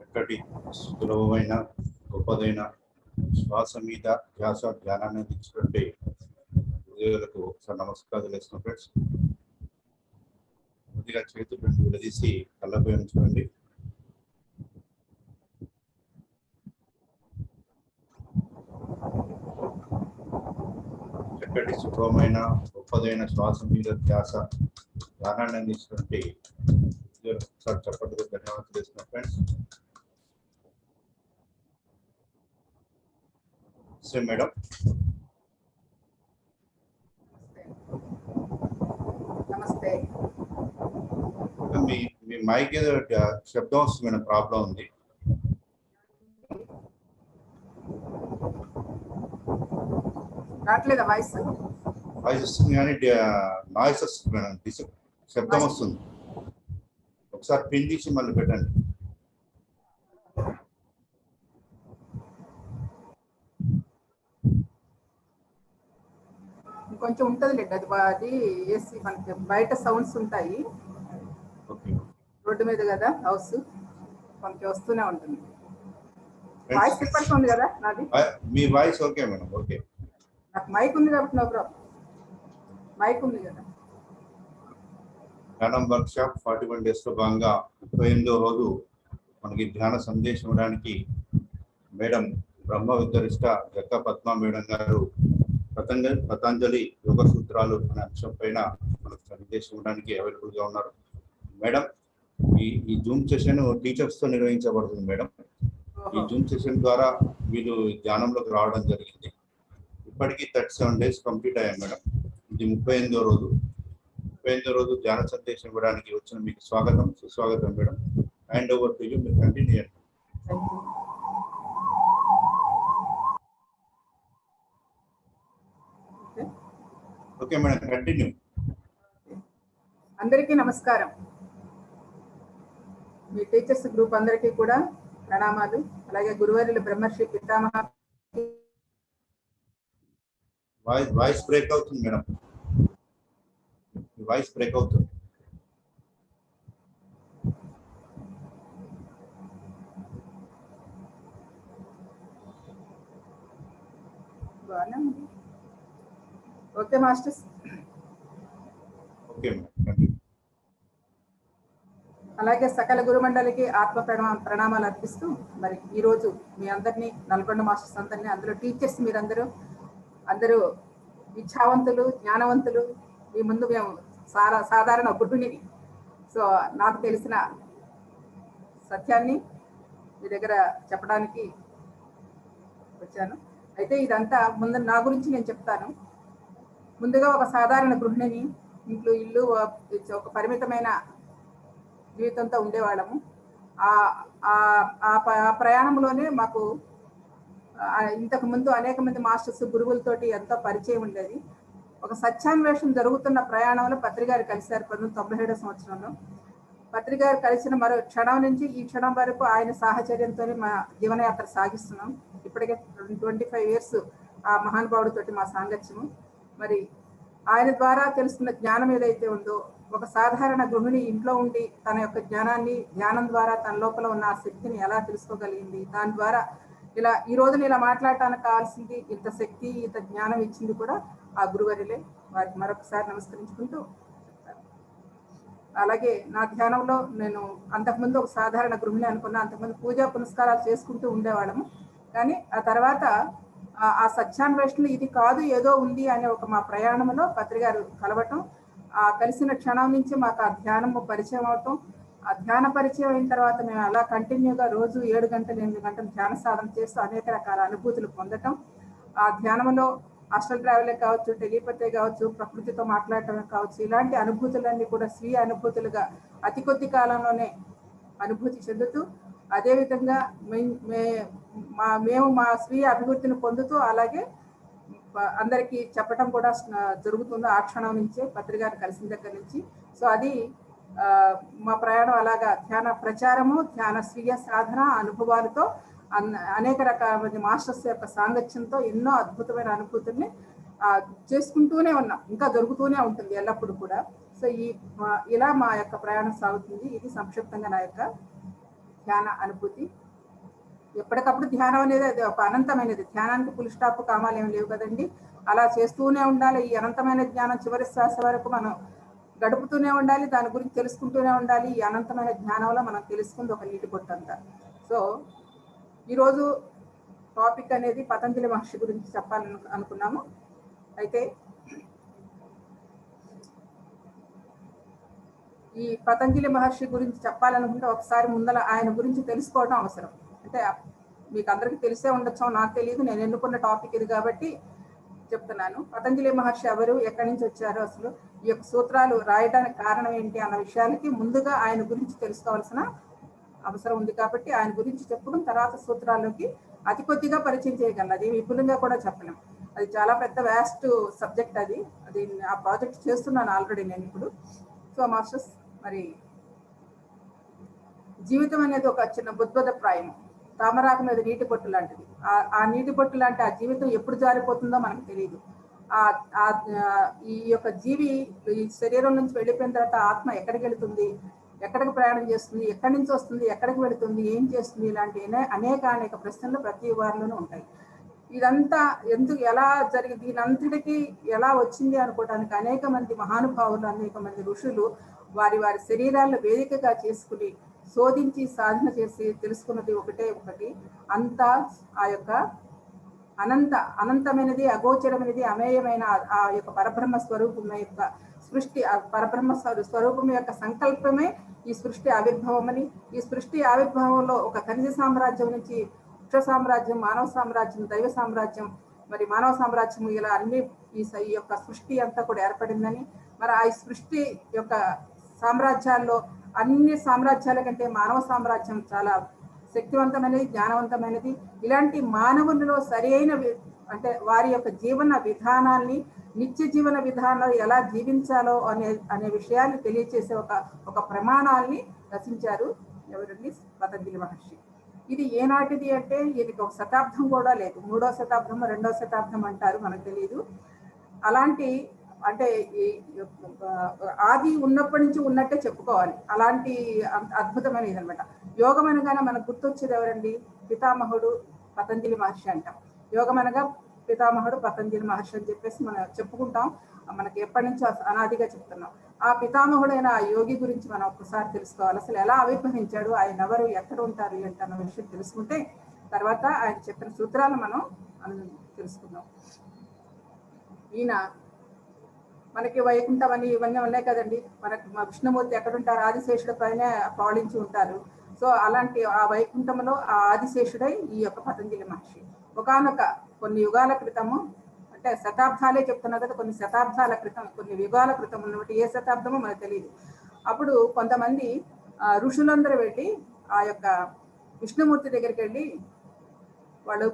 చక్కటి సులభమైన గొప్పదైన శ్వాస మీద ధ్యాస ధ్యానాన్ని ఇచ్చినట్టు ఉద్యోగులకు ఒకసారి నమస్కారాలు వేస్తున్నాం ఫ్రెండ్స్. కొద్దిగా చేతులు రెండు విడదీసి కళ్ళపై ఉంచుకోండి. చక్కటి సుఖమైన గొప్పదైన శ్వాస మీద ధ్యాస ధ్యానాన్ని అందించినటువంటి ఒకసారి చెప్పండి. ధన్యవాదాలు చేస్తున్నాం ఫ్రెండ్స్. మేడం నమస్తే. మీ మైక్ ఏదో శబ్దం వస్తుంది మేడం, ప్రాబ్లం ఉంది. రావట్లేదా వాయిస్? వాయిస్ వస్తుంది కానీ నాయిస్ వస్తుంది మేడం, శబ్దం వస్తుంది. ఒకసారి పిన్ తీసి మళ్ళీ పెట్టండి. కొంచెం ఉంటుంది అది ఏసీ, మనకి బయట సౌండ్స్ ఉంటాయి. రోడ్డు మీద కదా హౌస్, కొంచెం వస్తూనే ఉంటుంది. వాయిస్ వినపడుతుంది కదా నాది? మీ వాయిస్ ఓకే మేడం, ఓకే. నాకు మైక్ ఉంది కాబట్టి నో ప్రాబ్లం. మైక్ ఉంది కదా. ధ్యానం వర్క్ షాప్ 41 days లో భాగంగా 28వ రోజు మనకి ధ్యాన సందేశం ఇవ్వడానికి మేడం బ్రహ్మ విద్వరిష్ట జక్క పద్మ మేడం గారు పతంజలి యోగ సూత్రాలు అనే అంశం పైన మనకు సందేశం ఇవ్వడానికి అవైలబుల్ గా ఉన్నారు. మేడం ఈ జూమ్ సెషన్ టీచర్స్ తో నిర్వహించబడుతుంది మేడం. ఈ జూమ్ సెషన్ ద్వారా వీళ్ళు ధ్యానంలోకి రావడం జరిగింది. ఇప్పటికీ 37 days కంప్లీట్ అయ్యాయి మేడం. ఇది 38వ రోజు. 38వ రోజు ధ్యాన సందేశం ఇవ్వడానికి వచ్చిన మీకు స్వాగతం, సుస్వాగతం madam. Hand over to you, మీరు కంటిన్యూ చేయండి. Okay madam, continue. అందరికీ నమస్కారం. మీ టీచర్స్ గ్రూప్ అందరికీ కూడా ప్రణామాలు. అలాగే గురువర్యులు బ్రహ్మర్షి పితామహ. వాయిస్ బ్రేక్ అవుతుంది మేడం, వాయిస్ బ్రేక్ అవుతుంది. Okay masters. Okay madam. అలాగే సకల గురుమండలికి ఆత్మ ప్రణామాలు అర్పిస్తూ, మరి ఈరోజు మీ అందరినీ, నల్గొండ మాస్టర్స్ అందరినీ, అందులో టీచర్స్ అందరూ విద్యావంతులు, జ్ఞానవంతులు. మీ ముందు మేము సాధారణ గృహిణిని. సో నాకు తెలిసిన సత్యాన్ని మీ దగ్గర చెప్పడానికి వచ్చాను. అయితే ఇదంతా ముందు నా గురించి నేను చెప్తాను. ముందుగా ఒక సాధారణ గృహిణిని, ఇల్లు ఒక పరిమితమైన జీవితంతో ఉండేవాళ్ళము. ఆ ప్రయాణంలోనే మాకు ఇంతకు ముందు అనేక మంది మాస్టర్స్, గురువులతోటి ఎంతో పరిచయం ఉండేది. ఒక సత్యాన్వేషణ జరుగుతున్న ప్రయాణంలో పత్రిగారు కలిశారు 1997వ సంవత్సరంలో. పత్రిగారు కలిసిన మరో క్షణం నుంచి ఈ క్షణం వరకు ఆయన సాహచర్యంతో మా జీవనయాత్ర సాగిస్తున్నాం. ఇప్పటికే 25 years ఆ మహానుభావుడితోటి మా సాంగత్యము. మరి ఆయన ద్వారా తెలుసుకున్న జ్ఞానం ఏదైతే ఉందో, ఒక సాధారణ గృహిణి ఇంట్లో ఉండి తన యొక్క జ్ఞానాన్ని, ధ్యానం ద్వారా తన లోపల ఉన్న ఆ శక్తిని ఎలా తెలుసుకోగలిగింది, దాని ద్వారా ఈ రోజున ఇలా మాట్లాడటానికి కావాల్సింది ఇంత శక్తి, ఇంత జ్ఞానం ఇచ్చింది కూడా ఆ గురువర్యులే. వారికి మరొకసారి నమస్కరించుకుంటూ, అలాగే నా ధ్యానంలో నేను అంతకుముందు ఒక సాధారణ గృహిణి అనుకున్నా. అంతకుముందు పూజా పునస్కారాలు చేసుకుంటూ ఉండేవాళ్ళము. కానీ ఆ తర్వాత ఆ సత్యాన్వేషణ ఇది కాదు, ఏదో ఉంది అనే ఒక మా ప్రయాణంలో పత్రిగారు కలవటం, కలిసిన క్షణం నుంచి మాకు ఆ ధ్యానము పరిచయం అవటం. ఆ ధ్యాన పరిచయం అయిన తర్వాత మేము అలా కంటిన్యూగా రోజు 7 గంటలు 8 గంటలు ధ్యాన సాధన చేస్తూ అనేక రకాల అనుభూతులు పొందటం. ఆ ధ్యానంలో అస్ట్రల్ ట్రావెలే కావచ్చు, టెలిపతే కావచ్చు, ప్రకృతితో మాట్లాడటమే కావచ్చు, ఇలాంటి అనుభూతులన్నీ కూడా స్వీయ అనుభూతులుగా అతి కొద్ది కాలంలోనే అనుభూతి చెందుతూ, అదేవిధంగా మేము మా స్వీయ అభివృద్ధిని పొందుతూ అలాగే అందరికీ చెప్పటం కూడా జరుగుతుంది ఆ క్షణం నుంచే, పత్రికారు కలిసిన దగ్గర నుంచి. సో అది మా ప్రయాణం అలాగా ధ్యాన ప్రచారము, ధ్యాన స్వీయ సాధన అనుభవాలతో అనేక రకాల మాస్టర్స్ యొక్క సాంగత్యంతో ఎన్నో అద్భుతమైన అనుభూతుల్ని చేసుకుంటూనే ఉన్నాం. ఇంకా జరుగుతూనే ఉంటుంది ఎల్లప్పుడూ కూడా. సో ఇలా మా యొక్క ప్రయాణం సాగుతుంది. ఇది సంక్షిప్తంగా నా యొక్క ధ్యాన అనుభూతి. ఎప్పటికప్పుడు ధ్యానం అనేది అది ఒక అనంతమైనది. ధ్యానానికి ఫుల్ స్టాప్ కామాలు ఏమి లేవు కదండి. అలా చేస్తూనే ఉండాలి. ఈ అనంతమైన జ్ఞానం చివరి శ్వాస వరకు మనం గడుపుతూనే ఉండాలి. దాని గురించి తెలుసుకుంటూనే ఉండాలి. ఈ అనంతమైన జ్ఞానంలో మనం తెలుసుకుంది ఒక నీటి బొట్టంతా. సో ఈరోజు టాపిక్ అనేది పతంజలి మహర్షి గురించి చెప్పాలని అనుకున్నాము. అయితే ఈ పతంజలి మహర్షి గురించి చెప్పాలనుకుంటే ఒకసారి ముందల ఆయన గురించి తెలుసుకోవడం అవసరం. అంటే మీకు అందరికీ తెలిసే ఉండొచ్చో నాకు తెలియదు, నేను ఎన్నుకున్న టాపిక్ ఇది కాబట్టి చెప్తున్నాను. పతంజలి మహర్షి ఎవరు, ఎక్కడి నుంచి వచ్చారు, అసలు ఈ యొక్క సూత్రాలు రాయడానికి కారణం ఏంటి అన్న విషయాలకి ముందుగా ఆయన గురించి తెలుసుకోవాల్సిన అవసరం ఉంది. కాబట్టి ఆయన గురించి చెప్పుకున్న తర్వాత సూత్రాల్లోకి అతి కొద్దిగా పరిచయం చేయగలను. అది విపులంగా కూడా చెప్పలేం. అది చాలా పెద్ద వ్యాస్ట్ సబ్జెక్ట్. అది ఆ ప్రాజెక్ట్ చేస్తున్నాను ఆల్రెడీ నేను ఇప్పుడు. సో మాస్టర్స్, మరి జీవితం అనేది ఒక చిన్న బుద్భుత ప్రాయం, తామరాకు మీద నీటి బొట్టు లాంటిది. ఆ నీటి బొట్టు లాంటి ఆ జీవితం ఎప్పుడు జారిపోతుందో మనకు తెలియదు. ఈ యొక్క జీవి ఈ శరీరం నుంచి వెళ్ళిపోయిన తర్వాత ఆత్మ ఎక్కడికి వెళుతుంది, ఎక్కడికి ప్రయాణం చేస్తుంది, ఎక్కడి నుంచి వస్తుంది, ఎక్కడికి వెళుతుంది, ఏం చేస్తుంది, ఇలాంటి అనేక ప్రశ్నలు ప్రతి వారిలోనూ ఉంటాయి. ఇదంతా ఎందుకు ఎలా జరిగింది, దీనంతటికి ఎలా వచ్చింది అనుకోవడానికి అనేక మంది మహానుభావులు, అనేక మంది ఋషులు వారి శరీరాలను వేదికగా చేసుకుని శోధించి సాధన చేసి తెలుసుకున్నది ఒకటే ఒకటి. అంతా ఆ యొక్క అనంతమైనది, అగోచరమైనది, అమేయమైన ఆ యొక్క పరబ్రహ్మ స్వరూపం యొక్క సృష్టి, ఆ పరబ్రహ్మ స్వరూపం యొక్క సంకల్పమే ఈ సృష్టి ఆవిర్భావమని, ఈ సృష్టి ఆవిర్భావంలో ఒక ఖనిజ సామ్రాజ్యం నుంచి వృక్ష సామ్రాజ్యం, మానవ సామ్రాజ్యం, దైవ సామ్రాజ్యం, మరి మానవ సామ్రాజ్యం, ఇలా అన్ని ఈ యొక్క సృష్టి అంతా కూడా ఏర్పడిందని, మరి ఆ సృష్టి యొక్క సామ్రాజ్యాల్లో అన్ని సామ్రాజ్యాల కంటే మానవ సామ్రాజ్యం చాలా శక్తివంతమైనది, జ్ఞానవంతమైనది. ఇలాంటి మానవులలో సరైన అంటే వారి యొక్క జీవన విధానాల్ని, నిత్య జీవన విధానాలు ఎలా జీవించాలో అనే విషయాన్ని తెలియచేసే ఒక ప్రమాణాల్ని రచించారు ఎవరండి, పతంజలి మహర్షి. ఇది ఏనాటిది అంటే ఇది ఒక శతాబ్దం కూడా లేదు, 3వ శతాబ్దం 2వ శతాబ్దం అంటారు, మనకు తెలియదు. అలాంటి అంటే ఆది ఉన్నప్పటి నుంచి ఉన్నట్టే చెప్పుకోవాలి. అలాంటి అద్భుతమైనది అనమాట. యోగం అనగానే మనకు గుర్తొచ్చేది ఎవరండి, పితామహుడు పతంజలి మహర్షి అంటాం. యోగం అనగా పితామహుడు పతంజలి మహర్షి అని చెప్పేసి మనం చెప్పుకుంటాం. మనకి ఎప్పటి నుంచో అనాదిగా చెప్తున్నాం. ఆ పితామహుడైన ఆ యోగి గురించి మనం ఒక్కసారి తెలుసుకోవాలి. అసలు ఎలా ఆవిర్భవించాడు, ఆయన ఎవరు, ఎక్కడ ఉంటారు ఏంటన్న విషయం తెలుసుకుంటే తర్వాత ఆయన చెప్పిన సూత్రాలు మనం తెలుసుకుందాం. ఈయన మనకి వైకుంఠం అని ఇవన్నీ ఉన్నాయి కదండి. మనకి మా విష్ణుమూర్తి ఎక్కడుంటారు, ఆదిశేషుడి పైన పాలించి ఉంటారు. సో అలాంటి ఆ వైకుంఠంలో ఆ ఆదిశేషుడై ఈ యొక్క పతంజలి మహర్షి ఒకానొక కొన్ని యుగాల క్రితము, అంటే శతాబ్దాలే చెప్తున్నా కదా, కొన్ని శతాబ్దాల క్రితం, కొన్ని యుగాల క్రితం ఉన్నటువంటి ఏ శతాబ్దమో మనకు తెలియదు. అప్పుడు కొంతమంది ఋషులందరూ వెళ్ళి ఆ యొక్క విష్ణుమూర్తి దగ్గరికి వెళ్ళి వాళ్ళు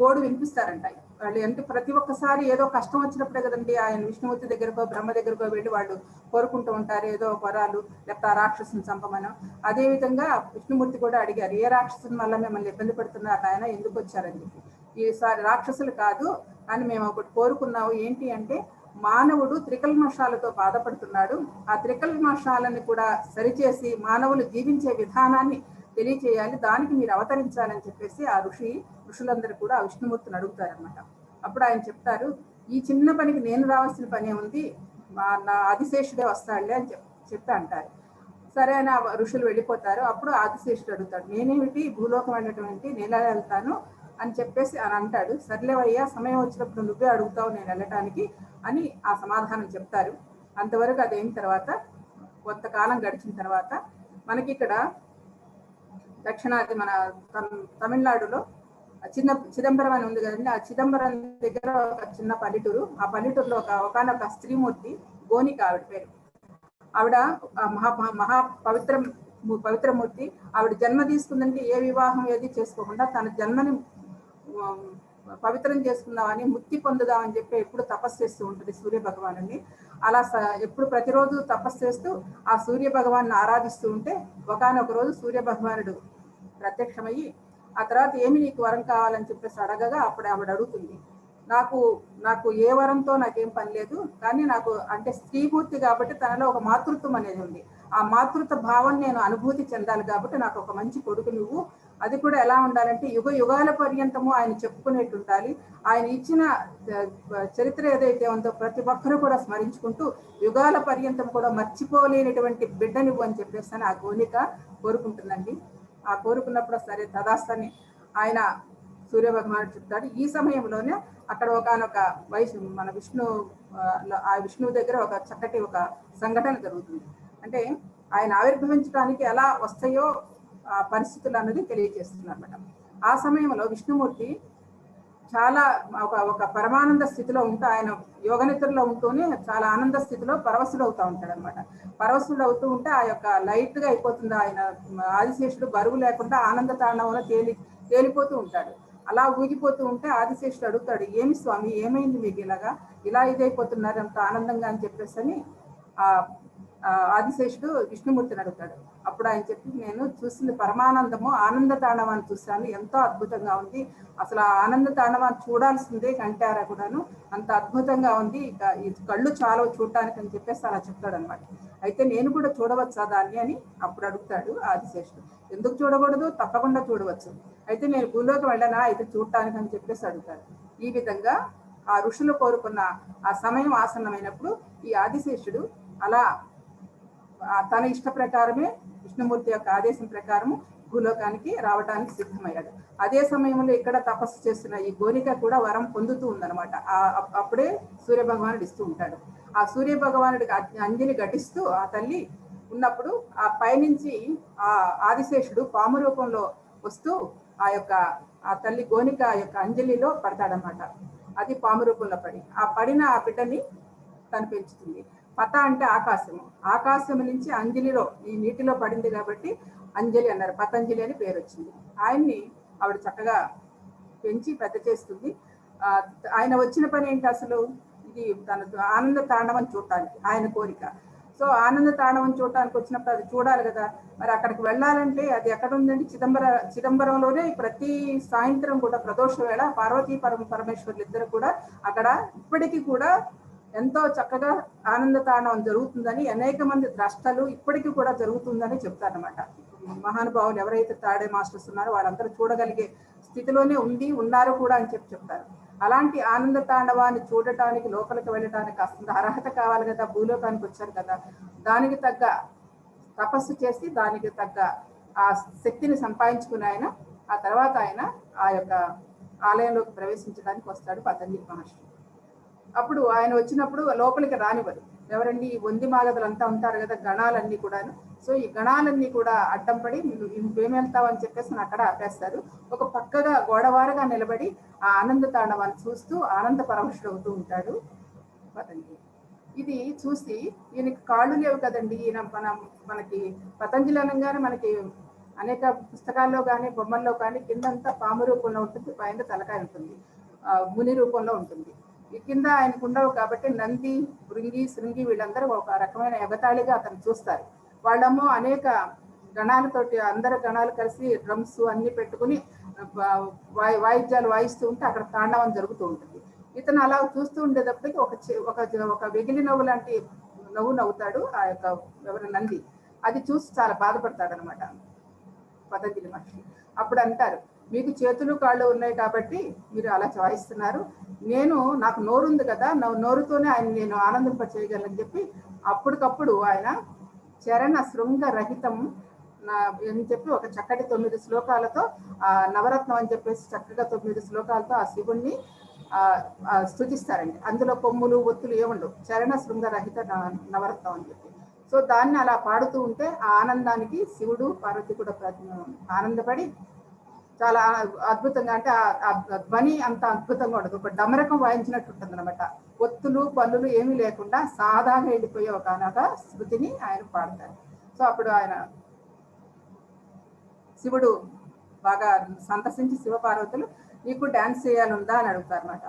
గోడు వినిపిస్తారంట. వాళ్ళు అంటే ప్రతి ఒక్కసారి ఏదో కష్టం వచ్చినప్పుడే కదండి ఆయన విష్ణుమూర్తి దగ్గరకో బ్రహ్మ దగ్గరకో వెళ్ళి వాళ్ళు కోరుకుంటూ ఉంటారు, ఏదో వరాలు, లేకపోతే ఆ రాక్షసుని చంపమనం. అదేవిధంగా విష్ణుమూర్తి కూడా అడిగారు, ఏ రాక్షసుని వల్ల మిమ్మల్ని ఇబ్బంది పెడుతున్నారు ఆయన, ఎందుకు వచ్చారని చెప్పి. ఈసారి రాక్షసులు కాదు అని మేము ఒకటి కోరుకున్నాము, ఏంటి అంటే మానవుడు త్రికల్మషాలతో బాధపడుతున్నాడు, ఆ త్రికల్మషాలని కూడా సరిచేసి మానవులు జీవించే విధానాన్ని తెలియచేయాలి, దానికి మీరు అవతరించాలని చెప్పేసి ఆ ఋషులందరూ కూడా ఆ విష్ణుమూర్తిని అడుగుతారనమాట. అప్పుడు ఆయన చెప్తారు, ఈ చిన్న పనికి నేను రావాల్సిన పనే ఉంది, నా ఆదిశేషుడే వస్తాడులే అని చెప్పి అంటారు. సరే అని ఆ ఋషులు వెళ్ళిపోతారు. అప్పుడు ఆదిశేషుడు అడుగుతాడు, నేనేమిటి భూలోకం వెళ్ళటువంటి, నేను వెళ్తాను అని చెప్పేసి అని అంటాడు. సర్లేవయ్యా, సమయం వచ్చినప్పుడు నువ్వే అడుగుతావు నేను వెళ్ళటానికి అని ఆ సమాధానం చెప్తారు. అంతవరకు అదైన తర్వాత కొంతకాలం గడిచిన తర్వాత మనకి ఇక్కడ దక్షిణాది మన తమిళనాడులో చిదంబరం అని ఉంది కదండి. ఆ చిదంబరం దగ్గర ఒక చిన్న పల్లెటూరు. ఆ పల్లెటూరులో ఒకనొక స్త్రీమూర్తి, గోనిక ఆవిడ పేరు. ఆవిడ మహా పవిత్రమూర్తి. ఆవిడ జన్మ తీసుకుందంటే ఏ వివాహం ఏది చేసుకోకుండా తన జన్మని పవిత్రం చేసుకుందామని, ముక్తి పొందుదామని చెప్పి ఎప్పుడు తపస్సు చేస్తూ ఉంటుంది సూర్య భగవాను. అలా ఎప్పుడు ప్రతిరోజు తపస్సు చేస్తూ ఆ సూర్య భగవాన్ని ఆరాధిస్తూ ఉంటే ఒకనొక రోజు సూర్య భగవానుడు ప్రత్యక్షమయ్యి ఆ తర్వాత ఏమి నీకు వరం కావాలని చెప్పేసి అడగగా అప్పుడు ఆవిడ అడుగుతుంది, నాకు నాకు ఏ వరంతో నాకేం పని లేదు, కానీ నాకు అంటే స్త్రీమూర్తి కాబట్టి తనలో ఒక మాతృత్వం అనేది ఉంది. ఆ మాతృత్వ భావం నేను అనుభూతి చెందాలి కాబట్టి నాకు ఒక మంచి కొడుకు నువ్వు. అది కూడా ఎలా ఉండాలంటే యుగ యుగాల పర్యంతము ఆయన చెప్పుకునేట్టు ఉండాలి. ఆయన ఇచ్చిన చరిత్ర ఏదైతే ఉందో ప్రతి ఒక్కరూ కూడా స్మరించుకుంటూ యుగాల పర్యంతం కూడా మర్చిపోలేనటువంటి బిడ్డనివ్వు అని చెప్పేసి ఆ గోనిక కోరుకుంటుందండి. ఆ కోరుకున్నప్పుడు సరే తదాస్తని ఆయన సూర్య భగవానుడు చెప్తాడు. ఈ సమయంలోనే అక్కడ ఒకనొక మన ఆ విష్ణువు దగ్గర ఒక చక్కటి ఒక సంఘటన జరుగుతుంది. అంటే ఆయన ఆవిర్భవించడానికి ఎలా వస్తాయో ఆ పరిస్థితులు అన్నది తెలియజేస్తున్నారు అన్నమాట. ఆ సమయంలో విష్ణుమూర్తి చాలా ఒక పరమానంద స్థితిలో ఉంటూ ఆయన యోగనిద్రలో ఉంటూనే చాలా ఆనంద స్థితిలో పరవశుడు అవుతూ ఉంటాడు అనమాట. పరవశుడు అవుతూ ఉంటే ఆ యొక్క లైట్ గా అయిపోతుంది. ఆయన ఆదిశేషుడు బరువు లేకుండా ఆనంద తాండవంలో తేలిపోతూ ఉంటాడు. అలా ఊగిపోతూ ఉంటే ఆదిశేషుడు అడుగుతాడు, ఏమి స్వామి ఏమైంది మీకు ఇలా ఇదైపోతున్నారు అంత ఆనందంగా అని చెప్పేసి ఆ ఆదిశేషుడు విష్ణుమూర్తిని అడుగుతాడు. అప్పుడు ఆయన చెప్పి, నేను చూసింది పరమానందము, ఆనంద తాండవాన్ని చూశాను, ఎంతో అద్భుతంగా ఉంది. అసలు ఆ ఆనంద తాండవాన్ని చూడాల్సిందే కంటారా కూడాను, అంత అద్భుతంగా ఉంది, ఇక ఈ కళ్ళు చాలవు చూడటానికి అని చెప్పేసి అలా చెప్తాడు అనమాట. అయితే నేను కూడా చూడవచ్చా దాన్ని అని అప్పుడు అడుగుతాడు ఆదిశేషుడు. ఎందుకు చూడకూడదు, తప్పకుండా చూడవచ్చు. అయితే నేను భూలోకి వెళ్ళనా అయితే చూడటానికి అని చెప్పేసి అడుగుతాడు. ఈ విధంగా ఆ ఋషులు కోరుకున్న ఆ సమయం ఆసన్నమైనప్పుడు ఈ ఆదిశేషుడు అలా తన ఇష్ట ప్రకారమే విష్ణుమూర్తి యొక్క ఆదేశం ప్రకారము భూలోకానికి రావడానికి సిద్ధమయ్యాడు. అదే సమయంలో ఇక్కడ తపస్సు చేస్తున్న ఈ గోరిక కూడా వరం పొందుతూ ఉందన్నమాట. అప్పుడే సూర్య భగవానుడు ఇస్తూ ఉంటాడు. ఆ సూర్య భగవానుడికి అంజలి ఘటిస్తూ ఆ తల్లి ఉన్నప్పుడు ఆ పైనుంచి ఆ ఆదిశేషుడు పాము రూపంలో వస్తూ ఆ తల్లి గోనిక యొక్క అంజలిలో పడతాడనమాట. అది పాము రూపంలో పడిన ఆ బిడ్డని తను పెంచుతుంది. పత అంటే ఆకాశము, ఆకాశం నుంచి అంజలిలో ఈ నీటిలో పడింది కాబట్టి అంజలి అన్నారు, పతంజలి అని పేరు వచ్చింది. ఆయన్ని ఆవిడ చక్కగా పెంచి పెద్ద చేస్తుంది. ఆయన వచ్చిన పని ఏంటి అసలు, ఇది తన ఆనంద తాండవం చూడటానికి ఆయన కోరిక. సో ఆనంద తాండవం చూడటానికి వచ్చినప్పుడు అది చూడాలి కదా, మరి అక్కడికి వెళ్ళాలంటే అది ఎక్కడ ఉందండి, చిదంబరంలోనే ప్రతి సాయంత్రం కూడా ప్రదోష వేళ పార్వతీ పరమేశ్వర్లు ఇద్దరు కూడా అక్కడ ఇప్పటికీ కూడా ఎంతో చక్కగా ఆనంద తాండవం జరుగుతుందని అనేక మంది ద్రష్టలు ఇప్పటికీ కూడా జరుగుతుందని చెప్తారనమాట. మహానుభావులు ఎవరైతే తాడే మాస్టర్స్ ఉన్నారో వాళ్ళందరూ చూడగలిగే స్థితిలోనే ఉన్నారు కూడా అని చెప్తారు. అలాంటి ఆనంద తాండవాన్ని చూడటానికి లోపలికి వెళ్ళటానికి కాస్త అర్హత కావాలి కదా, భూలోకానికి వచ్చారు కదా, దానికి తగ్గ తపస్సు చేసి దానికి తగ్గ ఆ శక్తిని సంపాదించుకుని ఆ తర్వాత ఆయన ఆ యొక్క ఆలయంలోకి ప్రవేశించడానికి వస్తాడు పతంజలి మహర్షి. అప్పుడు ఆయన వచ్చినప్పుడు లోపలికి రానివ్వరు. ఎవరండి, ఈ వంది మాగదులంతా ఉంటారు కదా, గణాలన్నీ కూడాను. సో ఈ గణాలన్నీ కూడా అడ్డం పడి నువ్వేమి వెళ్తావు అని చెప్పేసి అక్కడ ఆపేస్తారు. ఒక పక్కగా గోడవారుగా నిలబడి ఆ ఆనంద తాండవాన్ని చూస్తూ ఆనంద పరవశుడు అవుతూ ఉంటాడు పతంజలి. ఇది చూసి ఈయనకి కాళ్ళు లేవు కదండి, ఈయన మనకి పతంజలి అనగానే మనకి అనేక పుస్తకాల్లో కానీ బొమ్మల్లో కానీ కిందంతా పాము రూపంలో ఉంటుంది, పైన తలకాయ ఉంటుంది, ముని రూపంలో ఉంటుంది. ఈ కింద ఆయనకు ఉండవు కాబట్టి నంది, శృంగి వీళ్ళందరూ ఒక రకమైన ఎగతాళిగా అతను చూస్తారు. వాళ్ళేమో అనేక గణాలతోటి అందరు గణాలు కలిసి డ్రమ్స్ అన్ని పెట్టుకుని వాయిద్యాలు వాయిస్తూ ఉంటే అక్కడ తాండవం జరుగుతూ ఉంటుంది. ఇతను అలా చూస్తూ ఉండేటప్పటికి ఒక వెగిలి నవ్వు లాంటి నవ్వు నవ్వుతాడు ఆ యొక్క ఎవరి నంది. అది చూసి చాలా బాధపడతాడు అనమాట పతంజలి మహర్షి. అప్పుడు అంటారు, మీకు చేతులు కాళ్ళు ఉన్నాయి కాబట్టి మీరు అలా వాయిస్తున్నారు, నాకు నోరు ఉంది కదా, నోరుతోనే ఆయన నేను ఆనందింప చేయగలను చెప్పి అప్పటికప్పుడు ఆయన చరణ శృంగ రహితం అని చెప్పి ఒక చక్కటి 9 శ్లోకాలతో ఆ నవరత్నం అని చెప్పేసి చక్కగా 9 శ్లోకాలతో ఆ శివుణ్ణి స్తుతిస్తారండి. అందులో కొమ్ములు ఒత్తులు ఏముండవు, చరణ శృంగ రహిత నవరత్నం అని చెప్పి. సో దాన్ని అలా పాడుతూ ఉంటే ఆ ఆనందానికి శివుడు పార్వతి కూడా ఆనందపడి చాలా అద్భుతంగా, అంటే ఆ ధ్వని అంత అద్భుతంగా ఉండదు, ఒక డమరకం వాయించినట్టు ఉంటుంది అనమాట. ఒత్తులు పల్లులు ఏమీ లేకుండా సాదాగా వెళ్ళిపోయే ఒక శృతిని ఆయన పాడతారు. సో అప్పుడు ఆయన శివుడు బాగా సంతసించి శివపార్వతులు నీకు డాన్స్ చేయాలందా అని అడుగుతారు అనమాట.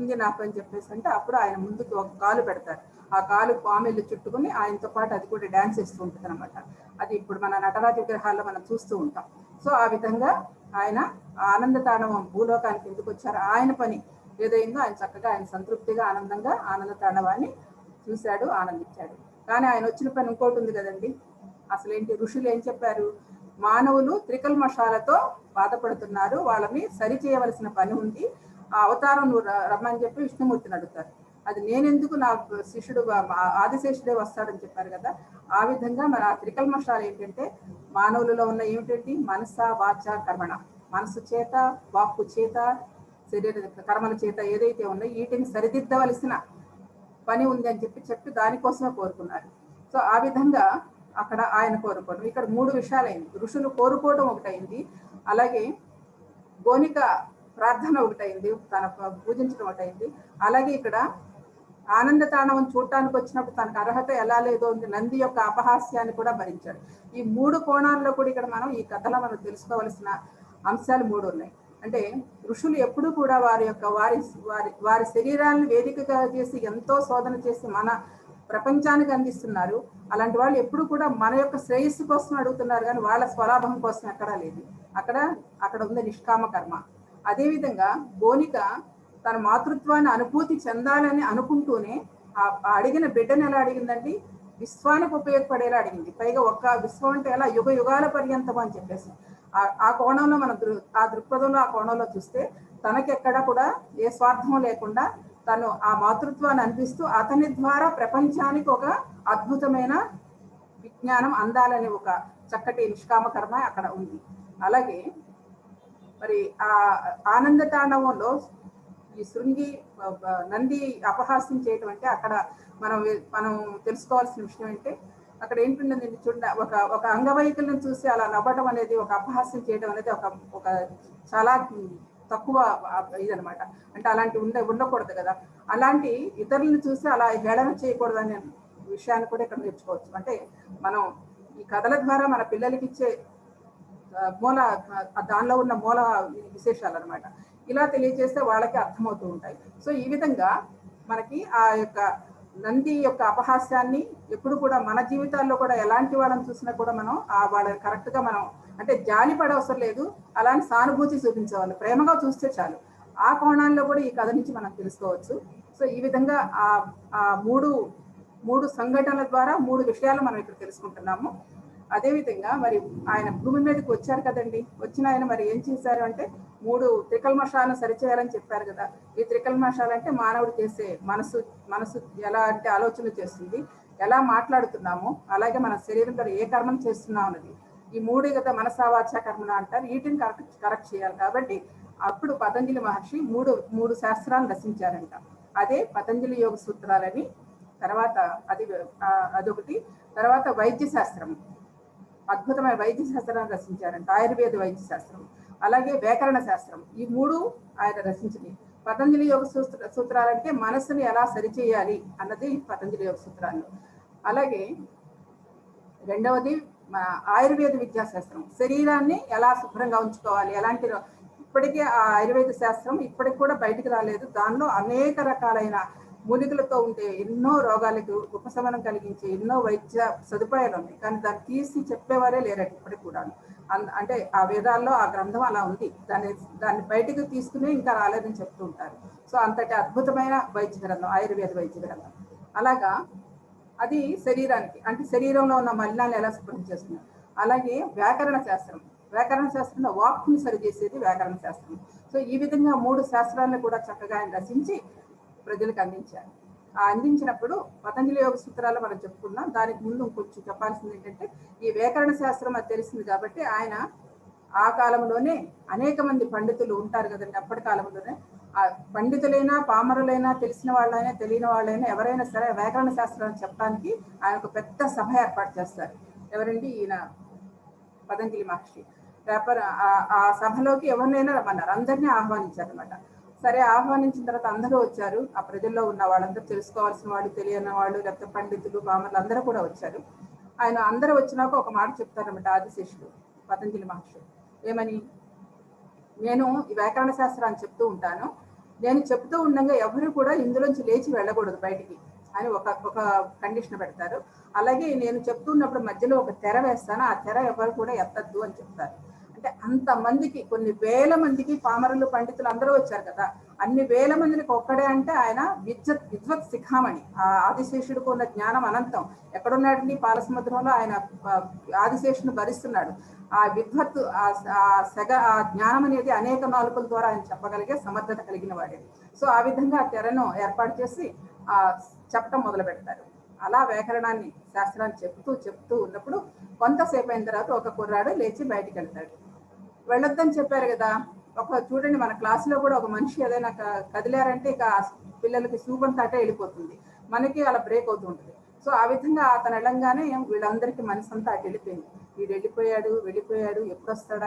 ఉంది నాకు అని చెప్పేసి అంటే అప్పుడు ఆయన ముందుకు ఒక కాలు పెడతారు. ఆ కాలు పామెల్లి చుట్టుకుని ఆయనతో పాటు అది కూడా డాన్స్ చేస్తూ ఉంటుంది అనమాట. అది ఇప్పుడు మన నటరాజ విగ్రహాల్లో మనం చూస్తూ ఉంటాం. సో ఆ విధంగా ఆయన ఆనంద తాండవం భూలోకానికి ఎందుకు వచ్చారు, ఆయన పని ఏదైందో ఆయన చక్కగా ఆయన సంతృప్తిగా ఆనందంగా ఆనంద తాండవాన్ని చూశాడు, ఆనందించాడు. కానీ ఆయన వచ్చిన పని ఇంకోటి ఉంది కదండి. అసలేంటి, ఋషులు ఏం చెప్పారు? మానవులు త్రికల్మషాలతో బాధపడుతున్నారు, వాళ్ళని సరి చేయవలసిన పని ఉంది, ఆ అవతారం నువ్వు రమ్మని చెప్పి విష్ణుమూర్తిని అడుగుతారు. అది నేనెందుకు, నా శిష్యుడు ఆదిశేషుడే వస్తాడని చెప్పారు కదా. ఆ విధంగా మరి ఆ త్రికల్మషాలు ఏంటంటే మానవులలో ఉన్న ఏమిటంటే మనస వాచ కర్మణ, మనసు చేత, వాక్కు చేత, శరీర కర్మల చేత ఏదైతే ఉన్నాయో వీటిని సరిదిద్దవలసిన పని ఉంది అని చెప్పి దానికోసమే కోరుకున్నారు. సో ఆ విధంగా అక్కడ ఆయన కోరుకోవడం, ఇక్కడ 3 విషయాలైంది. ఋషులు కోరుకోవడం ఒకటైంది, అలాగే గోనిక ప్రార్థన ఒకటైంది, తన పూజించడం ఒకటైంది, అలాగే ఇక్కడ ఆనంద తాండవం చూడటానికి వచ్చినప్పుడు తనకు అర్హత ఎలా లేదో నంది యొక్క అపహాస్యాన్ని కూడా భరించాడు. ఈ 3 కోణాల్లో కూడా ఇక్కడ మనం ఈ కథలో మనం తెలుసుకోవలసిన అంశాలు 3 ఉన్నాయి. అంటే ఋషులు ఎప్పుడు కూడా వారి శరీరాలను వేదికగా చేసి ఎంతో శోధన చేసి మన ప్రపంచానికి అందిస్తున్నారు. అలాంటి వాళ్ళు ఎప్పుడు కూడా మన యొక్క శ్రేయస్సు కోసం అడుగుతున్నారు, కానీ వాళ్ళ స్వలాభం కోసం ఎక్కడా లేదు. అక్కడ ఉంది నిష్కామ కర్మ. అదేవిధంగా గోనిక తన మాతృత్వాన్ని అనుభూతి చెందాలని అనుకుంటూనే ఆ అడిగిన బిడ్డను ఎలా అడిగిందండి, విశ్వానికి ఉపయోగపడేలా అడిగింది. పైగా ఒక్క విశ్వం అంటే ఎలా, యుగ యుగాల పర్యంతం అని చెప్పేసి ఆ కోణంలో మన ఆ దృక్పథంలో ఆ కోణంలో చూస్తే తనకెక్కడ కూడా ఏ స్వార్థం లేకుండా తను ఆ మాతృత్వాన్ని అనిపిస్తూ అతని ద్వారా ప్రపంచానికి ఒక అద్భుతమైన విజ్ఞానం అందాలనే ఒక చక్కటి నిష్కామ కర్మ అక్కడ ఉంది. అలాగే మరి ఆ ఆనంద తాండవంలో ఈ శృంగి నంది అపహాస్యం చేయటం అంటే అక్కడ మనం తెలుసుకోవాల్సిన విషయం అంటే అక్కడ ఏంటంటే చూడండి, ఒక అంగవైకల్యం చూసి అలా నవ్వటం అనేది, ఒక అపహాస్యం చేయడం అనేది ఒక చాలా తక్కువ ఇదనమాట. అంటే అలాంటి ఉండకూడదు కదా. అలాంటి ఇతరులను చూసి అలా హేళన చేయకూడదు అనే విషయాన్ని కూడా ఇక్కడ నేర్చుకోవచ్చు. అంటే మనం ఈ కథల ద్వారా మన పిల్లలకి ఇచ్చే దానిలో ఉన్న మూల విశేషాలు అనమాట. ఇలా తెలియజేస్తే వాళ్ళకి అర్థమవుతూ ఉంటాయి. సో ఈ విధంగా మనకి ఆ యొక్క నంది యొక్క అపహాస్యాన్ని ఎప్పుడు కూడా మన జీవితాల్లో కూడా ఎలాంటి వాళ్ళని చూసినా కూడా మనం వాళ్ళని కరెక్ట్గా మనం అంటే జాలి పడవసరం లేదు, అలాంటి సానుభూతి చూపించేవాళ్ళు, ప్రేమగా చూస్తే చాలు. ఆ కోణాల్లో కూడా ఈ కథ నుంచి మనం తెలుసుకోవచ్చు. సో ఈ విధంగా ఆ మూడు సంఘటనల ద్వారా 3 విషయాలు మనం ఇక్కడ తెలుసుకుంటున్నాము. అదేవిధంగా మరి ఆయన భూమి మీదకి వచ్చారు కదండి. వచ్చిన ఆయన మరి ఏం చేశారు అంటే 3 త్రికల్మషాలను సరిచేయాలని చెప్పారు కదా. ఈ త్రికల్మషాలు అంటే మానవుడు చేసే మనసు ఎలా అంటే ఆలోచన చేస్తుంది, ఎలా మాట్లాడుతున్నాము, అలాగే మన శరీరం ద్వారా ఏ కర్మను చేస్తున్నాం అన్నది, ఈ 3 కదా మనసావాచ కర్మన అంటారు. వీటిని కరెక్ట్ చేయాలి. కాబట్టి అప్పుడు పతంజలి మహర్షి మూడు శాస్త్రాలను రచించారంట. అదే పతంజలి యోగ సూత్రాలని, తర్వాత అదొకటి, తర్వాత వైద్య శాస్త్రం, అద్భుతమైన వైద్య శాస్త్రాన్ని రచించారంట, ఆయుర్వేద వైద్య శాస్త్రం, అలాగే వ్యాకరణ శాస్త్రం. ఈ 3 ఆయన రచించింది. పతంజలి యోగ సూత్రాలంటే మనసుని ఎలా సరిచేయాలి అన్నది పతంజలి యోగ సూత్రాలు. అలాగే రెండవది ఆయుర్వేద విద్యాశాస్త్రం, శరీరాన్ని ఎలా శుభ్రంగా ఉంచుకోవాలి, ఎలాంటి ఇప్పటికీ ఆ ఆయుర్వేద శాస్త్రం ఇప్పటికి కూడా బయటికి రాలేదు. దానిలో అనేక రకాలైన మూలికలతో ఉంటే ఎన్నో రోగాలకు ఉపశమనం కలిగించే ఎన్నో వైద్య సదుపాయాలు ఉన్నాయి, కానీ దాన్ని తీసి చెప్పేవారే లేరట ఇప్పటికి కూడా. అంటే ఆ వేదాల్లో ఆ గ్రంథం అలా ఉంది, దాన్ని బయటకు తీసుకుని ఇంకా రాలేదని చెప్తూ ఉంటారు. సో అంతటి అద్భుతమైన వైద్య గ్రంథం ఆయుర్వేద వైద్య గ్రంథం. అలాగా అది శరీరానికి, అంటే శరీరంలో ఉన్న మలినాన్ని ఎలా శుభ్రం చేస్తుంది. అలాగే వ్యాకరణ శాస్త్రంలో వాక్కుని సరిచేసేది వ్యాకరణ శాస్త్రం. సో ఈ విధంగా 3 శాస్త్రాలను కూడా చక్కగా ఆయన రచించి ప్రజలకు అందించారు. అందించినప్పుడు పతంజలి యోగ సూత్రాలు మనం చెప్పుకున్నాం. దానికి ముందు కొంచెం చెప్పాల్సింది ఏంటంటే, ఈ వ్యాకరణ శాస్త్రం అది తెలిసింది కాబట్టి ఆయన ఆ కాలంలోనే అనేక మంది పండితులు ఉంటారు కదండి. అప్పటి కాలంలోనే ఆ పండితులైనా పామరులైనా తెలిసిన వాళ్ళైనా తెలియని వాళ్ళైనా ఎవరైనా సరే వ్యాకరణ శాస్త్రాన్ని చెప్పడానికి ఆయన ఒక పెద్ద సభ ఏర్పాటు చేస్తారు. ఎవరండి? ఈయన పతంజలి మహర్షి. ఆ సభలోకి ఎవరినైనా రమ్మన్నారు, అందరినీ ఆహ్వానించారు అనమాట. సరే, ఆహ్వానించిన తర్వాత అందరూ వచ్చారు. ఆ ప్రజల్లో ఉన్న వాళ్ళందరూ, తెలుసుకోవాల్సిన వాళ్ళు, తెలియని వాళ్ళు, లేకపోతే పండితులు పామరులు అందరూ కూడా వచ్చారు. ఆయన అందరూ వచ్చినాక ఒక మాట చెప్తారన్నమాట ఆదిశేషుడు పతంజలి మహర్షి. ఏమని? నేను ఈ వ్యాకరణ శాస్త్రాన్ని చెప్తూ ఉంటాను, నేను చెప్తూ ఉండగా ఎవరు కూడా ఇందులోంచి లేచి వెళ్ళకూడదు బయటికి అని ఒక కండిషన్ పెడతారు. అలాగే నేను చెప్తున్నప్పుడు మధ్యలో ఒక తెర వేస్తాను, ఆ తెర ఎవరు కూడా ఎత్తద్దు అని చెప్తారు. అంటే అంత మందికి, కొన్ని వేల మందికి పామరులు పండితులు అందరూ వచ్చారు కదా, అన్ని వేల మందికి ఒక్కడే అంటే ఆయన విద్వత్ శిఖామణి. ఆ ఆదిశేషుడికి ఉన్న జ్ఞానం అనంతం. ఎక్కడున్నాడండి? పాలసముద్రంలో ఆయన ఆదిశేషుని భరిస్తున్నాడు. ఆ విద్వత్, ఆ జ్ఞానం అనేది అనేక నాలుకల ద్వారా ఆయన చెప్పగలిగే సమర్థత కలిగిన వాడే. సో ఆ విధంగా ఆ తెరను ఏర్పాటు చేసి ఆ చెప్పడం మొదలు పెడతారు. అలా వ్యాకరణాన్ని, శాస్త్రాన్ని చెప్తూ ఉన్నప్పుడు కొంతసేపు అయిన తర్వాత ఒక కుర్రాడు లేచి బయటికి వెళ్తాడు. వెళ్ళొద్దని చెప్పారు కదా. చూడండి, మన క్లాసులో కూడా ఒక మనిషి ఏదైనా కదిలారంటే ఇక పిల్లలకి సూపంతా అటే వెళ్ళిపోతుంది, మనకి అలా బ్రేక్ అవుతూ ఉంటుంది. సో ఆ విధంగా అతను వెళ్ళంగానే వీళ్ళందరికీ మనసంతా అటు వెళ్ళిపోయింది. వీడు వెళ్ళిపోయాడు, ఎప్పుడు వస్తాడా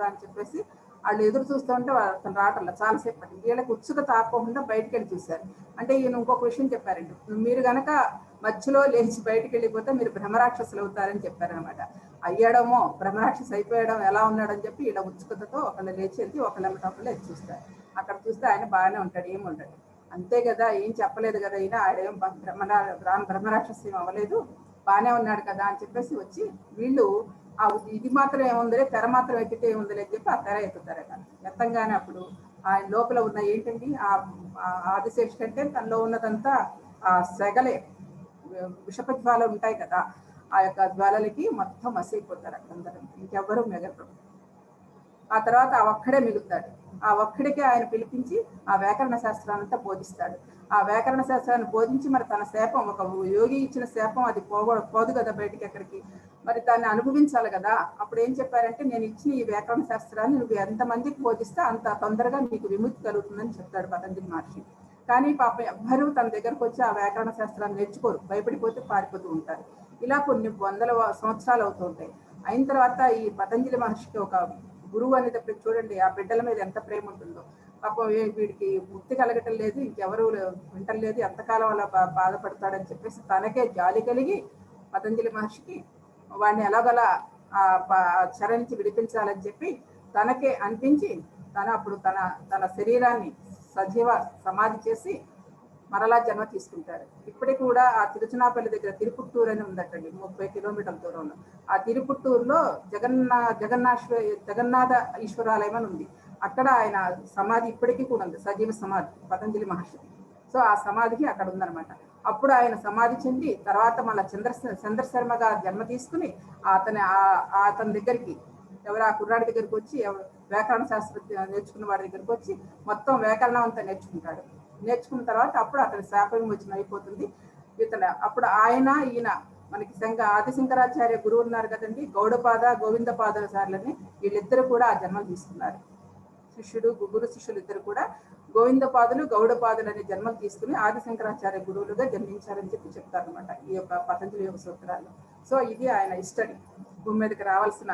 అని చెప్పేసి వాళ్ళు ఎదురు చూస్తూ ఉంటే అతను రావట్ల చాలాసేపు పట్టింది. వీళ్ళకి ఉత్సుకత ఆపకుండా బయటికి వెళ్ళి చూశారు. అంటే ఈయన ఇంకొక విషయం చెప్పారండి, మీరు గనక మధ్యలో లేచి బయటికి వెళ్ళిపోతే మీరు బ్రహ్మరాక్షసులు అవుతారని చెప్పారనమాట. అయ్యాడమో బ్రహ్మరాక్షసు అయిపోయాడో ఎలా ఉన్నాడని చెప్పి ఇలా ఉత్సుకతతో ఒకళ్ళు లేచి వెళ్తే ఒకళ్ళు ఎత్తి చూస్తారు. అక్కడ చూస్తే ఆయన బాగానే ఉంటాడు, ఏమి ఉండడు. అంతే కదా, ఏం చెప్పలేదు కదా ఈయన, ఆడేం బ్రహ్మరాక్షస్యం అవ్వలేదు, బాగానే ఉన్నాడు కదా అని చెప్పేసి వచ్చి వీళ్ళు ఇది మాత్రం ఏముందిలే, తెర మాత్రం ఎక్కితే ఏముందిలే అని చెప్పి ఆ తెర ఎత్తుతారట. ఎత్తంగానే అప్పుడు ఆయన లోపల ఉన్న ఏంటండి, ఆ ఆదిశేషు కంటే తనలో ఉన్నదంతా ఆ సెగలే, విషప జ్వాలలు ఉంటాయి కదా, ఆ యొక్క జ్వాలలకి మొత్తం మసైపోతారు అందరూ, ఇంకెవ్వరూ మిగలరు. ఆ తర్వాత ఆ ఒక్కడే మిగులుతాడు. ఆ ఒక్కడికే ఆయన పిలిపించి ఆ వ్యాకరణ శాస్త్రాన్నంతా బోధిస్తాడు. ఆ వ్యాకరణ శాస్త్రాన్ని బోధించి మరి తన శాపం, ఒక యోగి ఇచ్చిన శాపం అది పోదు కదా బయటికి ఎక్కడికి, మరి దాన్ని అనుభవించాలి కదా. అప్పుడు ఏం చెప్పారంటే, నేను ఇచ్చిన ఈ వ్యాకరణ శాస్త్రాన్ని నువ్వు ఎంతమందికి బోధిస్తే అంత తొందరగా నీకు విముక్తి కలుగుతుందని చెప్తాడు పతంజలి మహర్షి. కానీ పాప ఎవ్వరూ తన దగ్గరకు వచ్చి ఆ వ్యాకరణ శాస్త్రాన్ని నేర్చుకోరు, భయపడిపోతే పారిపోతూ ఉంటారు. ఇలా కొన్ని వందల సంవత్సరాలు అవుతూ ఉంటాయి. అయిన తర్వాత ఈ పతంజలి మహర్షికి ఒక గురువు అనేటప్పుడు చూడండి ఆ బిడ్డల మీద ఎంత ప్రేమ ఉంటుందో. పాపం వీడికి ముక్తి కలగటం లేదు, ఇంకెవరు వింటలేదు, ఎంతకాలం అలా బాధపడతాడని చెప్పేసి తనకే జాలి కలిగి పతంజలి మహర్షికి వాడిని ఎలాగలా చెర నుంచి విడిపించాలని చెప్పి తనకే అనిపించి అప్పుడు తన శరీరాన్ని సజీవ సమాధి చేసి మరలా జన్మ తీసుకుంటాడు. ఇప్పటికి కూడా ఆ తిరుచునాపల్లి దగ్గర తిరుపుట్టూరు అని ఉందటండి, 30 కిలోమీటర్ల దూరంలో. ఆ తిరుపుట్టూరులో జగన్నాథ ఈశ్వరాలయం అని ఉంది. అక్కడ ఆయన సమాధి ఇప్పటికీ కూడా ఉంది, సజీవ సమాధి పతంజలి మహర్షి. సో ఆ సమాధికి అక్కడ ఉందనమాట. అప్పుడు ఆయన సమాధి చెంది తర్వాత మళ్ళీ చంద్రశర్మగా జన్మ తీసుకుని అతని దగ్గరికి ఆ కుర్రాడి దగ్గరికి వచ్చి, వ్యాకరణ శాస్త్రం నేర్చుకున్న వాడి దగ్గరికి వచ్చి మొత్తం వ్యాకరణం అంతా నేర్చుకున్న తర్వాత అప్పుడు అతని శాప విమోచన అయిపోతుంది. అప్పుడు ఈయన మనకి ఆదిశంకరాచార్య గురువు ఉన్నారు కదండి, గౌడపాద గోవిందపాదాచార్యులని, వీళ్ళిద్దరు కూడా ఆ జన్మలు తీసుకున్నారు. గురు శిష్యులు ఇద్దరు కూడా గోవిందపాదులు గౌడపాదులు అనే జన్మలు తీసుకుని ఆదిశంకరాచార్య గురువులుగా జన్మించారని చెప్తారు అనమాట ఈ యొక్క పతంజలి యోగ సూత్రాలు. సో ఇది ఆయన హిస్టరీ. భూమి మీదకి రావాల్సిన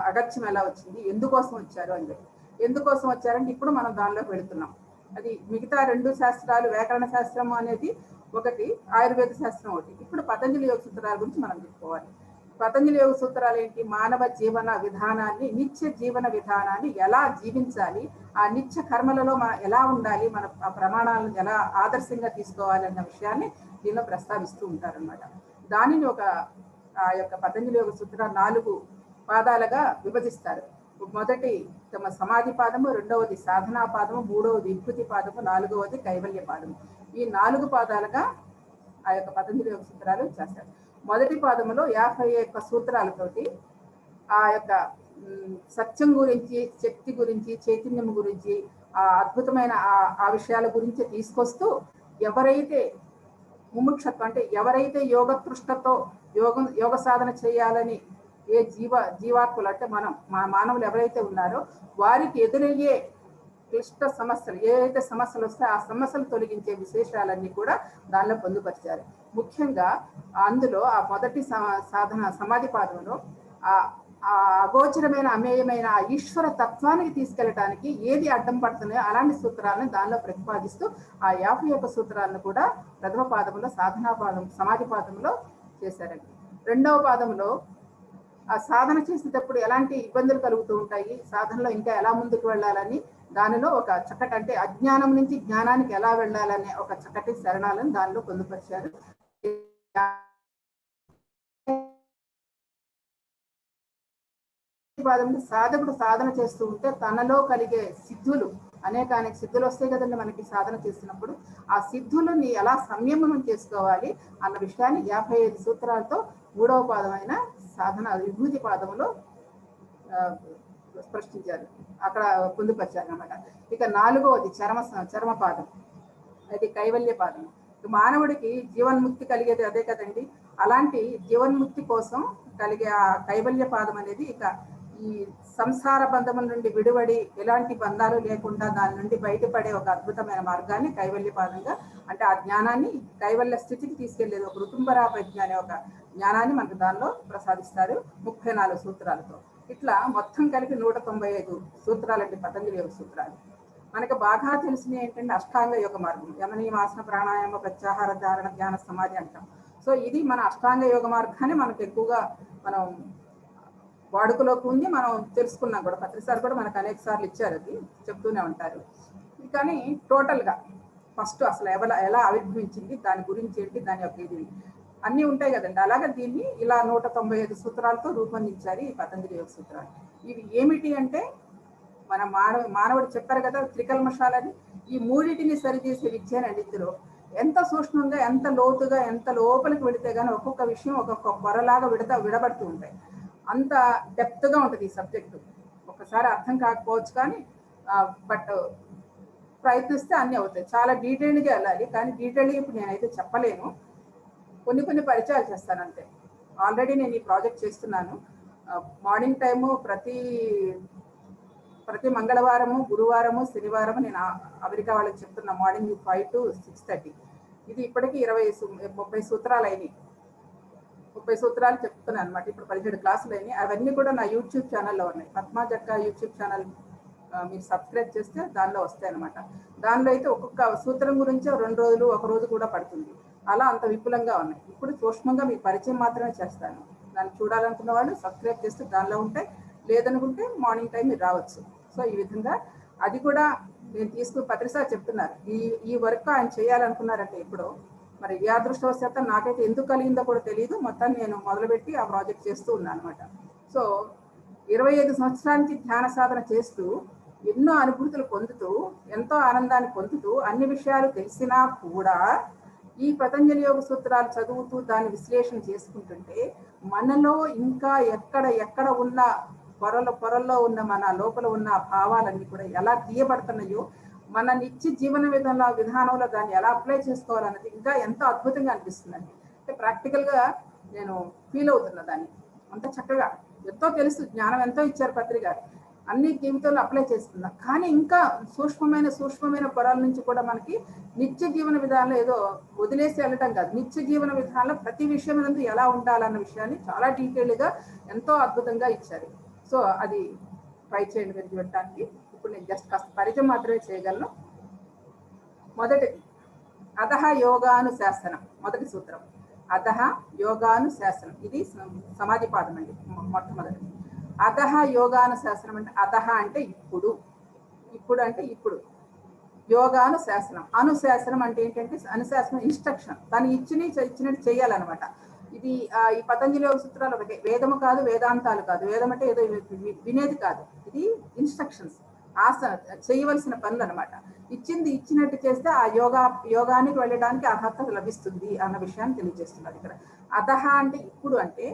అగత్యం ఎలా వచ్చింది, ఎందుకోసం వచ్చారు అని చెప్పి. ఎందుకోసం వచ్చారంటే ఇప్పుడు మనం దానిలోకి వెళుతున్నాం. అది మిగతా 2 శాస్త్రాలు, వ్యాకరణ శాస్త్రం అనేది ఒకటి, ఆయుర్వేద శాస్త్రం ఒకటి. ఇప్పుడు పతంజలి యోగ సూత్రాల గురించి మనం చెప్పుకోవాలి. పతంజలి యోగ సూత్రాలు ఏంటి? మానవ జీవన విధానాన్ని, నిత్య జీవన విధానాన్ని ఎలా జీవించాలి, ఆ నిత్య కర్మలలో ఎలా ఉండాలి, మన ఆ ప్రమాణాలను ఎలా ఆదర్శంగా తీసుకోవాలి అన్న విషయాన్ని దీనిలో ప్రస్తావిస్తూ ఉంటారనమాట. దానిని ఆ యొక్క పతంజలి యోగ సూత్రాలు 4 పాదాలుగా విభజిస్తారు. మొదటి తమ సమాధి పాదము, రెండవది సాధనా పాదము, మూడవది విభూతి పాదము, 4వది కైవల్య పాదము. ఈ 4 పాదాలుగా ఆ యొక్క పతంజలి యోగ సూత్రాలు చేస్తారు. మొదటి పాదములో 51 సూత్రాలతోటి ఆ యొక్క సత్యం గురించి, శక్తి గురించి, చైతన్యం గురించి, ఆ అద్భుతమైన ఆ విషయాల గురించి తీసుకొస్తూ, ఎవరైతే ముముక్షత్వం అంటే ఎవరైతే యోగ తృష్ణతో యోగ సాధన చేయాలని ఏ జీవాత్మలు అంటే మానవులు ఎవరైతే ఉన్నారో వారికి ఎదురయ్యే క్లిష్ట సమస్యలు, ఏదైతే సమస్యలు వస్తాయో ఆ సమస్యలు తొలగించే విశేషాలన్నీ కూడా దానిలో పొందుపరిచారు. ముఖ్యంగా అందులో ఆ మొదటి సమాధి పాదంలో ఆ అగోచరమైన అమేయమైన ఆ ఈశ్వర తత్వానికి తీసుకెళ్ళడానికి ఏది అడ్డం పడుతున్నాయో అలాంటి సూత్రాలను దానిలో ప్రతిపాదిస్తూ ఆ 51 సూత్రాలను కూడా ప్రథమ పాదంలో సమాధి పాదంలో చేశారండి. రెండవ పాదంలో ఆ సాధన చేసేటప్పుడు ఎలాంటి ఇబ్బందులు కలుగుతూ ఉంటాయి, సాధనలో ఇంకా ఎలా ముందుకు వెళ్ళాలని దానిలో ఒక చక్కటి, అంటే అజ్ఞానం నుంచి జ్ఞానానికి ఎలా వెళ్ళాలనే ఒక చక్కటి శరణాలను దానిలో పొందుపరిచారు. పాదంలో సాధకుడు సాధన చేస్తూ ఉంటే తనలో కలిగే సిద్ధులు అనేక సిద్ధులు వస్తాయి కదండి మనకి సాధన చేస్తున్నప్పుడు. ఆ సిద్ధులని ఎలా సంయమనం చేసుకోవాలి అన్న విషయాన్ని 55 సూత్రాలతో 3వ పాదమైన సాధన విభూతి పాదంలో స్పష్టించారు, అక్కడ పొందుపరిచారు అనమాట. ఇక 4వది చర్మపాదం, అది కైవల్య పాదం. మానవుడికి జీవన్ముక్తి కలిగేది అదే కదండి. అలాంటి జీవన్ముక్తి కోసం కలిగే ఆ కైవల్య పాదం అనేది ఇక ఈ సంసార బంధముల నుండి విడివడి ఎలాంటి బంధాలు లేకుండా దాని నుండి బయటపడే ఒక అద్భుతమైన మార్గాన్ని కైవల్య పాదంగా, అంటే ఆ జ్ఞానాన్ని కైవల్య స్థితికి తీసుకెళ్లేది ఒక ఋతుంబరా ప్రజ్ఞ అనే ఒక జ్ఞానాన్ని మనకు దానిలో ప్రసాదిస్తారు 34 సూత్రాలతో. ఇట్లా మొత్తం కలిపి 195 సూత్రాలండి పతంజలి యోగ సూత్రాలు. మనకు బాగా తెలిసిన ఏంటంటే అష్టాంగ యోగ మార్గం, యమనియమాసన ప్రాణాయామ ప్రత్యాహార ధారణ ధ్యాన సమాధి అంటాం. సో ఇది మన అష్టాంగ యోగ మార్గాన్ని మనకు ఎక్కువగా మనం వాడుకలోకి ఉంది, మనం తెలుసుకున్నాం కూడా. పత్రిసారి కూడా మనకు అనేక సార్లు ఇచ్చారు, అది చెప్తూనే ఉంటారు. కానీ టోటల్గా ఫస్ట్ అసలు ఎలా ఆవిర్భవించింది, దాని గురించి ఏంటి, దాని యొక్క ఇది అన్నీ ఉంటాయి కదండి. అలాగే దీన్ని ఇలా 195 సూత్రాలతో రూపొందించారు ఈ పతంజలి యోగ సూత్రాలు. ఇవి ఏమిటి అంటే మన మానవుడు చెప్పారు కదా త్రికల్మషాలని, ఈ మూడింటిని సరిచేసే విద్యనండి. ఇందులో ఎంత సూక్ష్మంగా, ఎంత లోతుగా, ఎంత లోపలికి వెళితే కానీ ఒక్కొక్క విషయం ఒక్కొక్క పొరలాగా విడబడుతూ ఉంటాయి. అంత డెప్త్గా ఉంటుంది ఈ సబ్జెక్టు. ఒకసారి అర్థం కాకపోవచ్చు కానీ బట్ ప్రయత్నిస్తే అన్నీ అవుతాయి. చాలా డీటెయిల్డ్గా వెళ్ళాలి, కానీ డీటెయిల్గా ఇప్పుడు నేనైతే చెప్పలేను. కొన్ని పరిచయాలు చేస్తాను అంతే. ఆల్రెడీ నేను ఈ ప్రాజెక్ట్ చేస్తున్నాను. మార్నింగ్ టైము ప్రతి మంగళవారము, గురువారము, శనివారము నేను అమెరికా వాళ్ళకి చెప్తున్నా, మార్నింగ్ 5 to 6:30. ఇది ఇప్పటికీ 30 సూత్రాలు అయినాయి. 30 సూత్రాలు చెప్తున్నాను అనమాట. ఇప్పుడు 17 క్లాసులు అయినాయి. అవన్నీ కూడా నా యూట్యూబ్ ఛానల్లో ఉన్నాయి. పద్మా జక్క యూట్యూబ్ ఛానల్ మీరు సబ్స్క్రైబ్ చేస్తే దానిలో వస్తాయి అనమాట. దానిలో అయితే ఒక్కొక్క సూత్రం గురించి 2 రోజులు, 1 రోజు కూడా పడుతుంది. అలా అంత విపులంగా ఉన్నాయి. ఇప్పుడు సూక్ష్మంగా మీకు పరిచయం మాత్రమే చేస్తాను. దాన్ని చూడాలనుకున్న వాళ్ళు సబ్స్క్రైబ్ చేస్తే దానిలో ఉంటాయి, లేదనుకుంటే మార్నింగ్ టైం మీరు రావచ్చు. సో ఈ విధంగా అది కూడా నేను తీసుకుని పత్రిసారి చెప్తున్నారు, ఈ వర్క్ ఆయన చేయాలనుకున్నారంటే ఇప్పుడు మరి ఏ అదృష్టవశాత్తు నాకైతే ఎందుకు కలిగిందో కూడా తెలియదు. మొత్తాన్ని నేను మొదలుపెట్టి ఆ ప్రాజెక్ట్ చేస్తూ ఉన్నాను అనమాట. సో 25 సంవత్సరాల నుంచి ధ్యాన సాధన చేస్తూ ఎన్నో అనుభూతులు పొందుతూ ఎంతో ఆనందాన్ని పొందుతూ అన్ని విషయాలు తెలిసినా కూడా ఈ పతంజలి యోగ సూత్రాలు చదువుతూ దాన్ని విశ్లేషణ చేసుకుంటుంటే మనలో ఇంకా ఎక్కడ ఉన్న పొరల్లో ఉన్న మన లోపల ఉన్న భావాలన్నీ కూడా ఎలా తీయబడుతున్నాయో, మన నిత్య జీవన విధానంలో దాన్ని ఎలా అప్లై చేసుకోవాలన్నది ఇంకా ఎంతో అద్భుతంగా అనిపిస్తుందండి. అంటే ప్రాక్టికల్గా నేను ఫీల్ అవుతున్నా దాన్ని. అంత చక్కగా ఎంతో తెలుసు, జ్ఞానం ఎంతో ఇచ్చారు పత్రిక, అన్ని జీవితంలో అప్లై చేస్తున్నా. కానీ ఇంకా సూక్ష్మమైన పొరల నుంచి కూడా మనకి నిత్య జీవన విధానంలో ఏదో వదిలేసి వెళ్ళటం కాదు, నిత్య జీవన విధానంలో ప్రతి విషయం అనేది ఎలా ఉండాలన్న విషయాన్ని చాలా డీటెయిల్గా ఎంతో అద్భుతంగా ఇచ్చారు. సో అది ట్రై చేయండి మీరు చూడటానికి. ఇప్పుడు నేను జస్ట్ కాస్త పరిచయం మాత్రమే చేయగలను. మొదటిది అధః యోగానుశాసనం, మొదటి సూత్రం అధః యోగానుశాసనం. ఇది సమాధి పాదం అండి, మొట్టమొదటి. అధః యోగానుశాసనం అంటే అధః అంటే ఇప్పుడు అంటే ఇప్పుడు, యోగానుశాసనం. అనుశాసనం అంటే ఏంటంటే అనుశాసనం ఇన్స్ట్రక్షన్, దాన్ని ఇచ్చినట్టు చేయాలన్నమాట. ఇది ఈ పతంజలి యోగ సూత్రాలు ఒకటే, వేదము కాదు, వేదాంతాలు కాదు. వేదం అంటే ఏదో వినేది కాదు, ఇది ఇన్స్ట్రక్షన్స్, చేయవలసిన పనులు అనమాట. ఇచ్చినట్టు చేస్తే ఆ యోగానికి వెళ్ళడానికి అర్హత లభిస్తుంది అన్న విషయాన్ని తెలియజేస్తున్నారు ఇక్కడ. అధః అంటే ఇప్పుడు, అంటే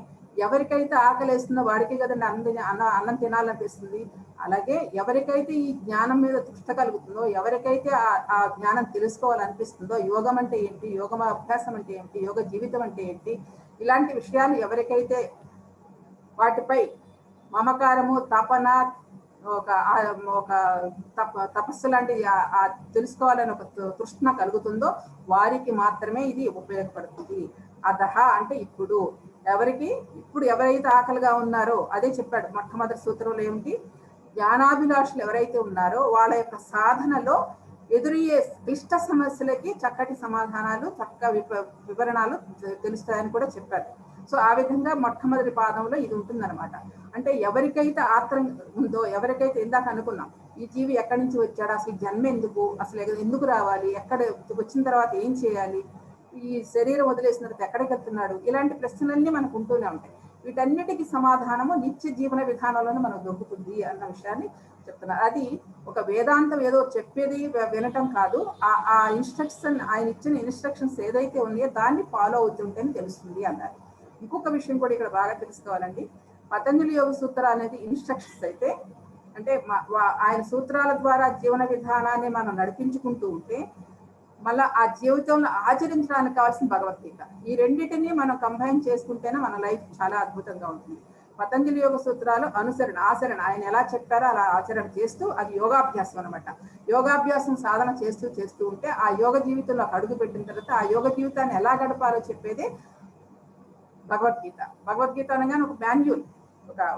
ఎవరికైతే ఆకలేస్తుందో వాడికి కదండి అన్నం తినాలనిపిస్తుంది. అలాగే ఎవరికైతే ఈ జ్ఞానం మీద దృష్టి కలుగుతుందో, ఎవరికైతే ఆ జ్ఞానం తెలుసుకోవాలనిపిస్తుందో, యోగం అంటే ఏంటి, యోగ అభ్యాసం అంటే ఏంటి, యోగ జీవితం అంటే ఏంటి, ఇలాంటి విషయాలు ఎవరికైతే వాటిపై మమకారము, తపన, ఒక తపస్సు లాంటిది తెలుసుకోవాలని ఒక తృష్ణ కలుగుతుందో వారికి మాత్రమే ఇది ఉపయోగపడుతుంది. అధః అంటే ఇప్పుడు ఎవరైతే ఆకలిగా ఉన్నారో, అదే చెప్పాడు మొట్టమొదటి సూత్రంలో ఏమిటి, జ్ఞానాభిలాషులు ఎవరైతే ఉన్నారో వాళ్ళ యొక్క సాధనలో ఎదురయ్యే క్లిష్ట సమస్యలకి చక్కటి సమాధానాలు, వివరణాలు తెలుస్తాయని కూడా చెప్పారు. సో ఆ విధంగా మొట్టమొదటి పాదంలో ఇది ఉంటుందన్నమాట. అంటే ఎవరికైతే ఆత్రం ఉందో, ఎవరికైతే ఇందాక అనుకున్నాం ఈ జీవి ఎక్కడి నుంచి వచ్చాడు, అసలు జన్మ ఎందుకు, అసలు ఎందుకు రావాలి, ఎక్కడ వచ్చిన తర్వాత ఏం చేయాలి, ఈ శరీరం వదిలేసిన తర్వాత ఎక్కడికి వెళ్తున్నాడు, ఇలాంటి ప్రశ్నలన్నీ మనకు ఉంటూనే ఉంటాయి. వీటన్నిటికీ సమాధానము నిత్య జీవన విధానంలోనే మనకు దొరుకుతుంది అన్న విషయాన్ని చెప్తున్నారు. అది ఒక వేదాంతం ఏదో చెప్పేది వినటం కాదు, ఆ ఇన్స్ట్రక్షన్, ఆయన ఇచ్చిన ఇన్స్ట్రక్షన్స్ ఏదైతే ఉన్నాయో దాన్ని ఫాలో అవుతుంటేనే తెలుస్తుంది అన్నారు. ఇంకొక విషయం కూడా ఇక్కడ బాగా తెలుసుకోవాలండి. పతంజలి యోగ సూత్రాలు అనేది ఇన్స్ట్రక్షన్స్ అయితే, అంటే ఆయన సూత్రాల ద్వారా జీవన విధానాన్ని మనం నడిపించుకుంటూ ఉంటే మళ్ళీ ఆ జీవితంలో ఆచరించడానికి కావాల్సిన భగవద్గీత, ఈ రెండింటినీ మనం కంబైన్ చేసుకుంటేనే మన లైఫ్ చాలా అద్భుతంగా ఉంటుంది. పతంజలి యోగ సూత్రాలు అనుసరణ, ఆచరణ, ఆయన ఎలా చెప్పారో అలా ఆచరణ చేస్తూ, అది యోగాభ్యాసం అనమాట. యోగాభ్యాసం సాధన చేస్తూ చేస్తూ ఉంటే ఆ యోగ జీవితంలో అడుగు పెట్టిన తర్వాత ఆ యోగ జీవితాన్ని ఎలా గడపాలో చెప్పేదే భగవద్గీత. భగవద్గీత అనగానే ఒక మాన్యువల్,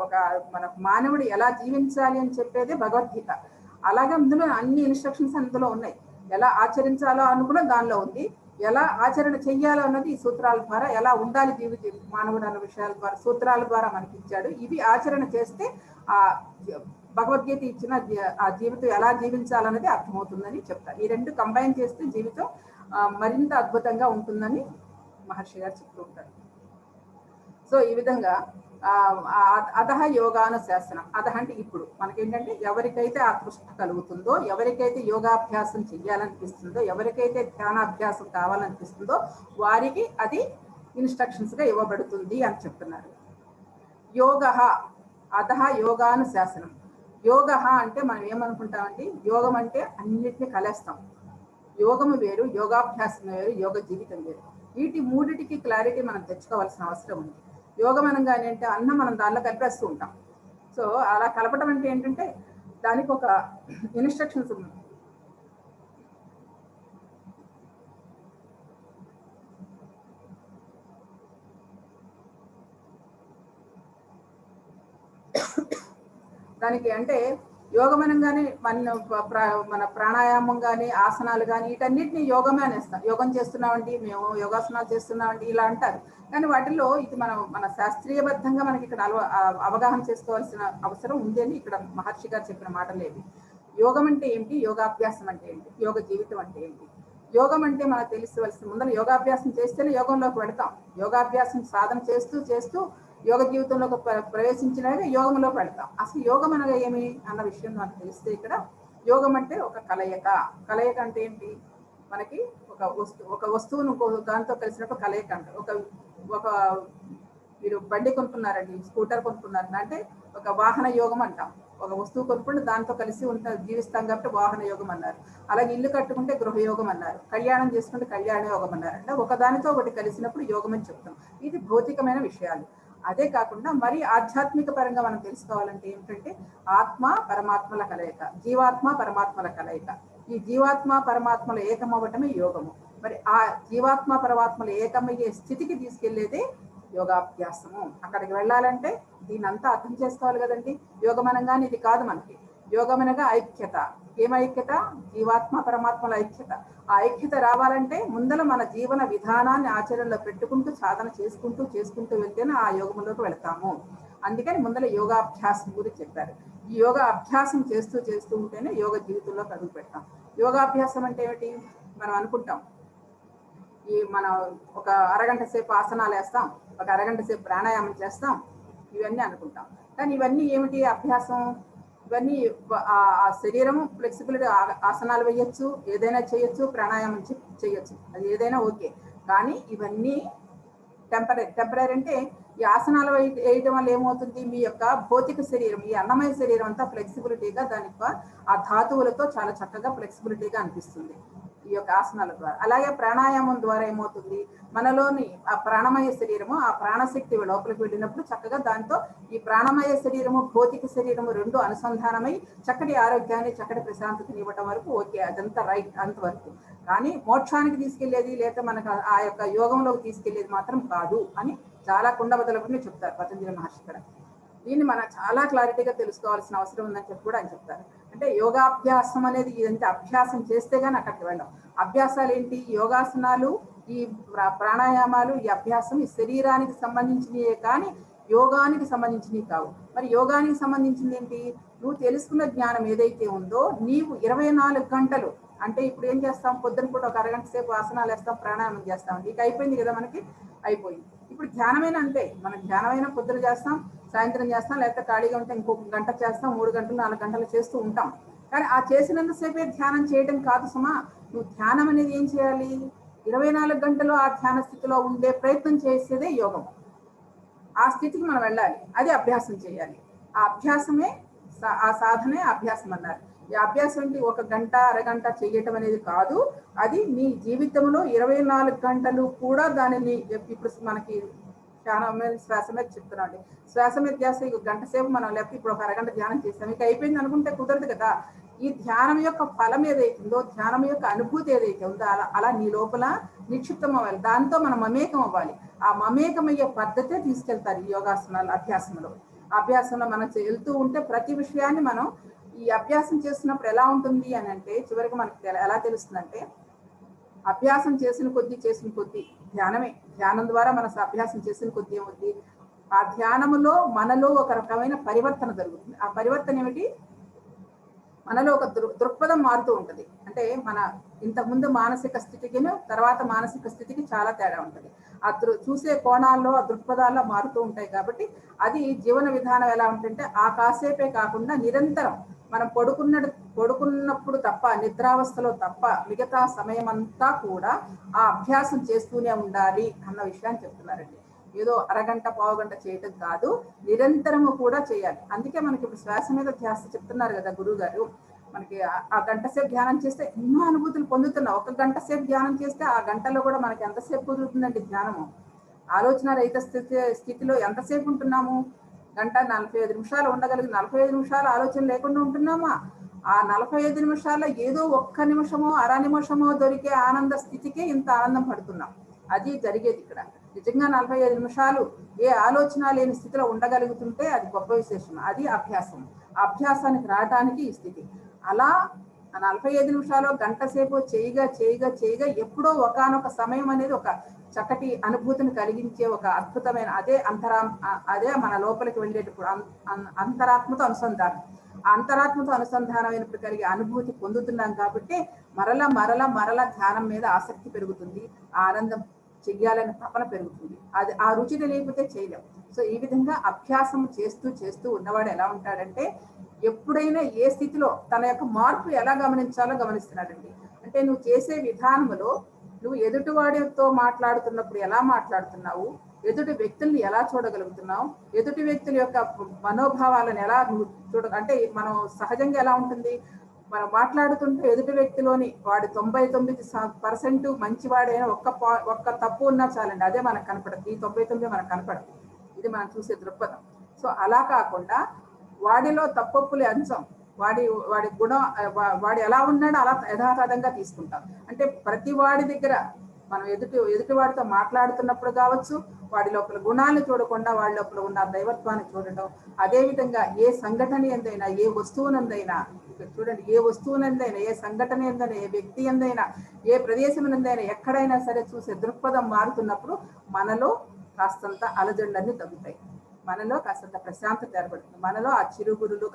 ఒక మన మానవుడు ఎలా జీవించాలి అని చెప్పేదే భగవద్గీత. అలాగే అందులో అన్ని ఇన్స్ట్రక్షన్స్ అందులో ఉన్నాయి. ఎలా ఆచరించాలో అని కూడా దానిలో ఉంది, ఎలా ఆచరణ చెయ్యాలో అన్నది ఈ సూత్రాల ద్వారా, ఎలా ఉండాలి మానవుడు అన్న విషయాల ద్వారా సూత్రాల ద్వారా మనకి ఇచ్చాడు. ఇవి ఆచరణ చేస్తే ఆ భగవద్గీత ఇచ్చిన ఆ జీవితం ఎలా జీవించాలన్నది అర్థమవుతుందని చెప్తారు. ఈ రెండు కంబైన్ చేస్తే జీవితం మరింత అద్భుతంగా ఉంటుందని మహర్షి గారు చెప్తూ ఉంటారు. సో ఈ విధంగా అధహ యోగానుశాసనం, అధహ అంటే ఇప్పుడు మనకేంటంటే ఎవరికైతే ఆ తృష్ణ కలుగుతుందో, ఎవరికైతే యోగాభ్యాసం చెయ్యాలనిపిస్తుందో, ఎవరికైతే ధ్యానాభ్యాసం కావాలనిపిస్తుందో వారికి అది ఇన్స్ట్రక్షన్స్ గా ఇవ్వబడుతుంది అని చెప్తున్నారు. యోగ, అధహ యోగానుశాసనం. యోగ అంటే మనం ఏమనుకుంటామండి, యోగం అంటే అన్నిటినీ కలేస్తాం. యోగము వేరు, యోగాభ్యాసం వేరు, యోగ జీవితం వేరు. వీటి మూడిటికి క్లారిటీ మనం తెచ్చుకోవాల్సిన అవసరం ఉంది. యోగం అనగానే అంటే అన్నం మనం దానిలో కలిపేస్తూ ఉంటాం. సో అలా కలపడం అంటే ఏంటంటే దానికి ఒక ఇన్స్ట్రక్షన్స్ ఉంది. దానికి అంటే యోగం అనగానే మన ప్రాణాయామం కానీ ఆసనాలు కానీ వీటన్నిటిని యోగమే అనేస్తాం. యోగం చేస్తున్నామండి, మేము యోగాసనాలు చేస్తున్నామండి ఇలా అంటారు. కానీ వాటిల్లో ఇది మన శాస్త్రీయబద్ధంగా మనకి ఇక్కడ అవగాహన చేసుకోవాల్సిన అవసరం ఉంది అని ఇక్కడ మహర్షి గారు చెప్పిన మాటలేవి. యోగం అంటే ఏంటి, యోగాభ్యాసం అంటే ఏంటి, యోగ జీవితం అంటే ఏంటి. యోగం అంటే మనకు తెలుసుకోవాల్సిన, ముందర యోగాభ్యాసం చేస్తేనే యోగంలోకి వెళతాం. యోగాభ్యాసం సాధన చేస్తూ చేస్తూ యోగ జీవితంలోకి ప్రవేశించినాక యోగంలో పెడతాం. అసలు యోగం అనగా ఏమి అన్న విషయం మనకు తెలిస్తే, ఇక్కడ యోగం అంటే ఒక కలయిక. కలయిక అంటే ఏంటి, మనకి ఒక వస్తువును దాంతో కలిసినప్పుడు కలయిక అంటారు. ఒక మీరు బండి కొనుక్కున్నారండి, స్కూటర్ కొనుక్కున్నారు అంటే ఒక వాహన యోగం అంటాం. ఒక వస్తువు కొనుక్కుంటే దాంతో కలిసి జీవిస్తాం కాబట్టి వాహన యోగం అన్నారు. అలాగే ఇల్లు కట్టుకుంటే గృహయోగం అన్నారు. కళ్యాణం చేసుకుంటే కళ్యాణ యోగం అన్నారు. అంటే ఒకదానితో ఒకటి కలిసినప్పుడు యోగం అని చెప్తాం. ఇది భౌతికమైన విషయాలు. అదే కాకుండా మరి ఆధ్యాత్మిక పరంగా మనం తెలుసుకోవాలంటే ఏంటంటే ఆత్మ పరమాత్మల కలయిక, జీవాత్మ పరమాత్మల కలయిక. ఈ జీవాత్మ పరమాత్మల ఏకమవ్వటమే యోగము. మరి ఆ జీవాత్మ పరమాత్మల ఏకమయ్యే స్థితికి తీసుకెళ్లేదే యోగాభ్యాసము. అక్కడికి వెళ్ళాలంటే దీన్ని అంతా అర్థం చేసుకోవాలి కదండి. యోగం అనగానే ఇది కాదు మనకి. యోగం అనగా ఐక్యత. ఏం ఐక్యత, జీవాత్మ పరమాత్మల ఐక్యత. ఆ ఐక్యత రావాలంటే ముందర మన జీవన విధానాన్ని ఆచరణలో పెట్టుకుంటూ సాధన చేసుకుంటూ వెళ్తేనే ఆ యోగంలోకి వెళ్తాము. అందుకని ముందర యోగాభ్యాసం గురించి చెప్పారు. ఈ యోగా అభ్యాసం చేస్తూ ఉంటేనే యోగ జీవితంలోకి అడుగు పెడతాం. యోగాభ్యాసం అంటే ఏమిటి, మనం అనుకుంటాం మనం ఒక అరగంట సేపు ఆసనాలు వేస్తాం, ఒక అరగంట సేపు ప్రాణాయామం చేస్తాం, ఇవన్నీ అనుకుంటాం. కానీ ఇవన్నీ ఏమిటి అభ్యాసం, ఇవన్నీ ఆ శరీరము ఫ్లెక్సిబిలిటీ, ఆసనాలు వేయచ్చు, ఏదైనా చేయొచ్చు, ప్రాణాయామం చేయొచ్చు, అది ఏదైనా ఓకే. కానీ ఇవన్నీ టెంపరీ అంటే ఈ ఆసనాలు వేయడం వల్ల ఏమవుతుంది, మీ యొక్క భౌతిక శరీరం, ఈ అన్నమయ శరీరం అంతా ఫ్లెక్సిబిలిటీగా, దానికి ఆ ధాతువులతో చాలా చక్కగా ఫ్లెక్సిబిలిటీగా అనిపిస్తుంది ఈ యొక్క ఆసనాల ద్వారా. అలాగే ప్రాణాయామం ద్వారా ఏమవుతుంది, మనలోని ఆ ప్రాణమయ శరీరము, ఆ ప్రాణశక్తి లోపలికి వెళ్ళినప్పుడు చక్కగా దాంతో ఈ ప్రాణమయ శరీరము భౌతిక శరీరము రెండు అనుసంధానమై చక్కటి ఆరోగ్యాన్ని, చక్కటి ప్రశాంతతని ఇవ్వటం వరకు ఓకే, అదంతా రైట్ అంతవరకు. కానీ మోక్షానికి తీసుకెళ్లేది లేదా మనకు ఆ యొక్క యోగంలోకి తీసుకెళ్లేది మాత్రం కాదు అని చాలా కుండబద్దలుగా చెప్తారు పతంజలి మహర్షి గారు. దీన్ని మనం చాలా క్లారిటీగా తెలుసుకోవాల్సిన అవసరం ఉందని చెప్పి కూడా ఆయన చెప్తారు. అంటే యోగాభ్యాసం అనేది ఇదంతా అభ్యాసం చేస్తే గానీ అక్కడికి వెళ్ళాం. అభ్యాసాలు ఏంటి, యోగాసనాలు, ఈ ప్రాణాయామాలు, ఈ అభ్యాసం ఈ శరీరానికి సంబంధించినవే కానీ యోగానికి సంబంధించినవి కావు. మరి యోగానికి సంబంధించింది ఏంటి, నువ్వు తెలుసుకున్న జ్ఞానం ఏదైతే ఉందో నీవు 24 గంటలు, అంటే ఇప్పుడు ఏం చేస్తాం, పొద్దున పూట ఒక అరగంట సేపు ఆసనాలు వేస్తాం, ప్రాణాయామం చేస్తాం, ఇక అయిపోయింది కదా, మనకి అయిపోయింది. ఇప్పుడు ధ్యానమైన అంతే, మనం ధ్యానమైన పొద్దున చేస్తాం, సాయంత్రం చేస్తాం, లేకపోతే ఖాళీగా ఉంటే ఇంకొక గంట చేస్తాం, 3 గంటలు 4 గంటలు చేస్తూ ఉంటాం. కానీ ఆ చేసినంతసేపే ధ్యానం చేయడం కాదు సుమా. నువ్వు ధ్యానం అనేది ఏం చేయాలి, 24 గంటలు ఆ ధ్యాన స్థితిలో ఉండే ప్రయత్నం చేసేదే యోగం. ఆ స్థితికి మనం వెళ్ళాలి, అది అభ్యాసం చేయాలి. ఆ అభ్యాసమే ఆ సాధనే అభ్యాసం అన్నారు. ఈ అభ్యాసం ఏంటి, ఒక గంట అరగంట చేయటం అనేది కాదు, అది నీ జీవితంలో 24 గంటలు కూడా దానిని. ఇప్పుడు మనకి చాలా శ్వాస మీద చెప్తున్నాండి, శ్వాస మీద ధ్యాస. గంట సేపు మనం లేకపోతే ఇప్పుడు ఒక అరగంట ధ్యానం చేస్తాం, ఇక అయిపోయింది అనుకుంటే కుదరదు కదా. ఈ ధ్యానం యొక్క ఫలం ఏదైతుందో, ధ్యానం యొక్క అనుభూతి ఏదైతే ఉందో అలా నీ లోపల నిక్షిప్తం అవ్వాలి, దాంతో మనం మమేకం అవ్వాలి. ఆ మమేకమయ్యే పద్ధతే తీసుకెళ్తారు ఈ యోగాసనాలు అభ్యాసంలో. అభ్యాసంలో మనం వెళ్తూ ఉంటే ప్రతి విషయాన్ని మనం ఈ అభ్యాసం చేస్తున్నప్పుడు ఎలా ఉంటుంది అని అంటే, చివరికి మనకి ఎలా తెలుస్తుందంటే, అభ్యాసం చేసిన కొద్దీ ధ్యానం ద్వారా మన అభ్యాసం చేసిన కొద్దీ ఏమవుతుంది, ఆ ధ్యానములో మనలో ఒక రకమైన పరివర్తన జరుగుతుంది. ఆ పరివర్తన ఏమిటి, మనలో ఒక దృక్పథం మారుతూ ఉంటుంది. అంటే మన ఇంతకుముందు మానసిక స్థితికి తర్వాత మానసిక స్థితికి చాలా తేడా ఉంటుంది. ఆ చూసే కోణాల్లో, ఆ దృక్పథాల్లో మారుతూ ఉంటాయి. కాబట్టి అది జీవన విధానం ఎలా ఉంటుందంటే, ఆ కాసేపే కాకుండా నిరంతరం మనం పడుకున్నప్పుడు తప్ప, నిద్రావస్థలో తప్ప మిగతా సమయం అంతా కూడా ఆ అభ్యాసం చేస్తూనే ఉండాలి అన్న విషయాన్ని చెప్తున్నారండి. ఏదో అరగంట పావుగంట చేయటం కాదు, నిరంతరము కూడా చేయాలి. అందుకే మనకి ఇప్పుడు శ్వాస మీద ధ్యాస చెప్తున్నారు కదా గురువు గారు. మనకి ఆ గంట సేపు ధ్యానం చేస్తే ఎన్నో అనుభూతులు పొందుతున్నాం. ఒక గంట సేపు ధ్యానం చేస్తే ఆ గంటలో కూడా మనకి ఎంతసేపు కుదురుతుందండి ధ్యానము. ఆలోచన రహిత స్థితిలో ఎంతసేపు ఉంటున్నాము, గంట 45 నిమిషాలు ఉండగలిగి 45 నిమిషాలు ఆలోచన లేకుండా ఉంటున్నామా? ఆ 45 నిమిషాల్లో ఏదో ఒక్క నిమిషమో అర నిమిషమో దొరికే ఆనంద స్థితికే ఇంత ఆనందం పడుతున్నాం. అది జరిగేది ఇక్కడ. నిజంగా 45 నిమిషాలు ఏ ఆలోచన లేని స్థితిలో ఉండగలుగుతుంటే అది గొప్ప విశేషం. అది అభ్యాసం. అభ్యాసానికి రావడానికి ఈ స్థితి. అలా 45 నిమిషాలు గంట సేపు చేయగా ఎప్పుడో ఒకానొక సమయం అనేది ఒక చక్కటి అనుభూతిని కలిగించే ఒక అద్భుతమైన అదే మన లోపలికి వెళ్ళేటప్పుడు అంతరాత్మతో అనుసంధానం. ఆ అంతరాత్మతో అనుసంధానమైనప్పుడు కలిగే అనుభూతి పొందుతున్నాం. కాబట్టి మరలా ధ్యానం మీద ఆసక్తి పెరుగుతుంది, ఆనందం చెయ్యాలని తపన పెరుగుతుంది. అది ఆ రుచి తెలియకపోతే చేయలేం. సో ఈ విధంగా అభ్యాసం చేస్తూ ఉన్నవాడు ఎలా ఉంటాడంటే, ఎప్పుడైనా ఏ స్థితిలో తన యొక్క మార్పు ఎలా గమనించాలో గమనిస్తున్నాడండి. అంటే నువ్వు చేసే విధానంలో నువ్వు ఎదుటివాడితో మాట్లాడుతున్నప్పుడు ఎలా మాట్లాడుతున్నావు, ఎదుటి వ్యక్తుల్ని ఎలా చూడగలుగుతున్నావు, ఎదుటి వ్యక్తుల యొక్క మనోభావాలను ఎలా నువ్వు అంటే మనం సహజంగా ఎలా ఉంటుంది, మనం మాట్లాడుతుంటే ఎదుటి వ్యక్తిలోని వాడు 99% మంచివాడైనా ఒక్క తప్పు ఉన్నా చాలండి, అదే మనకు కనపడదు. ఈ 99 మనకు కనపడదు. ఇది మనం చూసే దృక్పథం. సో అలా కాకుండా వాడిలో తప్పొప్పులే అంశం, వాడి గుణం, వాడు ఎలా ఉన్నాడో అలా యథాతథంగా తీసుకుంటాం. అంటే ప్రతి వాడి దగ్గర మనం ఎదుటి వాడితో మాట్లాడుతున్నప్పుడు కావచ్చు, వాడి లోపల గుణాలను చూడకుండా వాడి లోపల ఉన్న దైవత్వాన్ని చూడటం. అదేవిధంగా ఏ సంఘటన ఎందైనా, ఏ వస్తువునందైనా చూడండి, ఏ వస్తువునందైనా, ఏ సంఘటన ఎందైనా, ఏ వ్యక్తి ఎందైనా, ఏ ప్రదేశం ఎందైనా, ఎక్కడైనా సరే చూసే దృక్పథం మారుతున్నప్పుడు మనలో కాస్తంత అలజడులన్నీ తగ్గుతాయి, మనలో కాస్తంత ప్రశాంతత ఏర్పడుతుంది, మనలో ఆ చిరుగురులు,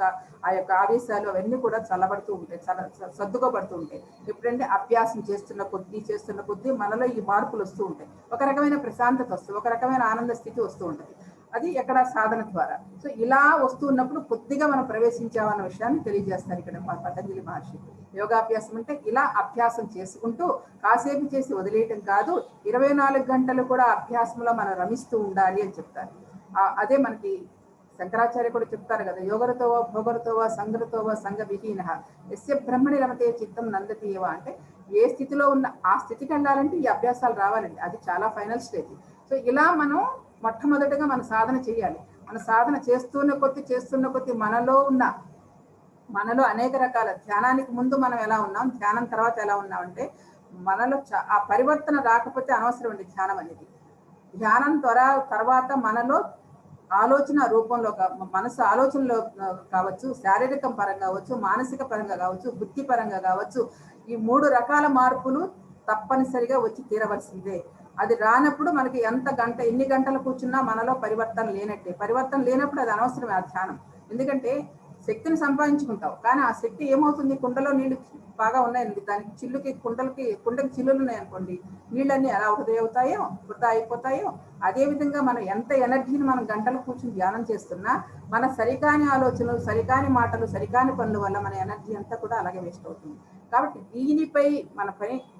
ఆ యొక్క ఆవేశాలు అవన్నీ కూడా చల్లబడుతూ ఉంటాయి, సర్దుకోబడుతూ ఉంటాయి. ఎప్పుడంటే అభ్యాసం చేస్తున్న కొద్దీ మనలో ఈ మార్పులు వస్తూ ఉంటాయి. ఒక రకమైన ప్రశాంతత వస్తుంది, ఒక రకమైన ఆనంద స్థితి వస్తూ ఉంటుంది. అది ఎక్కడ సాధన ద్వారా. సో ఇలా వస్తూ ఉన్నప్పుడు కొద్దిగా మనం ప్రవేశించామన్న విషయాన్ని తెలియజేస్తారు ఇక్కడ పతంజలి మహర్షి. యోగాభ్యాసం అంటే ఇలా అభ్యాసం చేసుకుంటూ కాసేపు చేసి వదిలేయటం కాదు, 24 గంటలు కూడా అభ్యాసంలో మనం రమిస్తూ ఉండాలి అని చెప్తారు. అదే మనకి శంకరాచార్య కూడా చెప్తారు కదా, యోగరతోవ భోగరతోవ సంగరతోవ సంగ విహీన ఎస్య బ్రహ్మణి రమతే చిత్తం నందతీయవ. అంటే ఏ స్థితిలో ఉన్న ఆ స్థితికి వెళ్ళాలంటే ఈ అభ్యాసాలు రావాలండి, అది చాలా ఫైనల్ స్టేజ్. సో ఇలా మనం మొట్టమొదటిగా మన సాధన చేయాలి. మన సాధన చేస్తున్న కొద్దీ మనలో అనేక రకాల, ధ్యానానికి ముందు మనం ఎలా ఉన్నాం, ధ్యానం తర్వాత ఎలా ఉన్నామంటే మనలో ఆ పరివర్తన రాకపోతే అనవసరం అండి ధ్యానం అనేది. ధ్యానం తర్వాత మనలో ఆలోచన రూపంలో, మనసు ఆలోచనలో కావచ్చు, శారీరక పరంగా కావచ్చు, మానసిక పరంగా కావచ్చు, బుద్ధి పరంగా కావచ్చు, ఈ 3 రకాల మార్పులు తప్పనిసరిగా వచ్చి తీరవలసిందే. అది రానప్పుడు మనకి ఎన్ని గంటలు కూర్చున్నా మనలో పరివర్తన లేనట్టే. పరివర్తన లేనప్పుడు అది అనవసరమే ఆ ధ్యానం. ఎందుకంటే శక్తిని సంపాదించుకుంటావు, కానీ ఆ శక్తి ఏమవుతుంది? కుండలో నీళ్లు బాగా ఉన్నాయండి, దానికి కుండకి చిల్లులు ఉన్నాయనుకోండి, నీళ్ళన్నీ ఎలా వృధా అయిపోతాయో అదేవిధంగా మనం ఎంత ఎనర్జీని మనం గంటలు కూర్చుని ధ్యానం చేస్తున్నా మన సరికాని ఆలోచనలు, సరికాని మాటలు, సరికాని పనుల వల్ల మన ఎనర్జీ అంతా కూడా అలాగే వేస్ట్ అవుతుంది. కాబట్టి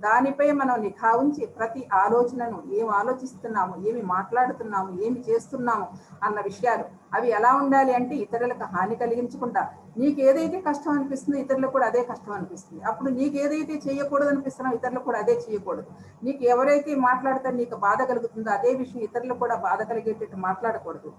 దానిపై మనం నిఘా ఉంచి ప్రతి ఆలోచనను ఏం ఆలోచిస్తున్నాము, ఏమి మాట్లాడుతున్నాము, ఏమి చేస్తున్నాము అన్న విషయాలు అవి ఎలా ఉండాలి అంటే ఇతరులకు హాని కలిగించకుండా, నీకు ఏదైతే కష్టం అనిపిస్తుందో ఇతరులకు కూడా అదే కష్టం అనిపిస్తుంది. అప్పుడు నీకు ఏదైతే చేయకూడదు అనిపిస్తున్నావు ఇతరులకు కూడా అదే చేయకూడదు. నీకు ఎవరైతే మాట్లాడితే నీకు బాధ కలుగుతుందో అదే విషయం ఇతరులకు కూడా బాధ కలిగేటట్టు మాట్లాడకూడదు.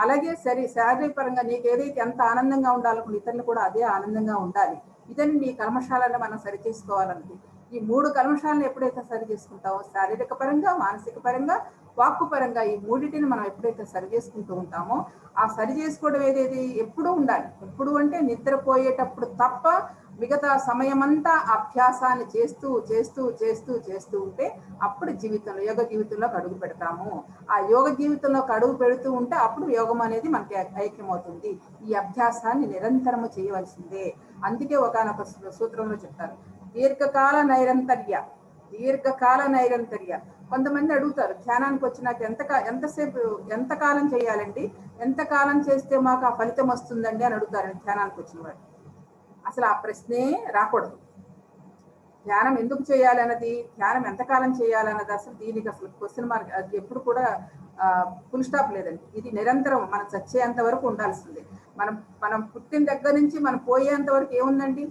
అలాగే శారీరపరంగా నీకు ఏదైతే ఎంత ఆనందంగా ఉండాలనుకుంటే ఇతరులు కూడా అదే ఆనందంగా ఉండాలి. ఇదని నీ కల్మషాలను మనం సరి చేసుకోవాలన్నది. ఈ 3 కల్మషాలను ఎప్పుడైతే సరి చేసుకుంటావో శారీరక పరంగా, మానసిక పరంగా, వాక్కు పరంగా ఈ మూడింటిని మనం ఎప్పుడైతే సరి చేసుకుంటూ ఉంటామో ఆ సరి చేసుకోవడం ఏదేది ఎప్పుడూ ఉండాలి. ఎప్పుడు అంటే నిద్రపోయేటప్పుడు తప్ప మిగతా సమయమంతా అభ్యాసాన్ని చేస్తూ చేస్తూ చేస్తూ చేస్తూ ఉంటే అప్పుడు యోగ జీవితంలోకి అడుగు పెడతాము. ఆ యోగ జీవితంలోకి అడుగు పెడుతూ ఉంటే అప్పుడు యోగం అనేది మనకి ఐక్యమవుతుంది. ఈ అభ్యాసాన్ని నిరంతరము చేయవలసిందే. అందుకే ఒకానొక సూత్రంలో చెప్తారు, దీర్ఘకాల నైరంతర్య. కొంతమంది అడుగుతారు, ధ్యానానికి వచ్చినాక ఎంతకాలం చేయాలండి, ఎంతకాలం చేస్తే మాకు ఆ ఫలితం వస్తుందండి అని అడుగుతారండి ధ్యానానికి వచ్చిన వాడు. అసలు ఆ ప్రశ్నే రాకూడదు. ధ్యానం ఎందుకు చేయాలన్నది, ధ్యానం ఎంతకాలం చేయాలన్నది అసలు దీనికి అసలు క్వశ్చన్ మార్క్, అది ఎప్పుడు కూడా ఫుల్ స్టాప్ లేదండి. ఇది నిరంతరం మనం చచ్చేంత వరకు ఉండాల్సిందే. మనం పుట్టిన దగ్గర నుంచి మనం పోయేంత వరకు ఏముందండి,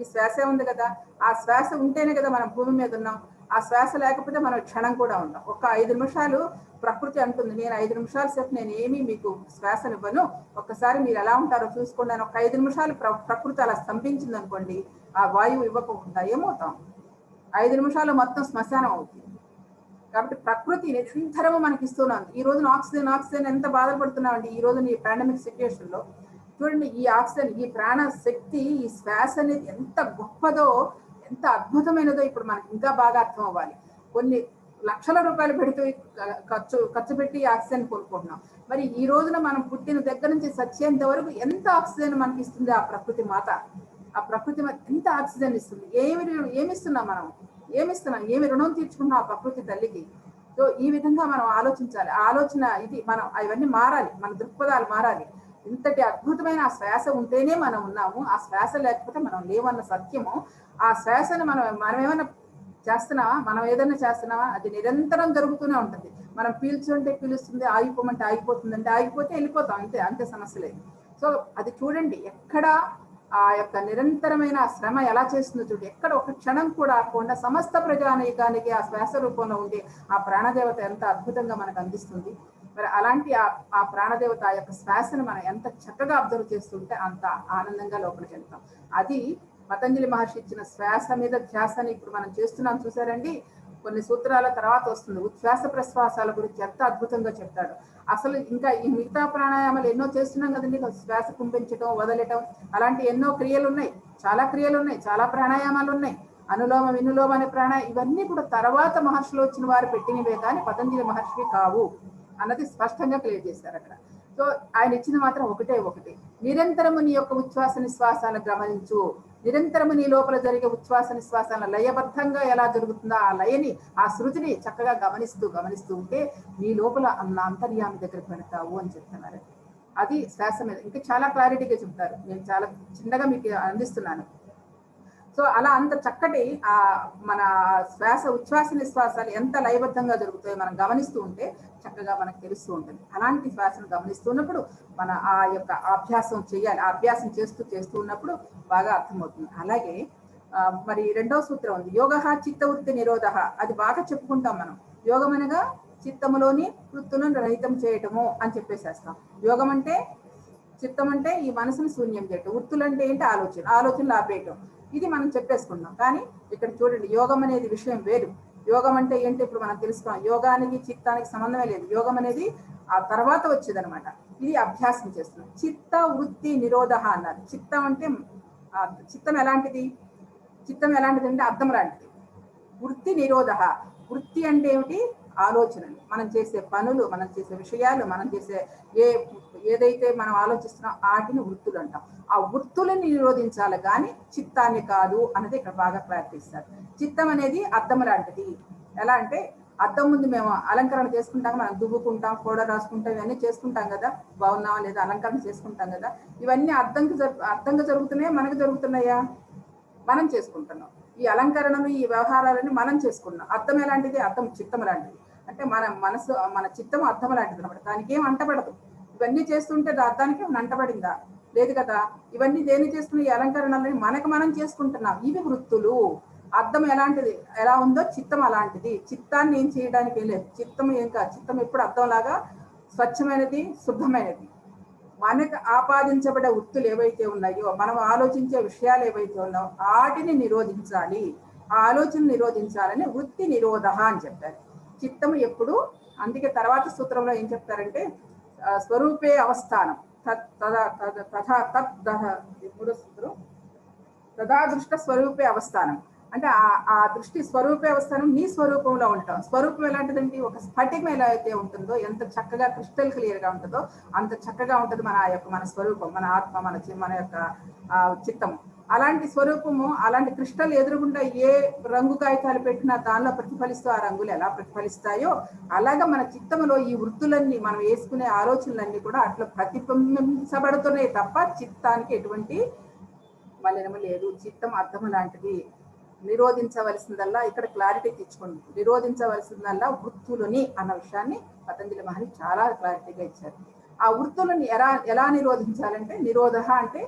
ఈ శ్వాసే ఉంది కదా. ఆ శ్వాస ఉంటేనే కదా మనం భూమి మీద ఉన్నాం. ఆ శ్వాస లేకపోతే మనం క్షణం కూడా ఉంటాం. ఒక 5 నిమిషాలు ప్రకృతి అంటుంది, నేను 5 నిమిషాల సేపు నేను ఏమీ మీకు శ్వాసనివ్వను, ఒక్కసారి మీరు ఎలా ఉంటారో చూసుకోండి అని. ఒక 5 నిమిషాలు ప్రకృతి అలా స్తంభించింది అనుకోండి, ఆ వాయువు ఇవ్వకుండా ఏమవుతాం? 5 నిమిషాలు మొత్తం శ్మశానం అవుతుంది. కాబట్టి ప్రకృతి నిరంతరము మనకి ఇస్తున్నాం. ఈ రోజున ఆక్సిజన్ ఎంత బాధపడుతున్నామండి ఈ రోజు ఈ పాండమిక్ సిచ్యుయేషన్ లో. చూడండి, ఈ ఆక్సిజన్, ఈ ప్రాణ శక్తి, ఈ శ్వాస అనేది ఎంత గొప్పదో, ఎంత అద్భుతమైనదో ఇప్పుడు మనకి ఇంకా బాగా అర్థం అవ్వాలి. కొన్ని లక్షల రూపాయలు పెడుతూ ఖర్చు పెట్టి ఆక్సిజన్ కొనుక్కుంటున్నాం. మరి ఈ రోజున మనం పుట్టిన దగ్గర నుంచి సచ్చేంత వరకు ఎంత ఆక్సిజన్ మనకి ఇస్తుంది ఆ ప్రకృతి మాత. ఆ ప్రకృతి ఎంత ఆక్సిజన్ ఇస్తుంది. ఏమిస్తున్నాం మనం? ఏమి రుణం తీర్చుకున్నాం ఆ ప్రకృతి తల్లికి? సో ఈ విధంగా మనం ఆలోచించాలి. ఆలోచన ఇది మనం అవన్నీ మారాలి, మన దృక్పథాలు మారాలి. ఇంతటి అద్భుతమైన ఆ శ్వాస ఉంటేనే మనం ఉన్నాము, ఆ శ్వాస లేకపోతే మనం లేవన్న సత్యము. ఆ శ్వాసను మనం ఏమైనా చేస్తున్నావా, మనం ఏదైనా చేస్తున్నావా, అది నిరంతరం జరుగుతూనే ఉంటుంది. మనం పీల్చుంటే పీలుస్తుంది, ఆగిపోమంటే ఆగిపోతుంది, అంటే ఆగిపోతే వెళ్ళిపోతాం, అంతే సమస్య లేదు. సో అది చూడండి, ఎక్కడ ఆ యొక్క నిరంతరమైన శ్రమ ఎలా చేస్తుందో చూడండి. ఎక్కడ ఒక క్షణం కూడా ఆకుండా సమస్త ప్రజానీకానికి ఆ శ్వాస రూపంలో ఉండి ఆ ప్రాణదేవత ఎంత అద్భుతంగా మనకు అందిస్తుంది. మరి అలాంటి ఆ ప్రాణదేవత ఆ యొక్క శ్వాసను మనం ఎంత చక్కగా అబ్జర్వ్ చేస్తుంటే అంత ఆనందంగా లోపలికి వెళ్తాం. అది పతంజలి మహర్షి ఇచ్చిన శ్వాస మీద ధ్యాసని ఇప్పుడు మనం చేస్తున్నాం చూసారండి. కొన్ని సూత్రాల తర్వాత వస్తుంది ఉచ్ఛ్వాస ప్రశ్వాసాల గురించి ఎంత అద్భుతంగా చెప్తాడు. అసలు ఇంకా ఈ మిగతా ప్రాణాయామాలు ఎన్నో చేస్తున్నాం కదండి, శ్వాస కుంభించడం, వదలటం, అలాంటి ఎన్నో క్రియలు ఉన్నాయి, చాలా ప్రాణాయామాలు ఉన్నాయి. అనులోమ వినులోమ అనే ఇవన్నీ కూడా తర్వాత మహర్షులు వచ్చిన వారు పెట్టినవే కానీ పతంజలి మహర్షివి కావు అన్నది స్పష్టంగా క్లియర్ చేశారు అక్కడ. సో ఆయన ఇచ్చింది మాత్రం ఒకటే, నిరంతరము నీ యొక్క ఉచ్ఛ్వాస నిశ్వాసాలను గమనించు. నిరంతరము నీ లోపల జరిగే ఉచ్ఛ్వాస నిశ్వాసాలను లయబద్ధంగా ఎలా జరుగుతుందో ఆ లయని, ఆ శృతిని చక్కగా గమనిస్తూ ఉంటే నీ లోపల అన్న అంతర్యామి దగ్గరికి వెళ్తావు అని చెప్తున్నారు. అది శ్వాస మీద ఇంకా చాలా క్లారిటీగా చెప్తారు. నేను చాలా చిన్నగా మీకు అందిస్తున్నాను. సో అలా అంత చక్కటి మన ఉచ్ఛ్వాస నిశ్వాసాలు ఎంత లయబద్ధంగా జరుగుతాయో మనం గమనిస్తూ ఉంటే చక్కగా మనకు తెలుస్తూ ఉంటుంది. అలాంటి శ్వాసను గమనిస్తున్నప్పుడు మన ఆ యొక్క అభ్యాసం చేయాలి. ఆ అభ్యాసం చేస్తూ ఉన్నప్పుడు బాగా అర్థమవుతుంది. అలాగే మరి 2వ సూత్రం ఉంది, యోగ చిత్తవృత్తి నిరోధ. అది బాగా చెప్పుకుంటాం మనం. యోగం అనగా చిత్తములోని వృత్తులను రహితం చేయటము అని చెప్పేసేస్తాం. యోగం అంటే చిత్తం అంటే ఈ మనసును శూన్యం చేయటం, వృత్తులు అంటే ఏంటి, ఆలోచనలు ఆపేయటం. ఇది మనం చెప్పేసుకున్నాం. కానీ ఇక్కడ చూడండి, యోగం అనేది విషయం వేరు. యోగం అంటే ఏంటి ఇప్పుడు మనం తెలుసుకున్నాం. యోగానికి చిత్తానికి సంబంధమే లేదు. యోగం అనేది ఆ తర్వాత వచ్చేది అనమాట. ఇది అభ్యాసం చేస్తున్నాం. చిత్త వృత్తి నిరోధ అన్నారు. చిత్తం అంటే చిత్తం ఎలాంటిది అంటే అర్థం లాంటిది. వృత్తి నిరోధ, వృత్తి అంటే ఏమిటి, ఆలోచనలు, మనం చేసే పనులు, మనం చేసే విషయాలు, మనం చేసే ఏదైతే మనం ఆలోచిస్తున్నాం వాటిని వృత్తులు అంటాం. ఆ వృత్తులను నిరోధించాలి కానీ చిత్తాన్ని కాదు అనేది ఇక్కడ బాగా ప్రయత్నిస్తారు. చిత్తం అనేది అద్దం లాంటిది. ఎలా అంటే అద్దం ముందు మేము అలంకరణ చేసుకుంటాం, మనం దువ్వుకుంటాం, పౌడర్ రాసుకుంటాం, ఇవన్నీ చేసుకుంటాం కదా, బాగున్నావా లేదా అలంకరణ చేసుకుంటాం కదా. ఇవన్నీ అర్థంగా జరుగుతున్నాయా, మనకు జరుగుతున్నాయా? మనం చేసుకుంటున్నాం. ఈ అలంకరణలు, ఈ వ్యవహారాలను మనం చేసుకున్నాం. అర్థం ఎలాంటిది? అర్థం చిత్తం లాంటిది. అంటే మన మనసు, మన చిత్తం అర్థం లాంటిది అనమాట. దానికి ఏం అంటపడదు. ఇవన్నీ చేస్తుంటే అర్థానికి ఏమైనా అంటపడిందా? లేదు కదా. ఇవన్నీ దేని చేస్తున్న ఈ అలంకరణలని మనకు మనం చేసుకుంటున్నాం. ఇవి వృత్తులు. అర్థం ఎలాంటిది, ఎలా ఉందో చిత్తం అలాంటిది. చిత్తాన్ని ఏం చేయడానికి లేదు. చిత్తం ఏం కాదు. చిత్తం ఎప్పుడు అర్థంలాగా స్వచ్ఛమైనది, శుద్ధమైనది. మనకు ఆపాదించబడే వృత్తులు ఏవైతే ఉన్నాయో, మనం ఆలోచించే విషయాలు ఏవైతే ఉన్నాయో వాటిని నిరోధించాలి. ఆ ఆలోచన నిరోధించాలని వృత్తి నిరోధ అని చెప్పారు. చిత్తం ఎప్పుడు, అందుకే తర్వాత సూత్రంలో ఏం చెప్తారంటే స్వరూపే అవస్థానం తదా దృష్ట స్వరూపే అవస్థానం. అంటే ఆ దృష్టి స్వరూపే అవస్థానం, నీ స్వరూపంలో ఉంటాం. స్వరూపం ఎలాంటిదంటే ఒక స్ఫటికం ఎలా అయితే ఉంటుందో, ఎంత చక్కగా క్రిస్టల్ క్లియర్ గా ఉంటుందో అంత చక్కగా ఉంటుంది మన స్వరూపం, మన ఆత్మ, మన యొక్క చిత్తం. అలాంటి స్వరూపము, అలాంటి క్రిస్టల్ ఎదురుగుండా ఏ రంగు కాగితాలు పెట్టినా దానిలో ప్రతిఫలిస్తూ ఆ రంగులు ఎలా ప్రతిఫలిస్తాయో అలాగా మన చిత్తములో ఈ వృత్తులన్నీ, మనం వేసుకునే ఆలోచనలన్నీ కూడా అట్లా ప్రతిబింబించబడుతున్నాయి తప్ప చిత్తానికి ఎటువంటి మలినము లేదు. చిత్తం అర్థం లాంటిది. నిరోధించవలసిందల్లా, ఇక్కడ క్లారిటీ తెచ్చుకోండి, నిరోధించవలసిందల్లా వృత్తులని అన్న విషయాన్ని పతంజలి మహర్షి చాలా క్లారిటీగా ఇచ్చారు. ఆ వృత్తులను ఎలా నిరోధించాలంటే, నిరోధ అంటే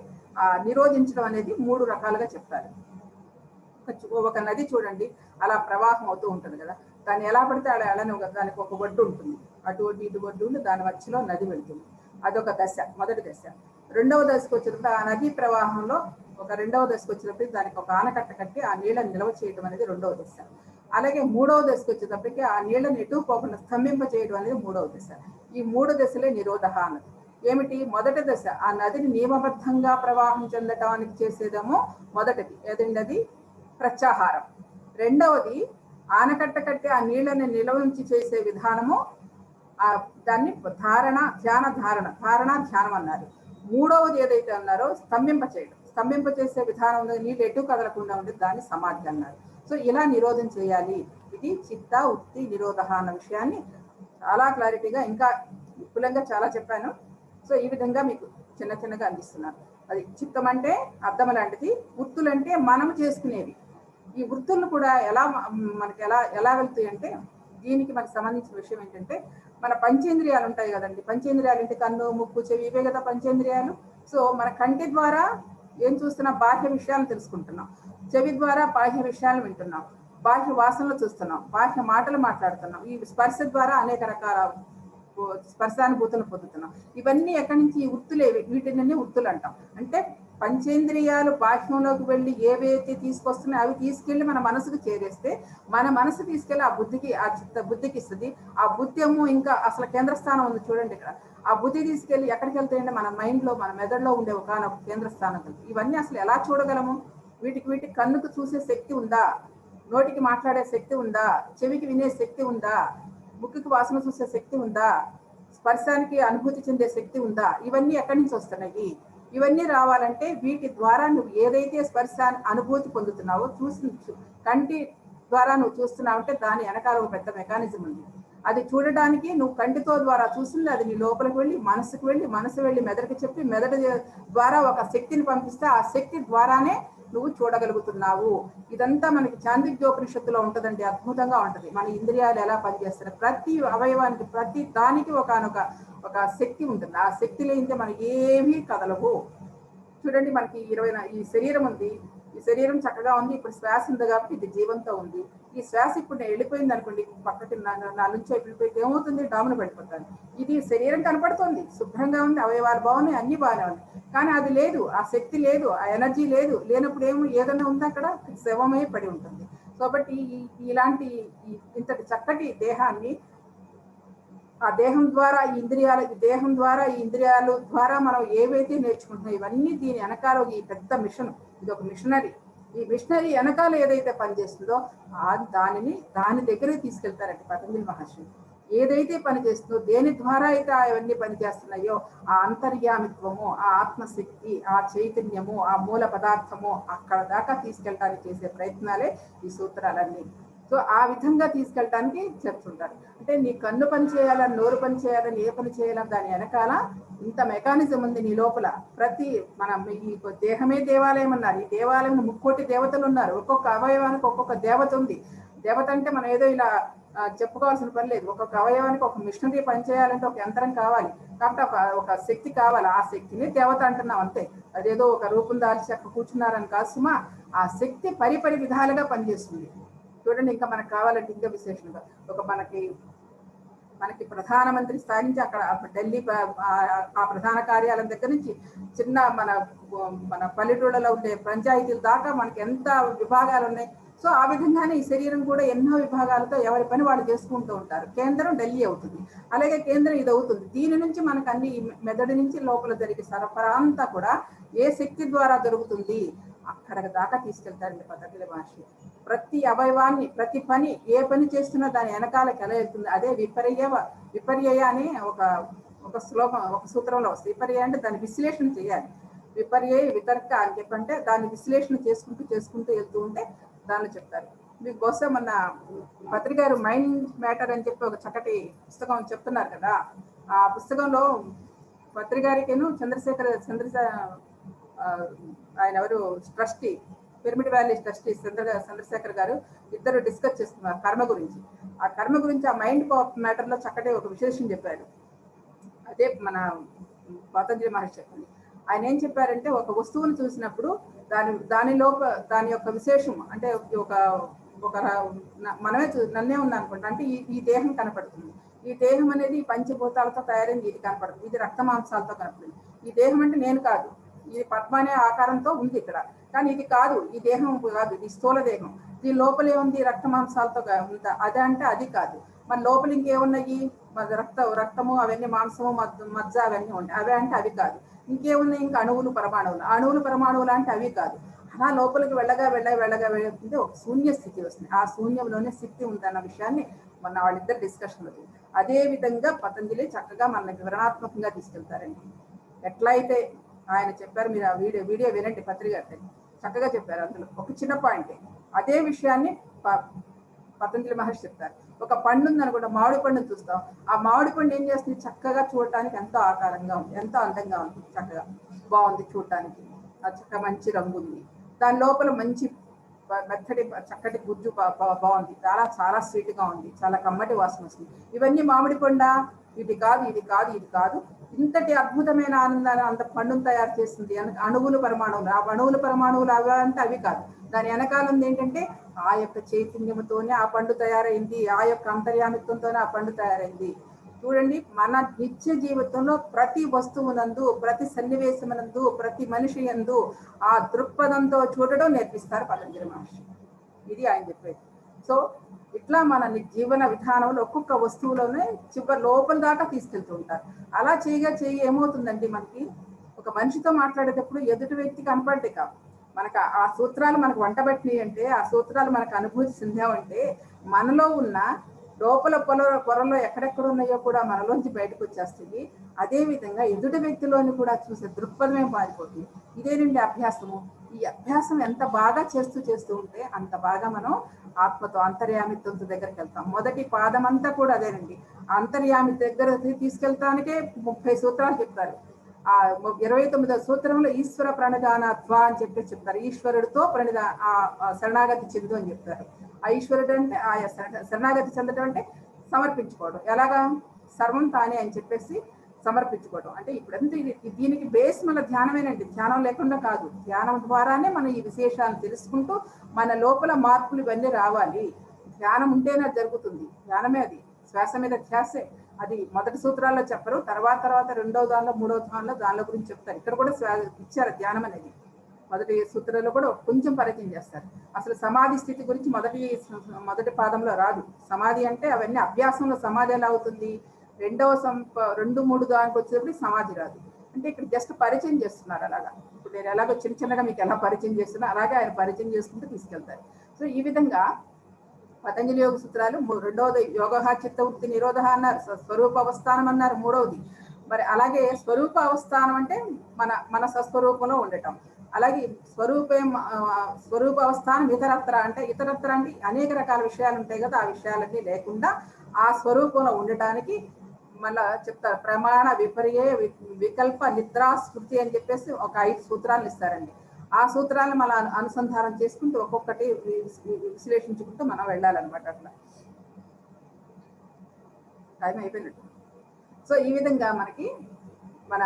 నిరోధించడం అనేది 3 రకాలుగా చెప్తారు. ఒక నది చూడండి, అలా ప్రవాహం అవుతూ ఉంటుంది కదా, దాన్ని ఎలా పడితే అలా దానికి ఒక ఒడ్డు ఉంటుంది, అటు ఒడ్డు ఇటు ఒడ్డు ఉండి దాని మధ్యలో నది వెళ్తుంది. అదొక దశ, మొదటి దశ. రెండవ దశకు వచ్చినప్పుడు ఆ నదీ ప్రవాహంలో రెండవ దశకు వచ్చినప్పటికీ దానికి ఒక ఆనకట్ట కట్టి ఆ నీళ్ళని నిల్వ చేయడం అనేది రెండవ దశ. అలాగే మూడవ దశకు వచ్చేటప్పటికి ఆ నీళ్ళని ఎటు పోకుండా స్తంభింప చేయడం అనేది మూడవ దశ. ఈ 3 దశలే నిరోధ అన్నది. ఏమిటి? మొదటి దశ ఆ నదిని నియమబద్ధంగా ప్రవాహం చెందటానికి చేసేదేమో మొదటిది, ఏదండి? అది ప్రత్యాహారం. రెండవది ఆనకట్ట కట్టి ఆ నీళ్ళని నిల్వ ఉంచి చేసే విధానము, దాన్ని ధ్యానం అన్నారు. మూడవది ఏదైతే అన్నారో స్తంభింప చేయడం, స్తంభింప చేసే విధానం నీళ్ళు ఎటు కదలకుండా ఉండేది, దాన్ని సమాధి అన్నారు. సో ఇలా నిరోధం చేయాలి. ఇది చిత్త ఉత్తి నిరోధ అన్న విషయాన్ని చాలా క్లారిటీగా, ఇంకా విపులంగా చాలా చెప్పాను. సో ఈ విధంగా మీకు చిన్నగా అందిస్తున్నాను. అది చిత్తం అంటే అర్థం లాంటిది, వృత్తులు అంటే మనం చేసుకునేవి. ఈ వృత్తులను కూడా మనకి ఎలా వెళ్తాయి అంటే, దీనికి మనకు సంబంధించిన విషయం ఏంటంటే, మన పంచేంద్రియాలు ఉంటాయి కదండి. పంచేంద్రియాలు అంటే కన్ను, ముక్కు, చెవి, ఇవే కదా పంచేంద్రియాలు. సో మన కంటి ద్వారా ఏం చూస్తున్నాం? బాహ్య విషయాలను తెలుసుకుంటున్నాం. చెవి ద్వారా బాహ్య విషయాలను వింటున్నాం. బాహ్య వాసనలు చూస్తున్నాం. బాహ్య మాటలు మాట్లాడుతున్నాం. ఈ స్పర్శ ద్వారా అనేక రకాల స్పర్శానుభూతులను పొందుతున్నాం. ఇవన్నీ ఎక్కడి నుంచి? ఈ వృత్తులే. వీటిని వృత్తులు అంటాం. అంటే పంచేంద్రియాలు బాహ్యంలోకి వెళ్ళి ఏవైతే తీసుకొస్తున్నాయో అవి తీసుకెళ్లి మన మనసుకు చేరేస్తే, మన మనసు తీసుకెళ్లి ఆ బుద్ధికి, ఆ బుద్ధికి ఇస్తుంది. ఆ బుద్ధి ఏమో ఇంకా అసలు కేంద్ర స్థానం ఉంది చూడండి ఇక్కడ. ఆ బుద్ధి తీసుకెళ్లి ఎక్కడికి వెళ్తాయంటే మన మైండ్ లో, మన మెదడులో ఉండే ఒకనొక కేంద్ర స్థానం. ఇవన్నీ అసలు ఎలా చూడగలము? వీటికి కన్నుకు చూసే శక్తి ఉందా? నోటికి మాట్లాడే శక్తి ఉందా? చెవికి వినే శక్తి ఉందా? ముక్కుకి వాసన చూసే శక్తి ఉందా? స్పర్శానికి అనుభూతి చెందే శక్తి ఉందా? ఇవన్నీ ఎక్కడి నుంచి వస్తున్నాయి? ఇవన్నీ రావాలంటే వీటి ద్వారా నువ్వు ఏదైతే స్పర్శ అనుభూతి పొందుతున్నావో, కంటి ద్వారా నువ్వు చూస్తున్నావు అంటే దాని వెనకాల ఒక పెద్ద మెకానిజం ఉంది. అది చూడడానికి నువ్వు కంటితో ద్వారా చూస్తుంది, అది నీ లోపలికి వెళ్ళి మనసుకు వెళ్ళి, మనసు వెళ్ళి మెదడుకి చెప్పి, మెదడు ద్వారా ఒక శక్తిని పంపిస్తే ఆ శక్తి ద్వారానే నువ్వు చూడగలుగుతున్నావు. ఇదంతా మనకి చాంద్రోపనిషత్తులో ఉంటుందండి. అద్భుతంగా ఉంటుంది. మన ఇంద్రియాలు ఎలా పనిచేస్తాయి, ప్రతి అవయవానికి, ప్రతి దానికి ఒక శక్తి ఉంటుంది. ఆ శక్తి లేనిదే మనకి ఏమీ కదలవు. చూడండి, మనకి ఈ శరీరం ఉంది. ఈ శరీరం చక్కగా ఉంది. ఇప్పుడు శ్వాస ఉంది కాబట్టి ఇది జీవంతో ఉంది. ఈ శ్వాస ఇప్పుడు నేను వెళ్ళిపోయింది అనుకోండి, పక్కకి నా నుంచి వెళ్ళిపోతే ఏమవుతుంది? డామును పడిపోతాను. ఇది శరీరం కనపడుతుంది, శుభ్రంగా ఉంది, అవయవాలు బాగున్నాయి, అన్ని బాగానే ఉంది. కానీ అది లేదు, ఆ శక్తి లేదు, ఆ ఎనర్జీ లేదు. లేనప్పుడు ఏదైనా ఉంది అక్కడ, శవమే పడి ఉంటుంది. కాబట్టి ఇలాంటి ఇంతటి చక్కటి దేహాన్ని, ఆ దేహం ద్వారా ఈ ఇంద్రియాలు ద్వారా మనం ఏవైతే నేర్చుకుంటున్నాం ఇవన్నీ దీని వెనకాల ఈ పెద్ద మిషన్. ఇది ఒక మిషనరీ. ఈ మిషనరీ వెనకాల ఏదైతే పనిచేస్తుందో దాని దగ్గరికి తీసుకెళ్తారండి పతంజలి మహర్షి. ఏదైతే పని చేస్తుందో, దేని ద్వారా అయితే అవన్నీ పనిచేస్తున్నాయో ఆ అంతర్యామిత్వము, ఆ ఆత్మశక్తి, ఆ చైతన్యము, ఆ మూల పదార్థము అక్కడ దాకా తీసుకెళ్ళడానికి చేసే ప్రయత్నాలే ఈ సూత్రాలన్నీ. సో ఆ విధంగా తీసుకెళ్ళడానికి చెప్తుంటారు. అంటే నీ కన్ను పని చేయాలని, నోరు పని చేయాలని, ఏ పని చేయాలని దాని వెనకాల ఇంత మెకానిజం ఉంది నీ లోపల. ఈ దేహమే దేవాలయం అన్నారు. ఈ దేవాలయంలో 3,00,00,000 దేవతలు ఉన్నారు. ఒక్కొక్క అవయవానికి ఒక్కొక్క దేవత ఉంది. దేవత అంటే మనం ఏదో ఇలా చెప్పుకోవాల్సిన పని లేదు. ఒక్కొక్క అవయవానికి ఒక మిషనరీ పనిచేయాలంటే ఒక యంత్రం కావాలి, కాబట్టి ఒక శక్తి కావాలి. ఆ శక్తిని దేవత అంటున్నాం అంతే. అదేదో ఒక రూపం దాల్చి అక్కడ కూర్చున్నారని కాదు సుమా. ఆ శక్తి పరిపరి విధాలుగా పనిచేస్తుంది. చూడండి, ఇంకా మనకు కావాలంటే ఇంకా విశేషంగా మనకి ప్రధానమంత్రి స్థాయి నుంచి అక్కడ ఢిల్లీ ఆ ప్రధాన కార్యాలయం దగ్గర నుంచి చిన్న మన పల్లెటూళ్ళలో ఉండే పంచాయతీల దాకా మనకి ఎంత విభాగాలు ఉన్నాయి. సో ఆ విధంగానే ఈ శరీరం కూడా ఎన్నో విభాగాలతో ఎవరి పని వాళ్ళు చేసుకుంటూ ఉంటారు. కేంద్రం ఢిల్లీ అవుతుంది, అలాగే కేంద్రం ఇది అవుతుంది. దీని నుంచి మనకు అన్ని మెదడు నుంచి లోపల జరిగే సరఫరా అంతా కూడా ఏ శక్తి ద్వారా జరుగుతుంది అక్కడ దాకా తీసుకెళ్తారండి పతంజలి మహర్షి. ప్రతి అవయవాన్ని, ప్రతి పని, ఏ పని చేస్తున్నా దాని వెనకాలకి ఎలా వెళ్తుంది. అదే విపర్యయ అని ఒక శ్లోకం, ఒక సూత్రంలో వస్తుంది. విపర్యయ అంటే దాన్ని విశ్లేషణ చేయాలి. విపర్యయ వితర్క అని చెప్పంటే దాన్ని విశ్లేషణ చేసుకుంటూ వెళ్తూ ఉంటే దానిలో చెప్తారు. మీకు బహుశా మన పత్రికారు మైండ్ మ్యాటర్ అని చెప్పి ఒక చక్కటి పుస్తకం చెప్తున్నారు కదా. ఆ పుస్తకంలో పత్రికారికేను ఆయన ఎవరు trustee, pyramid valley trustee Chandrashekhar garu ఇద్దరు డిస్కస్ చేస్తున్నారు కర్మ గురించి. ఆ కర్మ గురించి ఆ మైండ్ మ్యాటర్ లో చక్కటి ఒక విశేషం చెప్పారు. అదే మన పతంజలి మహర్షి చెప్పింది. ఆయన ఏం చెప్పారంటే, ఒక వస్తువును చూసినప్పుడు దాని యొక్క విశేషం అంటే మనమే నన్నే ఉన్నా అనుకుంటా అంటే ఈ దేహం కనపడుతుంది. ఈ దేహం అనేది పంచభూతాలతో తయారైంది, ఇది కనపడుతుంది. ఇది రక్త మాంసాలతో కనపడుతుంది. ఈ దేహం అంటే నేను కాదు, ఇది పద్మ అనే ఆకారంతో ఉంది ఇక్కడ, కానీ ఇది కాదు, ఈ దేహం కాదు, ఇది స్థూల దేహం. దీని లోపలే ఉంది రక్త మాంసాలతో ఉందా, అదే అంటే అది కాదు. మన లోపల ఇంకేమున్నాయి, రక్తము అవన్నీ, మాంసము మజ్జ అవన్నీ ఉన్నాయి, అవే అంటే అవి కాదు. ఇంకేమున్నాయి, ఇంకా అణువులు పరమాణువులు అంటే అవి కాదు. అలా లోపలికి వెళ్ళగా వెళ్తుంది, ఒక శూన్య స్థితి వస్తుంది. ఆ శూన్యంలోనే శక్తి ఉందన్న విషయాన్ని మన వాళ్ళిద్దరు డిస్కషన్ అవుతుంది. అదే విధంగా పతంజలి చక్కగా మనకి వివరణాత్మకంగా తీసుకెళ్తారండి. ఎట్లయితే ఆయన చెప్పారు, మీరు ఆ వీడియో వినండి, పత్రిక చక్కగా చెప్పారు. అందులో ఒక చిన్న పాయింట్, అదే విషయాన్ని పతంజలి మహర్షి చెప్తారు. ఒక పండు ఉంది అనుకుంటా, మామిడి పండుని చూస్తాం. ఆ మామిడి పండు ఏం చేస్తుంది, చక్కగా చూడటానికి ఎంతో ఆకారంగా ఉంది, ఎంతో అందంగా ఉంది, చక్కగా బాగుంది చూడటానికి. ఆ చక్కగా మంచి రంగు ఉంది. దాని లోపల మంచి మెత్తటి చక్కటి గుజ్జు బాగుంది, చాలా స్వీట్ గా ఉంది, చాలా కమ్మటి వాసన వస్తుంది. ఇవన్నీ మామిడి పండ, ఇది కాదు. ఇంతటి అద్భుతమైన ఆనందాన్ని అంత పండును తయారు చేస్తుంది అణువులు పరమాణువులు. ఆ అణువులు పరమాణువులు అవి అంటే అవి కాదు. దాని వెనకాల ఉంది ఏంటంటే ఆ యొక్క చైతన్యంతోనే ఆ పండు తయారైంది, ఆ యొక్క అంతర్యామిత్వంతోనే ఆ పండు తయారైంది. చూడండి, మన నిత్య జీవితంలో ప్రతి వస్తువునందు, ప్రతి సన్నివేశమునందు, ప్రతి మనిషి యందు ఆ దృక్పథంతో చూడడం నేర్పిస్తారు పతంజలి మహర్షి. ఇది ఆయన చెప్పేది. సో ఇట్లా మన జీవన విధానంలో ఒక్కొక్క వస్తువులోనే చివరి లోపల దాకా తీసుకెళ్తూ ఉంటారు. అలా చేయ ఏమవుతుందండి, మనకి ఒక మనిషితో మాట్లాడేటప్పుడు ఎదుటి వ్యక్తి కనపడ్డే కాదు, మనకు ఆ సూత్రాలు మనకు వంటబట్టినాయి అంటే, ఆ సూత్రాలు మనకు అనుభూతి చెందామంటే మనలో ఉన్న లోపల పొరలో ఎక్కడెక్కడ ఉన్నాయో కూడా మనలోంచి బయటకు వచ్చేస్తుంది. అదే విధంగా ఎదుటి వ్యక్తిలోని కూడా చూసే దృక్పథమే మారిపోతుంది. ఇదేనండి అభ్యాసము. ఈ అభ్యాసం ఎంత బాగా చేస్తూ ఉంటే అంత బాగా మనం ఆత్మతో, అంతర్యామిత్వంతో దగ్గరికి వెళ్తాం. మొదటి పాదం అంతా కూడా అదేనండి. అంతర్యామి దగ్గర తీసుకెళ్తానికే 30 సూత్రాలు చెప్తారు. ఆ 29వ సూత్రంలో ఈశ్వర ప్రణిధానత్వ అని చెప్తారు. ఈశ్వరుడితో శరణాగతి చెందు అని చెప్తారు. ఆ ఈశ్వరుడు అంటే ఆ శరణాగతి చెందడం అంటే సమర్పించుకోవడం. ఎలాగా, సర్వం తానే అని చెప్పేసి సమర్పించుకోవడం. అంటే ఇప్పుడంతా దీనికి బేస్ మన ధ్యానమేనండి. ధ్యానం లేకుండా కాదు, ధ్యానం ద్వారానే మనం ఈ విశేషాలను తెలుసుకుంటూ మన లోపల మార్పులు ఇవన్నీ రావాలి. ధ్యానం ఉంటేనే జరుగుతుంది. ధ్యానమే అది, శ్వాస మీద ధ్యాసే. అది మొదటి సూత్రాల్లో చెప్పరు, తర్వాత రెండవ దానిలో, మూడవ దానిలో గురించి చెప్తారు. ఇక్కడ కూడా ఇచ్చారు ధ్యానం అనేది. మొదటి సూత్రంలో కూడా కొంచెం పరిచయం చేస్తారు. అసలు సమాధి స్థితి గురించి మొదటి పాదంలో రాదు. సమాధి అంటే అవన్నీ అభ్యాసంలో సమాధి ఎలా అవుతుంది, 2, 3 దానికి వచ్చేటప్పుడు సమాధి రాదు. అంటే ఇక్కడ జస్ట్ పరిచయం చేస్తున్నారు. అలాగా ఇప్పుడు ఇప్పుడు నేను ఎలాగో చిన్న చిన్నగా మీకు ఎలా పరిచయం చేస్తున్నా అలాగే ఆయన పరిచయం చేసుకుంటూ తీసుకెళ్తారు. సో ఈ విధంగా పతంజలి యోగ సూత్రాలు రెండవది యోగ చిత్తవృత్తి నిరోధ అన్నారు, స్వరూప అవస్థానం అన్నారు మూడవది. మరి అలాగే స్వరూప అవస్థానం అంటే మన స్వస్వరూపంలో ఉండటం. అలాగే స్వరూప అవస్థానం ఇతరత్ర అంటే అనేక రకాల విషయాలు ఉంటాయి కదా, ఆ విషయాలన్నీ లేకుండా ఆ స్వరూపంలో ఉండటానికి మళ్ళా చెప్తారు. ప్రమాణ విపర్యే వికల్ప నిద్రా స్మృతి అని చెప్పేసి ఒక 5 సూత్రాలు ఇస్తారండి. ఆ సూత్రాలను మనం అనుసంధానం చేసుకుంటూ ఒక్కొక్కటి విశ్లేషించుకుంటూ మనం వెళ్ళాలన్నమాట. అట్లా టైం అయిపోయినట్టు. సో ఈ విధంగా మనకి మన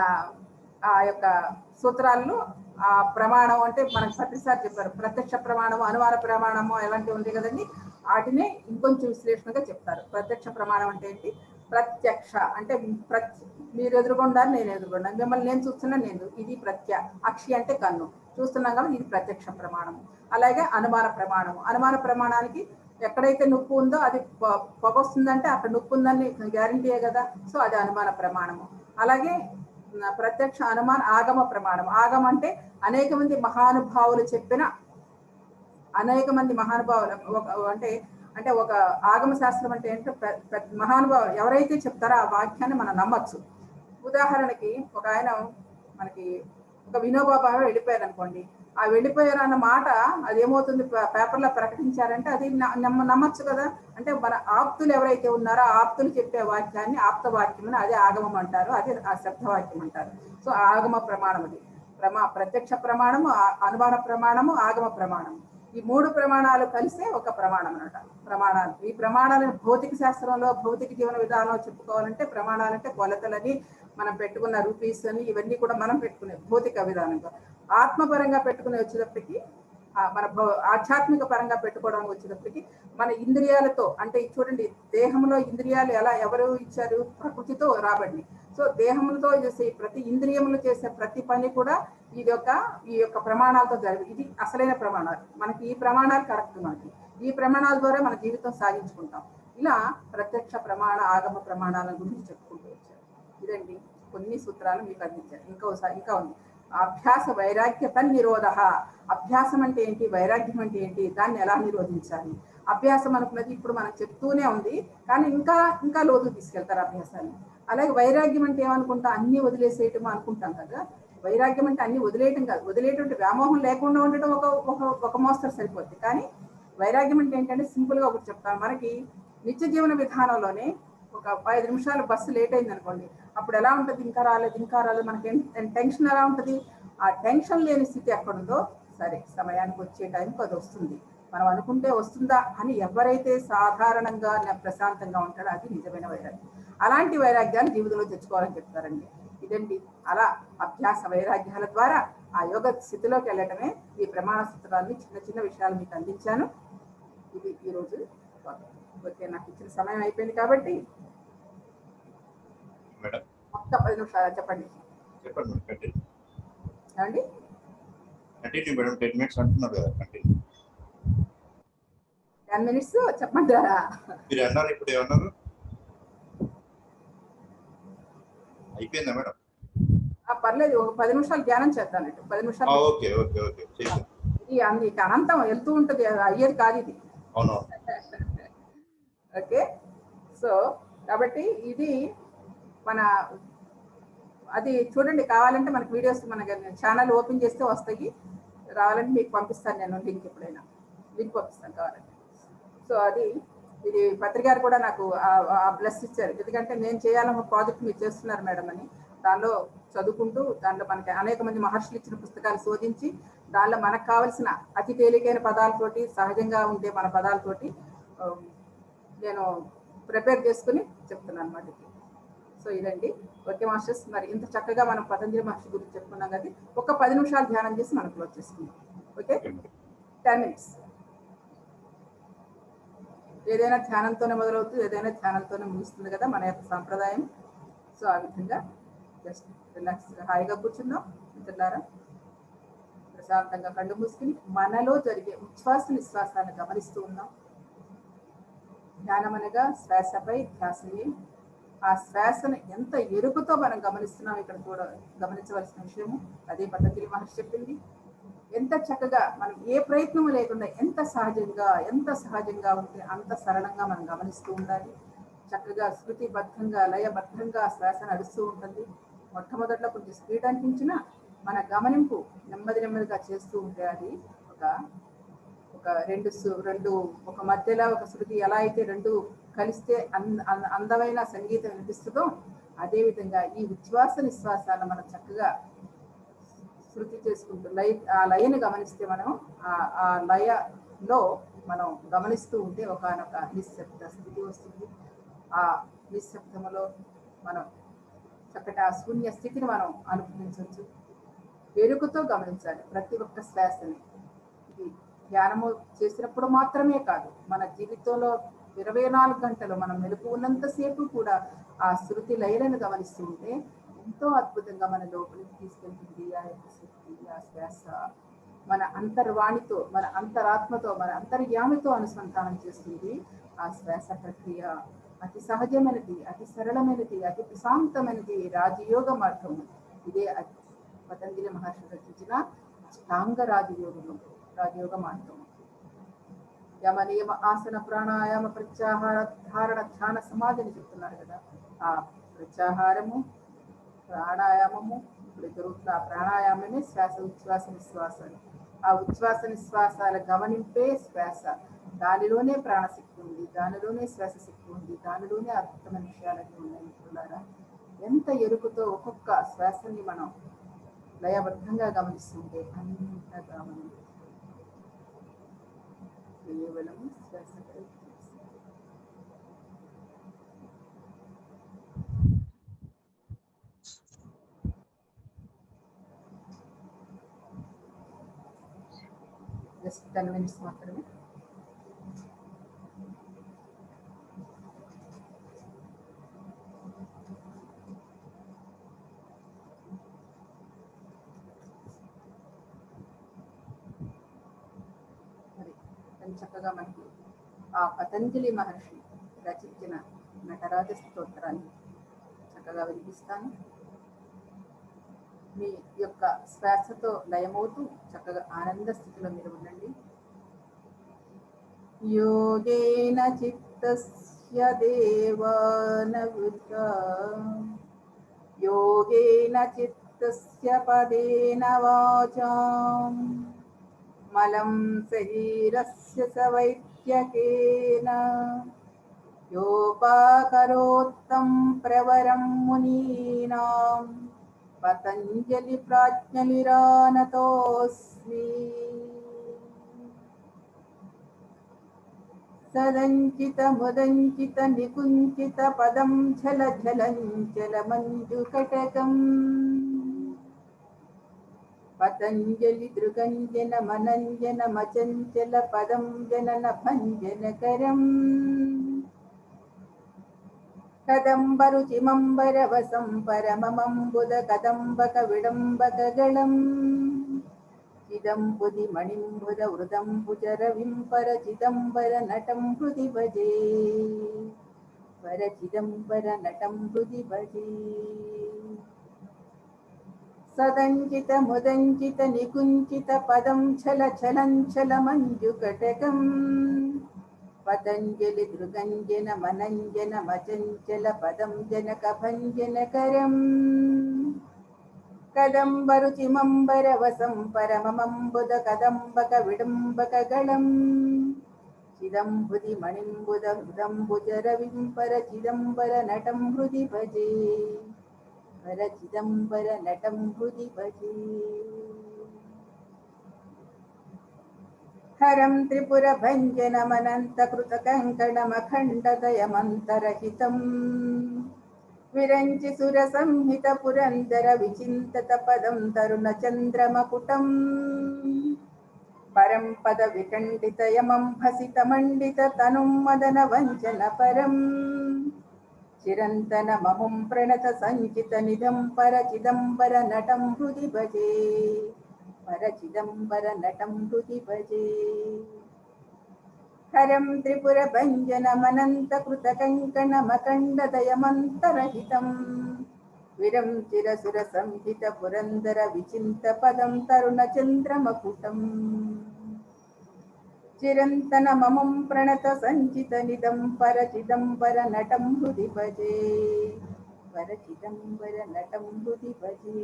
ఆ యొక్క సూత్రాలను ఆ ప్రమాణం అంటే మనకు ప్రతిసారి చెప్పారు, ప్రత్యక్ష ప్రమాణము అనుమాన ప్రమాణము ఎలాంటివి ఉంది కదండి, వాటినే ఇంకొంచెం విశ్లేషణగా చెప్తారు. ప్రత్యక్ష ప్రమాణం అంటే ఏంటి? ప్రత్యక్ష అంటే మీరు ఎదురుకొండారు, నేను ఎదురుకొండాను, మిమ్మల్ని నేను చూస్తున్నాను, ఇది అక్షి అంటే కన్ను చూస్తున్నాం కాబట్టి ఇది ప్రత్యక్ష ప్రమాణము. అలాగే అనుమాన ప్రమాణము, అనుమాన ప్రమాణానికి ఎక్కడైతే నొప్పి ఉందో అది పొగ వస్తుందంటే అక్కడ నొప్పి ఉందని గ్యారంటీయే కదా, సో అది అనుమాన ప్రమాణము. అలాగే ప్రత్యక్ష అనుమాన ఆగమ ప్రమాణం. ఆగమ అంటే అనేక మంది మహానుభావులు చెప్పిన అంటే ఒక ఆగమ శాస్త్రం అంటే ఏంటంటే మహానుభావులు ఎవరైతే చెప్తారో ఆ వాక్యాన్ని మనం నమ్మచ్చు. ఉదాహరణకి ఒక ఆయన మనకి ఒక వినోబా భావే వెళ్ళిపోయారు అనుకోండి, ఆ వెళ్ళిపోయారు అన్న మాట అదేమవుతుంది, పేపర్లో ప్రకటించారంటే అది నమ్మచ్చు కదా. అంటే మన ఆప్తులు ఎవరైతే ఉన్నారో ఆ ఆప్తులు చెప్పే వాక్యాన్ని ఆప్త వాక్యం అని, అదే ఆగమం అంటారు, అదే ఆ శబ్దవాక్యం అంటారు. సో ఆగమ ప్రమాణం అది. ప్రత్యక్ష ప్రమాణము, అనుమాన ప్రమాణము, ఆగమ ప్రమాణము, ఈ 3 ప్రమాణాలు కలిసే ఒక ప్రమాణం అన్నమాట. ప్రమాణాలు, ఈ ప్రమాణాలను భౌతిక శాస్త్రంలో భౌతిక జీవన విధానంలో చెప్పుకోవాలంటే ప్రమాణాలంటే కొలతలని మనం పెట్టుకున్న రూపీస్ అని ఇవన్నీ కూడా మనం పెట్టుకునే భౌతిక విధానంగా. ఆత్మపరంగా పెట్టుకుని వచ్చేటప్పటికి మన ఆధ్యాత్మిక పరంగా పెట్టుకోవడానికి వచ్చేటప్పటికి మన ఇంద్రియాలతో అంటే చూడండి, దేహంలో ఇంద్రియాలు ఎవరు ఇచ్చారు? ప్రకృతితో రాబడి. సో దేహంతో చేసే ప్రతి ఇంద్రియములు చేసే ప్రతి పని కూడా ఈ యొక్క ప్రమాణాలతో జరిగింది. ఇది అసలైన ప్రమాణాలు. మనకి ఈ ప్రమాణాలు కరెక్ట్. మనకి ఈ ప్రమాణాల ద్వారా మన జీవితం సాగించుకుంటాం. ఇలా ప్రత్యక్ష ప్రమాణ ఆగమ ప్రమాణాల గురించి చెప్పుకుంటూ వచ్చారు. ఇదండి కొన్ని సూత్రాలు మీకు అందించారు. ఇంకా ఉంది అభ్యాస వైరాగ్య తన్నిరోధ. అభ్యాసం అంటే ఏంటి, వైరాగ్యం అంటే ఏంటి, దాన్ని ఎలా నిరోధించాలి. అభ్యాసం అనుకున్నది ఇప్పుడు మనం చెప్తూనే ఉంది, కానీ ఇంకా లోతు తీసుకెళ్తారు అభ్యాసాన్ని. అలాగే వైరాగ్యం అంటే ఏమనుకుంటా, అన్ని వదిలేసేయటం అనుకుంటాం కదా. వైరాగ్యం అంటే అన్ని వదిలేయటం కాదు, వదిలేటువంటి వ్యామోహం లేకుండా ఉండటం ఒక మోస్తరు సరిపోద్ది. కానీ వైరాగ్యం అంటే ఏంటంటే సింపుల్ గా ఒకటి చెప్తాను. మనకి నిత్య జీవన విధానంలోనే ఒక 5 నిమిషాలు బస్సు లేట్ అయింది అనుకోండి, అప్పుడు ఎలా ఉంటుంది, ఇంకా రాలేదు మనకి టెన్షన్ ఎలా ఉంటుంది. ఆ టెన్షన్ లేని స్థితి ఎక్కడుందో, సరే సమయానికి వచ్చే టైంకి అది వస్తుంది, మనం అనుకుంటే వస్తుందా అని ఎవరైతే సాధారణంగా ప్రశాంతంగా ఉంటాడో అది నిజమైన వైరాగ్యం. అలాంటి వైరాగ్యాన్ని జీవితంలో తెచ్చుకోవాలని చెప్తారండి. ఇదండి, అలా అభ్యాస వైరాగ్యాల ద్వారా ఆ యోగ స్థితిలోకి వెళ్ళటమే ఈ ప్రమాణ సూత్రాన్ని చిన్న చిన్న విషయాలు మీకు అందించాను. ఇది ఈరోజు. ఓకే, నాకు ఇచ్చిన సమయం అయిపోయింది కాబట్టి ఒక్క 10 నిమిషాలు చెప్పండి. ఏమండి 10 మినిట్స్ చెప్పమంటారా? అయిపోయిందా మేడం? పర్లేదు, ఒక 10 నిమిషాలు ధ్యానం చేద్దానండి. 10 నిమిషాలు. ఇది అనంతం వెళ్తూ ఉంటుంది, అయ్యేది కాదు ఇది. ఓకే, సో కాబట్టి ఇది మన అది చూడండి. కావాలంటే మనకి వీడియోస్ మన ఛానల్ ఓపెన్ చేస్తే వస్తాయి, రావాలంటే మీకు పంపిస్తాను నేను లింక్, ఎప్పుడైనా లింక్ పంపిస్తాను కావాలంటే. సో ఇది పత్రికారు కూడా నాకు బ్లెస్ ఇచ్చారు, ఎందుకంటే నేను చేయాలన్న ప్రాజెక్ట్ మీరు చేస్తున్నారు మేడం అని. దానిలో చదువుకుంటూ దాంట్లో మనకి అనేక మంది మహర్షులు ఇచ్చిన పుస్తకాలు శోధించి దానిలో మనకు కావలసిన అతి తేలికైన పదాలతోటి, సహజంగా ఉండే మన పదాలతోటి నేను ప్రిపేర్ చేసుకుని చెప్తున్నాను అన్నమాట. సో ఇదండి. ఓకే మాస్టర్స్, మరి ఇంత చక్కగా మనం పతంజలి మహర్షి గురించి చెప్పుకున్నాం కదా, ఒక 10 నిమిషాలు ధ్యానం చేసి మనం క్లోజ్ చేసుకుందాం. Okay, 10 minutes. ఏదైనా ధ్యానంతోనే మొదలవుతుంది, ఏదైనా ధ్యానంతోనే ముగుస్తుంది కదా మన యొక్క సాంప్రదాయం. సో ఆ విధంగా జస్ట్ రిలాక్స్గా హాయిగా కూర్చుందాం. మిత్రులారా, ప్రశాంతంగా కళ్ళు మూసుకుని మనలో జరిగే ఉచ్ఛ్వాస నిశ్వాసాన్ని గమనిస్తూ ఉన్నాం. ధ్యానం అనగా శ్వాసపై ధ్యాసని, ఆ శ్వాసను ఎంత ఎరుకుతో మనం గమనిస్తున్నాం ఇక్కడ కూడా గమనించవలసిన విషయము. అదే పతంజలి మహర్షి చెప్పింది. ఎంత చక్కగా మనం ఏ ప్రయత్నం లేకుండా ఎంత సహజంగా ఉంటే అంత సరళంగా మనం గమనిస్తూ ఉండాలి. చక్కగా శృతిబద్ధంగా లయబద్ధంగా శ్వాస నడుస్తూ ఉంటుంది. మొట్టమొదట్లో కొంచెం స్పీడ్ అనిపించినా మన గమనింపు నెమ్మదిగా చేస్తూ ఉంటే అది ఒక రెండు ఒక మధ్యలో ఒక శృతి ఎలా అయితే రెండు కలిస్తే అందమైన సంగీతం వినిపిస్తుందో అదేవిధంగా ఈ ఉచ్ఛ్వాస నిశ్వాసాలను మనం చక్కగా శృతి చేసుకుంటూ ఆ లయని గమనిస్తే మనం ఆ లయలో మనం గమనిస్తూ ఉంటే ఒకనొక నిశ్శబ్ద స్థితి వస్తుంది. ఆ నిశ్శబ్దములో మనం చక్కటి ఆ శూన్య స్థితిని మనం అనుభవించవచ్చు. ఎరుకుతో గమనించాలి ప్రతి ఒక్క శ్వాసని. ఇది ధ్యానము చేసినప్పుడు మాత్రమే కాదు, మన జీవితంలో 24 గంటలు మనం మెలకు ఉన్నంతసేపు కూడా ఆ శృతి లయలను గమనిస్తూ ఉంటే ఎంతో అద్భుతంగా మన లోపలికి తీసుకెళ్తుంది. ఆ యొక్క శక్తి, ఆ శ్వాస మన అంతర్వాణితో, మన అంతరాత్మతో, మన అంతర్యామితో అనుసంధానం చేస్తుంది. ఆ శ్వాస ప్రక్రియ అతి సహజమైనది, అతి సరళమైనది, అతి ప్రశాంతమైనది రాజయోగ మార్గం. ఇదే పతంజలి మహర్షి రచించిన అష్టాంగ రాజయోగ మార్గం. యమ నియమ ఆసన ప్రాణాయామ ప్రత్యాహార ధారణ ధ్యాన సమాధిని చెప్తున్నారు కదా. ఆ ప్రత్యాహారము ప్రాణాయామము ఇప్పుడు జరుగుతున్న ఆ ప్రాణాయామమే శ్వాస, ఉచ్ఛ్వాస నిశ్వాసాలు. ఆ ఉచ్ఛ్వాస నిశ్వాసాల గమనింపే శ్వాస. దానిలోనే ప్రాణశక్తి ఉంది, దానిలోనే శ్వాస శక్తి ఉంది, దానిలోనే అద్భుతమైన విషయాలన్నీ ఉన్నాయి. మిత్రులారా, ఎంత ఎరుకుతో ఒక్కొక్క శ్వాసని మనం లయబద్ధంగా గమనిస్తుంటే అంతగా మనం కేవలం శ్వాస జస్ట్ 10 minutes మాత్రమే. మరి చక్కగా మనకి ఆ పతంజలి మహర్షి రచించిన నటరాజ స్తోత్రాన్ని చక్కగా వినిపిస్తాను. మీ యొక్క శ్వాసతో లయమవుతూ చక్కగా ఆనంద స్థితిలో మీరు ఉండండి. యోగేన చిత్తస్య దేవాన వృత్తా, యోగేన చిత్తస్య పదేన వాచాం, మలం శరీరస్య సవైత్యకేన, యోపాకరోత్తం ప్రవరం మునీనాం, పతంజలి ప్రాజ్ఞలిరానతోస్మి. సదంచిత ముదంచిత నికుంచిత పదం ఝల ఝలంచల మంజుకటకం, పతంజలి దృగంజన మనంజన మచంచల పదం జనన భంజనకరం, కదంబరుచిమంబరవసం పరమమంబుద కదంబక విడంబకగళం, చిదంబుది మణింబుద వృదంబుజర వింపర చిదంబర నటం హృది భజే, పర చిదంబర నటం హృది భజే. సదంచిత ముదంచిత నికుంచిత పదం ఛల ఛలంచల మంజుకటకం, పతంజలి దృగంజన మనంజన మచంచల పదం జనక భంజనకరం, కదంబరుచిమంబరవసం పరమమంబుద కదంబక విడంబకగళం, చిదంబుది మణింబుద హృదంబుజర వింపర చిదంబర నటం హృది భజే, పర చిదంబర నటం హృది భజే. హరం త్రిపుర భంజనమనంత కృత కంకణమఖండదయమంతరహితం, విరంచి సుర సంహిత పురందర విచింతత పదం తరుణ చంద్రమకుటం, పరం పద విఖండిత యమం భసిత మండిత తనుం మదన వంచన పరం, చిరంతన మహుం ప్రణత సంచిత నిధం పర చిదంబర నటం హృది భజే, పర చిదంబర నటం హృది భజే. हरं त्रिपुरभञ्जनमनन्तकृतकङ्कणमकण्डदयमन्तरहितं विरं चिरसुरसंहितपुरन्दरविचिन्तपदं तरुणचन्द्रमकुटम् चिरन्तनममं प्रणतसञ्चितनिदं परचिदम्बरनटं हृदि भजे परचिदम्बरनटं हृदि भजे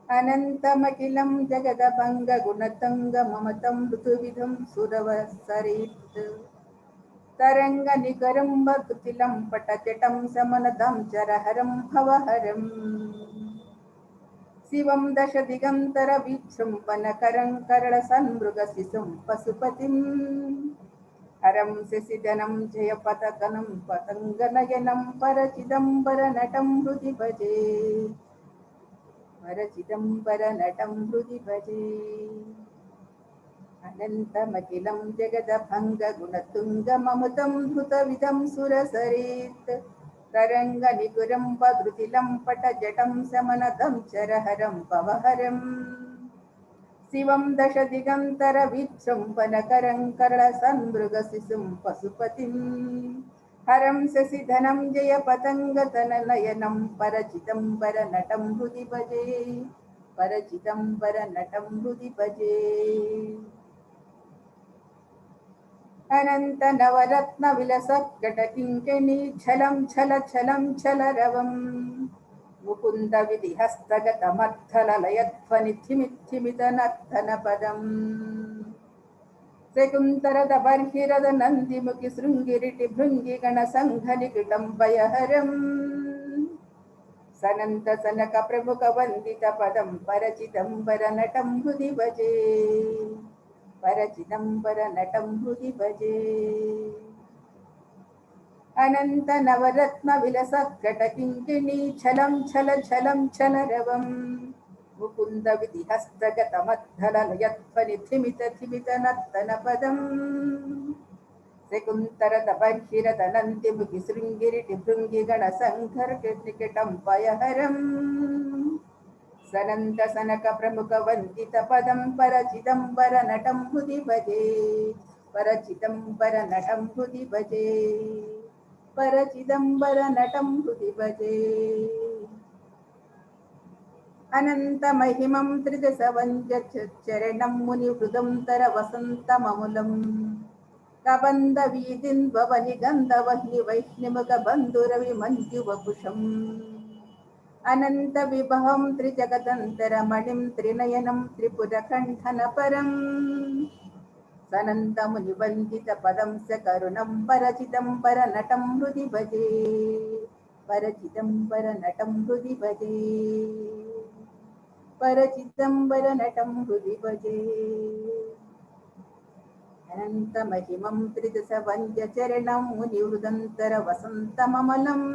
अनन्तमखिलं जगदभङ्गगुणतङ्गममतं ऋतुविधं सुरवसरित् तरङ्गनिकरं भक्तिलं पटजटं समनदं चरहरं भवहरम् शिवं दशदिगन्तरविजृम्भणकरं करळसन्मृगशिशुं पशुपतिं हरं शशिधनं जयपतकनं पतङ्गनयनं परचिदम्बरनटं हृदि भजे परचिदम्बरनटं हृदि भजे अनन्तमखिलं जगदभङ्गगुणतुङ्गममुदं धृतविदं सुरसरित् तरङ्गनिकुरं पधृतिलं पटजटं शमनदं चरहरं पवहरम् शिवं दशदिगन्तरविजृम्भणकरं करळसन्मृगशिशुं पशुपतिं हरं शशिधनं जयपतङ्गतननयनं परचिदम्बरनटं हृदि भजे परचिदम्बरनटं हृदि भजे अनन्तनवरत्नविलसत्कटकिङ्किणी छलं छल छलं छलरवम् मुकुन्दविधिहस्तगतमर्थललयध्वनिथिमिथिमितनर्तनपदम् शकुन्तरदबर्हिरद नन्दिमुखि शृङ्गिरिटि भृङ्गिगणसङ्घनिकृतं भयहरम् सनन्त सनक प्रमुखवन्दितपदं परचिदम्बरनटं हृदि भजे परचिदम्बरनटं हृदि भजे अनन्तनवरत्नविलसत्कटकिङ्किणी छलं छल छलं छलरवम् मुकुन्दविधिहस्तगतमद्धललयध्वनिथिमितनर्तनपदम् शकुन्तरदबर्हिरदनन्दिमुखि शृङ्गिरिटि भृङ्गिगणसङ्घर्निकटं पयहरम् सनन्त सनक प्रमुखवन्दितपदं परचिदम्बरनटं हृदि भजे परचिदम्बरनटं हृदि भजे परचिदम्बरनटं हृदि भजे अनन्तमहिमं त्रिदशवञ्जचरणं मुनिहृदं तरवसन्तममुलम् कबन्धवीदिन् भवनिगन्धवह्निवैष्णिमुखबन्धुरविमञ्जुवपुषम् अनन्तविभवं त्रिजगदन्तरमणिं त्रिनयनं त्रिपुरकण्ठनपरम् सनन्तमुनिवन्दितपदं सकरुणं परचिदम्बरनटं हृदि भजे परचिदम्बरनटं हृदि भजे परचिदम्बरनटं हृदि भजे अनन्तमहिमं त्रिदशवञ्जचरणं मुनिहृदन्तरवसन्तममलम्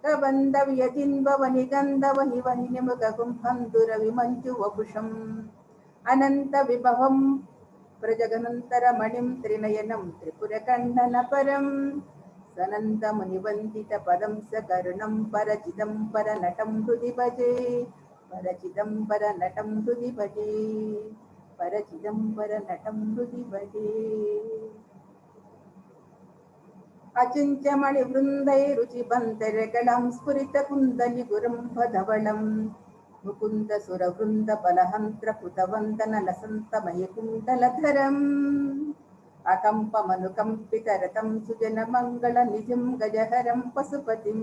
कबन्धव्यजिन्भवनिगन्धवहिवहिनिमुखकुम्भन्धुरविमञ्जुवपुषम् अनन्तविभवं प्रजगनन्तरमणिं त्रिनयनं त्रिपुरकण्डनपरम् सनन्तमुनिवन्दितपदं सकरुणं परचिदम्बरनटं हृदि भजे परचिदम्बरनटं हृदि भजे परचिदम्बरनटं हृदि भजे अचिन्त्यमणिवृन्दैरुचिबन्धरगलं स्फुरितकुन्दनिगुरं भधवलं मुकुन्दसुरवृन्दबलहन्त्रकृतवन्दनलसन्तमयकुण्डलधरम् अकम्पमनुकम्पितरतं सुजनमङ्गलनिजं गजहरं पशुपतिं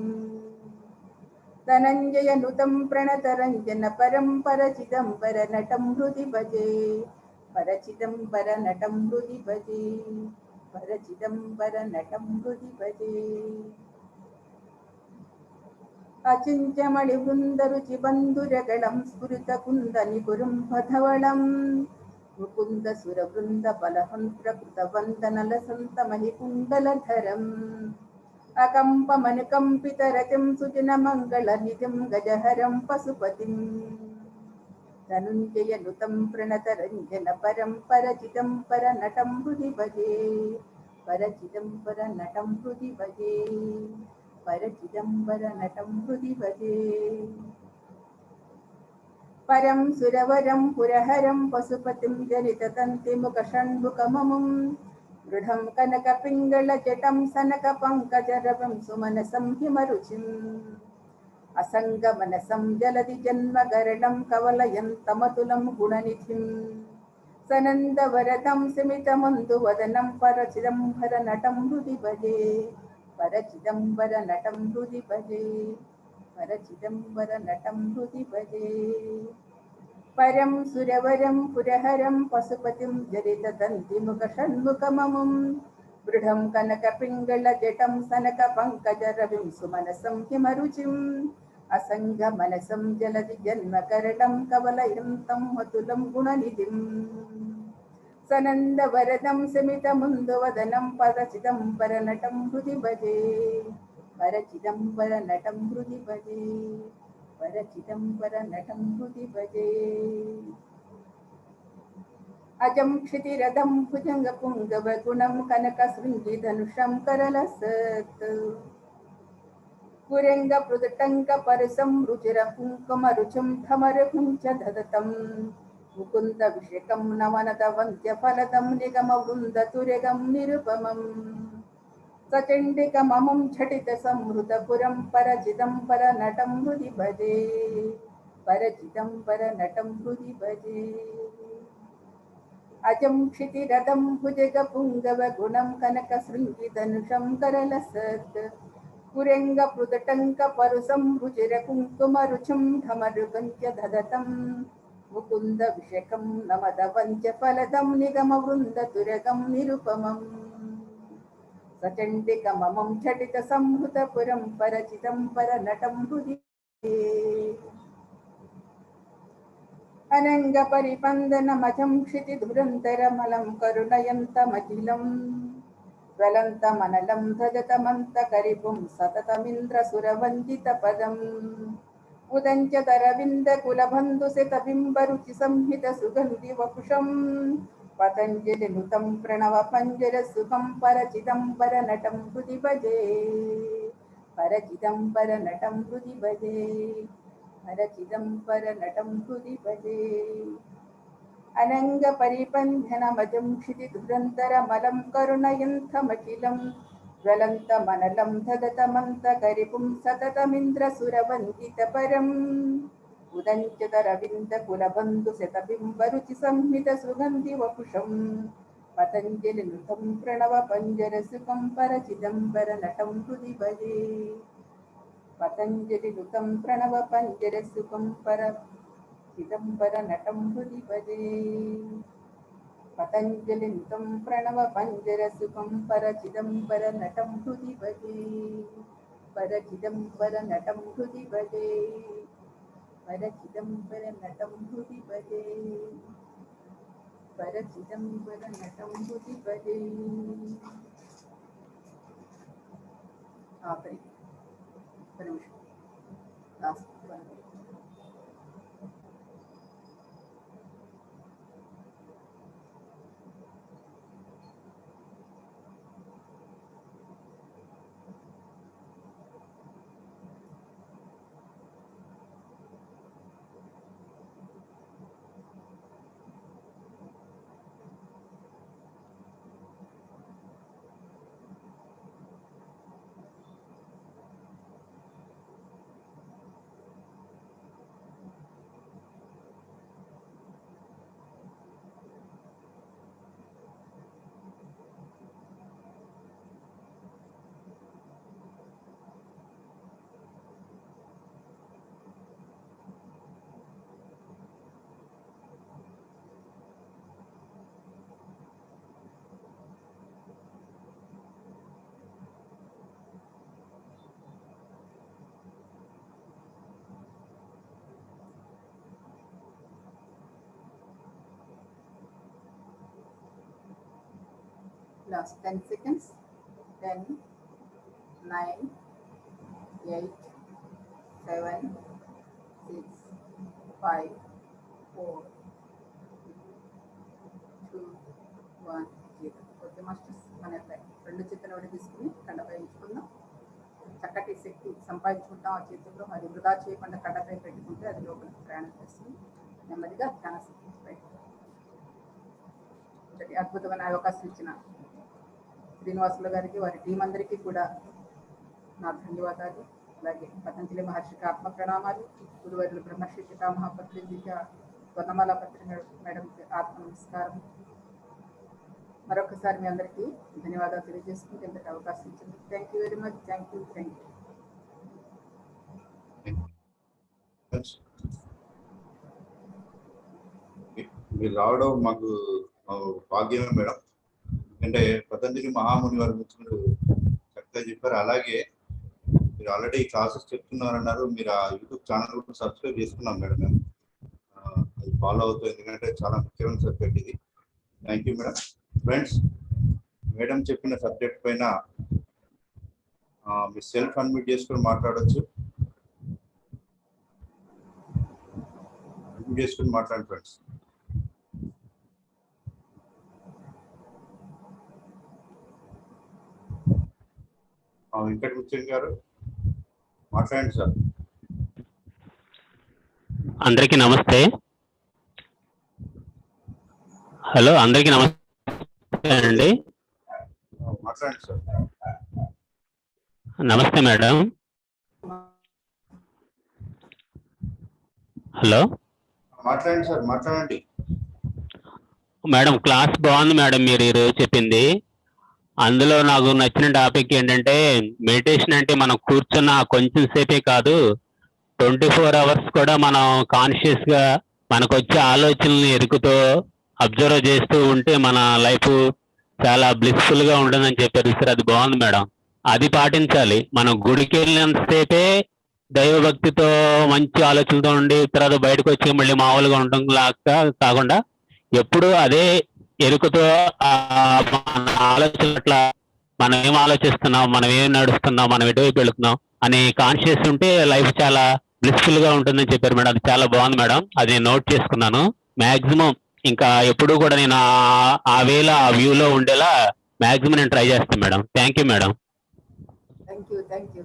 धनञ्जयनुतं प्रणतरञ्जनपरं परचिदम्बरनटं हृदि भजे परचिदम्बरनटं हृदि भजे परचिदम्बरनटं हृदि भजे अचिन्त्यमणिवृन्दरुचिबन्धुरगलं स्फुरितकुन्दनिकुरं भधवलं मुकुन्दसुरवृन्दबलहन्त्रकृतवन्दनलसन्तमहिकुण्डलधरम् अकम्पमनुकम्पितरतिं सुजनमङ्गलनिधिं गजहरं पशुपतिं धनुञ्जयनुतं प्रणतरञ्जनपरं परचिदम्बरनटं हृदि भजे परचिदम्बरनटं हृदि भजे परचिदम्बरनटं हृदि भजे పరం సురవరం పురహరం పశుపతిం జనితతంతిముఖషణ్ముఖమముం దృఢం కనక పింగళ జటం సనక పంకజరవం సుమనసం హిమరుచిం అసంగమనసం జలది జన్మగరణం కవలయంతమతులం గుణనిధిం సనందవరదం సిమితమందు వదనం పరచిదంబర నటం హృది భజే పరచిదంబర నటం హృది భజే పరచిదంబర నటం హృది భజే పరం సురవరం పురహరం పశుపతిం జరితదంతిముఖ షణ్ముఖమముం దృఢం కనక పింగళ జటం సనక పంకజరవిం సుమనసం హిమరుచిం అసంగ మనసం జలది జన్మకరణం కవలయంతం మతులం గుణనిధిం సనంద వరదం సమితముందు వదనం పరచిదంబర నటం హృది భజే పరచిదంబర నటం హృది భజే పరచిదంబర నటం హృది భజే అజం క్షితిరథం భుజంగ పుంగవ గుణం కనక శృంగి ధనుషం కరలసత్ కురంగ పృదటంక పరసం రుచిర కుంకుమ రుచిం ధమర కుంచ దదతం ముకుంద విషకం నవనద వంత్య ఫలదం నిగమ వృంద తురగం నిరుపమం సచండిక మమం ఝటిత సంహృత పురం పరచిదంబర నటం హృది భజే పరచిదంబర నటం హృది భజే అజం క్షితిరథం భుజగ పుంగవ గుణం కనక శృంగి ధనుషం కరలసత్ కురంగ పృదటంక పరుసం రుచిర కుంకుమ రుచిం ఢమరుకంచ దదతం ముకుంద విషకం నమద వంచ ఫలదం నిగమ వృంద తురగం నిరుపమం సచండిక మమం ఝటిత సంహృత పురం పరచిదంబర నటం హృది అనంగ పరిపందనమజం క్షితి ధురంతరమలం కరుణయంతమఖిలం జ్వలంతమనలం ధజతమంత కరిపుం సతతమింద్ర సురవందిత పదం ఉదంచదరవింద కులబంధు శతబింబ రుచి సంహిత సుగంధి వపుషం పతంజలి నుతం ప్రణవ పంజర సుఖం పరచిదంబర నటం హృది భజే పరచిదంబర నటం హృది భజే పరచిదంబర నటం హృది భజే అనంగ పరిబంధనమజం క్షితి ధురంతరమలం కరుణయంతమఖిలం జ్వలంతమనలం దదతమంత కరిపుం సతతమింద్ర సురవందిత పరం ఉదంచదరవింద కులబంధు శతబింబ రుచి సంహిత సుగంధి వపుషం పతంజలి నుతం ప్రణవ పంజర సుఖం పరచిదంబర నటం హృది భజే పతంజలి నుతం ప్రణవ పంజర సుఖం పరచిదంబర నటం హృది భజే పతంజలి నుతం ప్రణవ పంజర సుఖం పరచిదంబర నటం హృది భజే పరచిదంబర నటం హృది భజే పరచిదంబర నటం హృది భజే పరచిదంబర నటం హృది భజే ఆఖరి నిమిషం last last 10 seconds 10 9 8 7 6 5 4 2 1 0 okay masters మన రెండు చిత్రాలు తీసుకుని కండపై ఉంచుకుందాం చక్కటి శక్తి సంపాదించుకుంటాం ఆ చేతుల్లో. అది వృధా చేయకుండా కళ్ళపై పెట్టుకుంటే అది లోపలికి ప్రయాణం చేస్తుంది. నెమ్మదిగా ధ్యాన శక్తి బయటకు. అద్భుతమైన అవకాశం ఇచ్చిన శ్రీనివాసులు గారికి, వారి టీం అందరికీ కూడా నా ధన్యవాదాలు. అలాగే పతంజలి మహర్షికి ఆత్మ ప్రణామాలు. గురువర్యులు బ్రహ్మశ్రీ పితామహ పత్రిక వర్ణమాల పత్రిక మేడంకి ఆత్మ నమస్కారం. మరొకసారి మీ అందరికీ ధన్యవాదాలు తెలియజేసుకుంటే ఇంతటి అవకాశం ఇచ్చింది. Thank you very much. Thank you. మీరు రావడం మాకు భాగ్యమే మేడం. ఎందుకంటే పతంజలి మహాముని వారి గురించి మీరు చక్కగా చెప్పారు. అలాగే మీరు ఆల్రెడీ క్లాసెస్ చెప్తున్నారన్నారు. మీరు ఆ యూట్యూబ్ ఛానల్ కూడా సబ్స్క్రైబ్ చేసుకున్నాం మేడం. మేము అది ఫాలో అవుతుంది, ఎందుకంటే చాలా ముఖ్యమైన సబ్జెక్ట్ ఇది. Thank you madam. Friends, madam చెప్పిన సబ్జెక్ట్ పైన మీ సెల్ఫ్ అన్మ్యూట్ చేసుకొని మాట్లాడచ్చు. అన్మ్యూట్ చేసుకొని మాట్లాడండి ఫ్రెండ్స్. వెంకట ముత్యం గారు మాట్లాడండి సార్. అందరికీ నమస్తే. హలో, అందరికీ నమస్తే అండి. మాట్లాడండి సార్. నమస్తే మేడం. హలో, మాట్లాడండి సార్, మాట్లాడండి మేడం. క్లాస్ బాగుంది మేడం, మీరు ఈరోజు చెప్పింది. అందులో నాకు నచ్చిన టాపిక్ ఏంటంటే, మెడిటేషన్ అంటే మనం కూర్చున్న కొంచెం సేపే కాదు, 24 hours కూడా మనం కాన్షియస్గా మనకు వచ్చే ఆలోచనల్ని ఎరుకుతో అబ్జర్వ్ చేస్తూ ఉంటే మన లైఫ్ చాలా బ్లిస్ఫుల్గా ఉంటుందని చెప్పారు సార్. అది బాగుంది మేడం, అది పాటించాలి. మనం గుడికి వెళ్ళినంతసేపే దైవభక్తితో మంచి ఆలోచనలతో ఉండి తర్వాత బయటకు వచ్చి మళ్ళీ మామూలుగా ఉండడం లాగా కాకుండా ఎప్పుడు అదే ఎరుకతో మన ఆలోచన అట్లా మనం ఏం ఆలోచిస్తున్నాం, మనం ఏం నడుస్తున్నాం, మనం ఎటువైపు వెళుతున్నాం అనే కాన్షియస్ ఉంటే లైఫ్ చాలా బ్లిస్ఫుల్ గా ఉంటుందని చెప్పారు మేడం. అది చాలా బాగుంది మేడం, అది నేను నోట్ చేసుకున్నాను. మాక్సిమం ఇంకా ఎప్పుడు కూడా నేను ఆ వేలో ఆ వ్యూలో ఉండేలా మాక్సిమం నేను ట్రై చేస్తాను madam. Thank you madam. Thank you.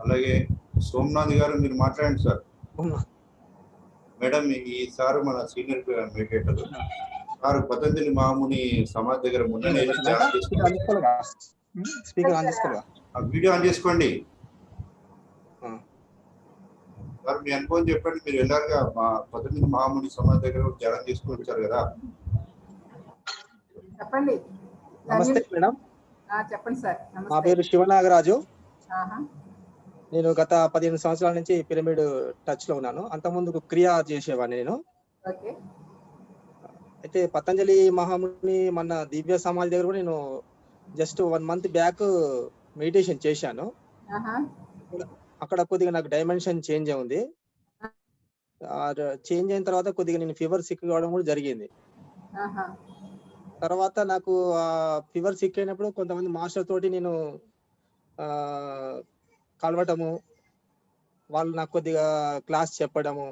అలాగే సోమనాథ్ గారు మీరు మాట్లాడండి సార్. మేడం, ఈ సార్ మన సీనియర్ మెడిటేటర్ సార్. పతంజలి మహాముని సమాధి దగ్గర ముందనే వీడియో ఆన్ చేసుకోండి సార్. మీ అనుభవం చెప్పండి. మీరు వెళ్ళారుగా మా పతంజలి మహాముని సమాధి దగ్గర ధ్యానం చేసుకుని వచ్చారు కదా. చెప్పండి. నమస్తే మేడం. చెప్పండి సార్. నా పేరు శివనాగరాజు. నేను గత 15 సంవత్సరాల నుంచి పిరమిడ్ టచ్ లో ఉన్నాను. అంతకుముందు క్రియ చేసేవాడిని నేను. అయితే పతంజలి మహాముని మన దివ్య సమాధి దగ్గర కూడా నేను జస్ట్ 1 month బ్యాక్ మెడిటేషన్ చేశాను. అక్కడ కొద్దిగా నాకు డైమెన్షన్ చేంజ్ అయింది. చేంజ్ అయిన తర్వాత కొద్దిగా నేను ఫీవర్ సిక్ కావడం కూడా జరిగింది. తర్వాత నాకు ఫీవర్ సిక్ అయినప్పుడు కొంతమంది మాస్టర్ తోటి నేను కలవటము, వాళ్ళు నాకు కొద్దిగా క్లాస్ చెప్పడము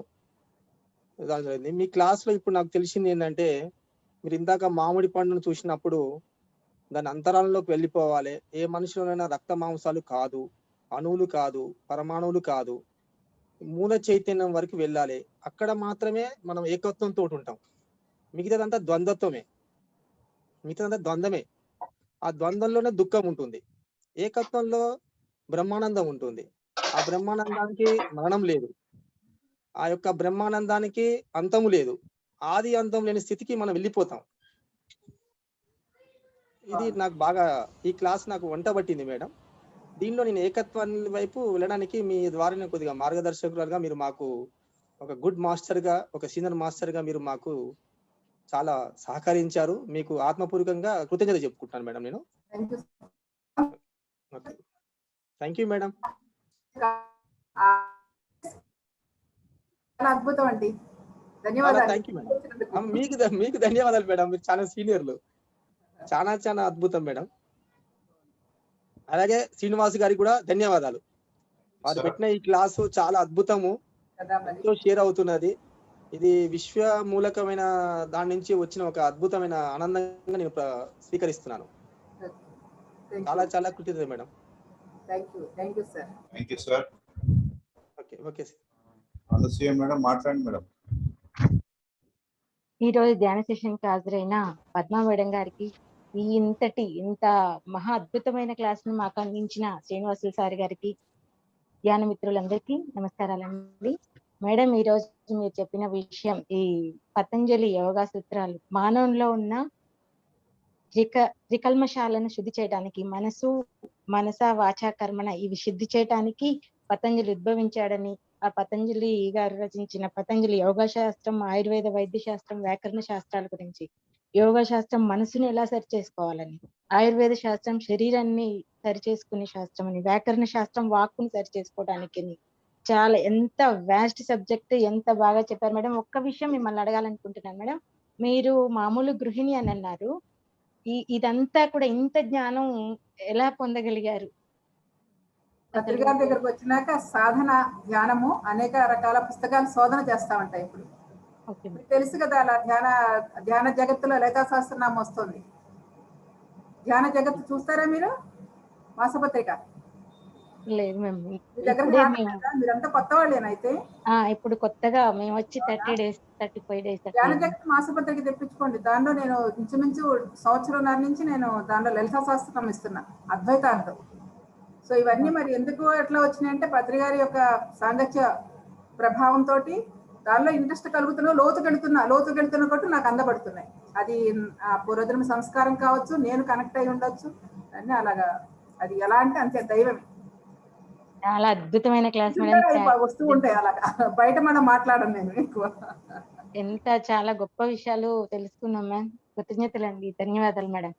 జరిగింది. మీ క్లాస్ లో ఇప్పుడు నాకు తెలిసింది ఏంటంటే, మీరు ఇందాక మామిడి పండును చూసినప్పుడు దాని అంతరాలంలోకి వెళ్ళిపోవాలి. ఏ మనిషిలోనైనా రక్త మాంసాలు కాదు, అణువులు కాదు, పరమాణువులు కాదు, మూల చైతన్యం వరకు వెళ్ళాలి. అక్కడ మాత్రమే మనం ఏకత్వంతో ఉంటాం. మిగతాదంతా ద్వంద్వత్వమే, మిగతాదంతా ద్వంద్వమే. ఆ ద్వంద్వంలోనే దుఃఖం ఉంటుంది. ఏకత్వంలో బ్రహ్మానందం ఉంటుంది. ఆ బ్రహ్మానందానికి మరణం లేదు. ఆ యొక్క బ్రహ్మానందానికి అంతము లేదు. ఆది అంతం లేని స్థితికి మనం వెళ్ళిపోతాం. ఇది నాకు బాగా, ఈ క్లాస్ నాకు వంట పట్టింది మేడం. దీనిలో నేను ఏకత్వాన్ని వైపు వెళ్ళడానికి మీ ద్వారా నేను కొద్దిగా మార్గదర్శకులుగా మీరు మాకు ఒక గుడ్ మాస్టర్ గా, ఒక సీనియర్ మాస్టర్ గా మీరు మాకు చాలా సహకరించారు. మీకు ఆత్మపూర్వకంగా కృతజ్ఞత చెప్పుకుంటాను మేడం నేను. Thank you madam. అద్భుతం అండి, ధన్యవాదాలు. Thank you madam. మీకు ధన్యవాదాలు మేడం, మీరు చాలా సీనియర్లు. చాలా అద్భుతం మేడం. అలాగే శ్రీనివాస్ గారికి కూడా ధన్యవాదాలు. వారు పెట్టిన ఈ క్లాసు చాలా అద్భుతము, ఎంతో షేర్ అవుతున్నది. ఇది విశ్వ మూలకమైన దాని నుంచి వచ్చిన ఒక అద్భుతమైన ఆనందంగా నేను స్వీకరిస్తున్నాను. చాలా కృతజ్ఞత madam. Thank you sir. Thank you sir. Okay sir. Anasuya madam మాట్లాడండి మేడం. ఈ రోజు ధ్యాన సెషన్కి హాజరైన పద్మా మేడం గారికి, ఇంత మహా అద్భుతమైన క్లాస్ ను మాకు అందించిన శ్రీనివాసులు సార్ గారికి, ధ్యాన మిత్రులందరికీ నమస్కారాలండి. మేడం, ఈ రోజు మీరు చెప్పిన విషయం, ఈ పతంజలి యోగా సూత్రాలు మానవుల్లో ఉన్న త్రికల్మశాలను శుద్ధి చేయడానికి, మనస వాచ కర్మణ ఇవి శుద్ధి చేయడానికి పతంజలి ఉద్భవించాడని, ఆ పతంజలి గారు రచించిన పతంజలి యోగా శాస్త్రం, ఆయుర్వేద వైద్య శాస్త్రం, వ్యాకరణ శాస్త్రాల గురించి, యోగా శాస్త్రం మనసుని ఎలా సరి చేసుకోవాలని, ఆయుర్వేద శాస్త్రం శరీరాన్ని సరి చేసుకునే శాస్త్రం అని, వ్యాకరణ శాస్త్రం వాక్కుని సరి చేసుకోవడానికి, చాలా ఎంత వాస్ట్ సబ్జెక్ట్, ఎంత బాగా చెప్పారు మేడం. ఒక్క విషయం మిమ్మల్ని అడగాలనుకుంటున్నాను మేడం. మీరు మామూలు గృహిణి అని అన్నారు, ఇదంతా కూడా ఇంత జ్ఞానం ఎలా పొందగలిగారు? పత్రిక దగ్గరకు వచ్చినాక సాధన, ధ్యానము అనేక రకాల పుస్తకాలు శోధన చేస్తా ఉంటాయి. ఇప్పుడు మీకు తెలుసు కదా, అలా ధ్యాన జగత్తులో లలితా సహస్రనామం వస్తుంది. ధ్యాన జగత్తు చూస్తారా మీరు? మాసపత్రిక లేదు మేము మీరంతా కొత్త వాళ్ళేనైతే. ఇప్పుడు కొత్తగా మేము వచ్చి 30 days 35 days ధ్యాన జగత్ మాసపత్రిక తెప్పించుకోండి. దానిలో నేను ఇంచుమించు సంవత్సరంన్నర నుంచి నేను దానిలో లలితా సహస్రనామం ఇస్తున్నా, అద్వైతాంతం. సో ఇవన్నీ మరి ఎందుకు ఎట్లా వచ్చినాయంటే పత్రి గారి యొక్క సాంగత్య ప్రభావంతో దానిలో ఇంట్రెస్ట్ కలుగుతున్నా, లోతుకెళ్తున్న కొట్టు నాకు అందబడుతున్నాయి. అది ఆ పూర్వజన్మ సంస్కారం కావచ్చు, నేను కనెక్ట్ అయి ఉండొచ్చు, అన్నీ అలాగా. అది ఎలా అంటే అంతే దైవమే. చాలా అద్భుతమైన క్లాస్ వస్తూ ఉంటాయి అలాగా, బయట మనం మాట్లాడడం నేను ఎక్కువ. చాలా గొప్ప విషయాలు తెలుసుకున్నాం మ్యామ్. కృతజ్ఞతలండి, ధన్యవాదాలు మేడం.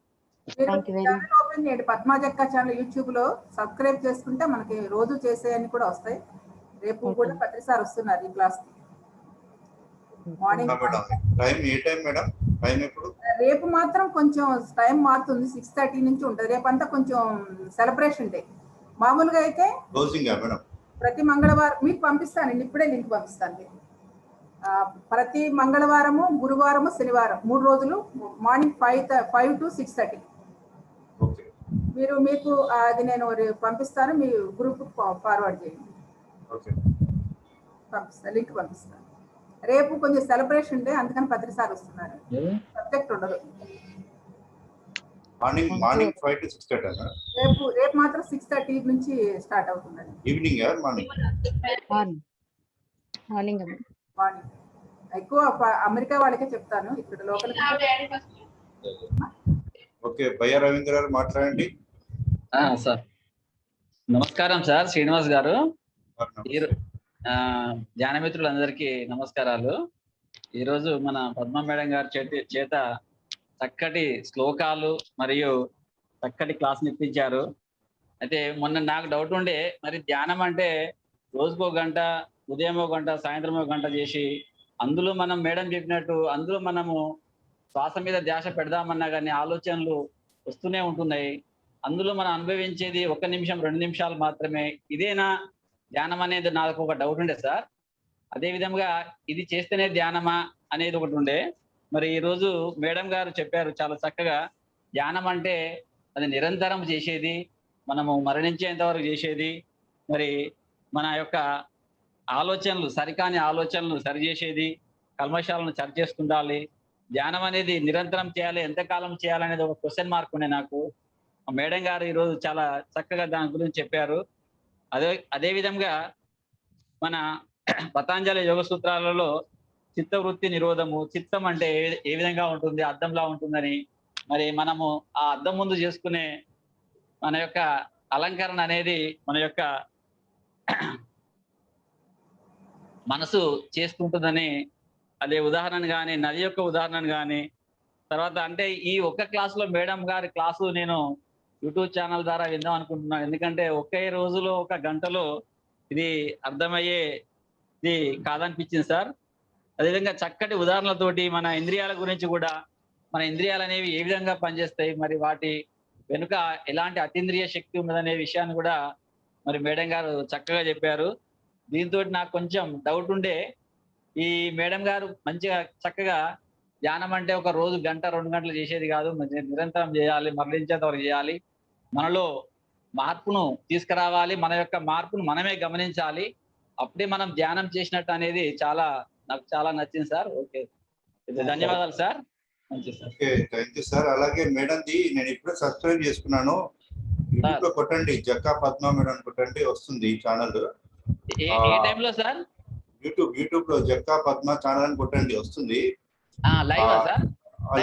ఓపెన్ చేయండి, పద్మాజక్క ఛానల్ యూట్యూబ్ లో సబ్స్క్రైబ్ చేసుకుంటే మనకి రోజు చేసేయన్ని కూడా వస్తాయి. రేపు కూడా పత్రి సార్ వస్తున్నారు ఈ క్లాస్ కి. మార్నింగ్ రేపు మాత్రం కొంచెం టైం మారుతుంది, 6:30 నుంచి ఉంటుంది. రేపంతా కొంచెం సెలబ్రేషన్ డే. మామూలుగా అయితే ప్రతి మంగళవారం మీకు పంపిస్తానండి, ఇప్పుడే లింక్ పంపిస్తాను. ప్రతి మంగళవారము, గురువారము, శనివారం 3 రోజులు మార్నింగ్ 5 to 6:30 మీకు అది నేను పంపిస్తాను. మీ గ్రూప్ ఫార్వర్డ్ చేయండి, పంపిస్తాను, లింక్ పంపిస్తాను. రేపు కొంచెం సెలబ్రేషన్ డే, అందుకని పత్రి సార్ వస్తున్నారు. సబ్జెక్ట్ ఉండదు. Morning 5 to 6:30. రేపు మాత్రం 6:30 నుంచి స్టార్ట్ అవుతుందండి. ఈవినింగ్ మార్నింగ్ ఎక్కువ అమెరికా వాళ్ళకే చెప్తాను, ఇక్కడ లోకల్. ఓకే, భయ్య రవీంద్ర గారు మాట్లాడండి. సార్ నమస్కారం సార్, శ్రీనివాస్ గారు. ధ్యాన మిత్రులందరికీ నమస్కారాలు. ఈరోజు మన పద్మ మేడం గారి చేత చక్కటి శ్లోకాలు మరియు చక్కటి క్లాస్ ఇప్పించారు. అయితే మొన్న నాకు డౌట్ ఉండే, మరి ధ్యానం అంటే రోజుకో గంట, ఉదయం 1 గంట, సాయంత్రం 1 గంట చేసి అందులో మనం మేడం చెప్పినట్టు అందులో మనము శ్వాస మీద ధ్యాస పెడదామన్నా కానీ ఆలోచనలు వస్తూనే ఉంటున్నాయి. అందులో మనం అనుభవించేది 1 నిమిషం 2 నిమిషాలు మాత్రమే. ఇదేనా ధ్యానం అనేది నాకు ఒక డౌట్ ఉండే సార్. అదే విధంగా ఇది చేస్తేనే ధ్యానమా అనేది ఒకటి ఉండే. మరి ఈరోజు మేడం గారు చెప్పారు చాలా చక్కగా, ధ్యానం అంటే అది నిరంతరం చేసేది, మనము మరణించేంత వరకు చేసేది, మరి మన యొక్క ఆలోచనలు, సరికాని ఆలోచనలు సరిచేసేది, కల్మషాలను సరి చేసుకుండాలి. ధ్యానం అనేది నిరంతరం చేయాలి, ఎంతకాలం చేయాలనేది ఒక క్వశ్చన్ మార్క్ ఉండే నాకు. మేడం గారు ఈరోజు చాలా చక్కగా దాని గురించి చెప్పారు. అదే విధంగా మన పతంజలి యోగ సూత్రాలలో చిత్తవృత్తి నిరోధము, చిత్తం అంటే ఏ విధంగా ఉంటుంది, అద్దంలా ఉంటుందని, మరి మనము ఆ అద్దం ముందు చేసుకునే మన యొక్క అలంకరణ అనేది మన యొక్క మనసు చేసుకుంటుందని, అదే ఉదాహరణ కానీ, నది యొక్క ఉదాహరణ కానీ, తర్వాత అంటే ఈ ఒక్క క్లాసులో మేడం గారి క్లాసు నేను యూట్యూబ్ ఛానల్ ద్వారా విందాం అనుకుంటున్నాను. ఎందుకంటే ఒకే రోజులో 1 గంటలో ఇది అర్థమయ్యేది కాదనిపించింది సార్. అదేవిధంగా చక్కటి ఉదాహరణలతోటి మన ఇంద్రియాల గురించి కూడా, మన ఇంద్రియాలు అనేవి ఏ విధంగా పనిచేస్తాయి, మరి వాటి వెనుక ఎలాంటి అతీంద్రియ శక్తి ఉన్నదనే విషయాన్ని కూడా మరి మేడం గారు చక్కగా చెప్పారు. దీంతో నాకు కొంచెం డౌట్ ఉండే, ఈ మేడం గారు మంచిగా చక్కగా ధ్యానం అంటే ఒక రోజు 1 గంట 2 గంటలు చేసేది కాదు, నిరంతరం చేయాలి, మరణించేంత వరకు చేయాలి. మనలో మార్పును తీసుకురావాలి, మన యొక్క మార్పును మనమే గమనించాలి. అప్పుడే మనం ధ్యానం చేసినట్టు అనేది నాకు చాలా నచ్చింది సార్. ఓకే, ధన్యవాదాలు సార్. మంచిది sir. Okay, thank you sir. అలాగే మేడంది నేను ఇప్పుడే సబ్స్క్రైబ్ చేసుకున్నాను. యూట్యూబ్ లో కొట్టండి, జక్కా పద్మ మేడం కొట్టండి, వస్తుంది ఛానల్. ఏ టైంలో సార్? యూట్యూబ్ లో జక్కా పద్మ ఛానల్ అని కొట్టండి, వస్తుంది. Live sir?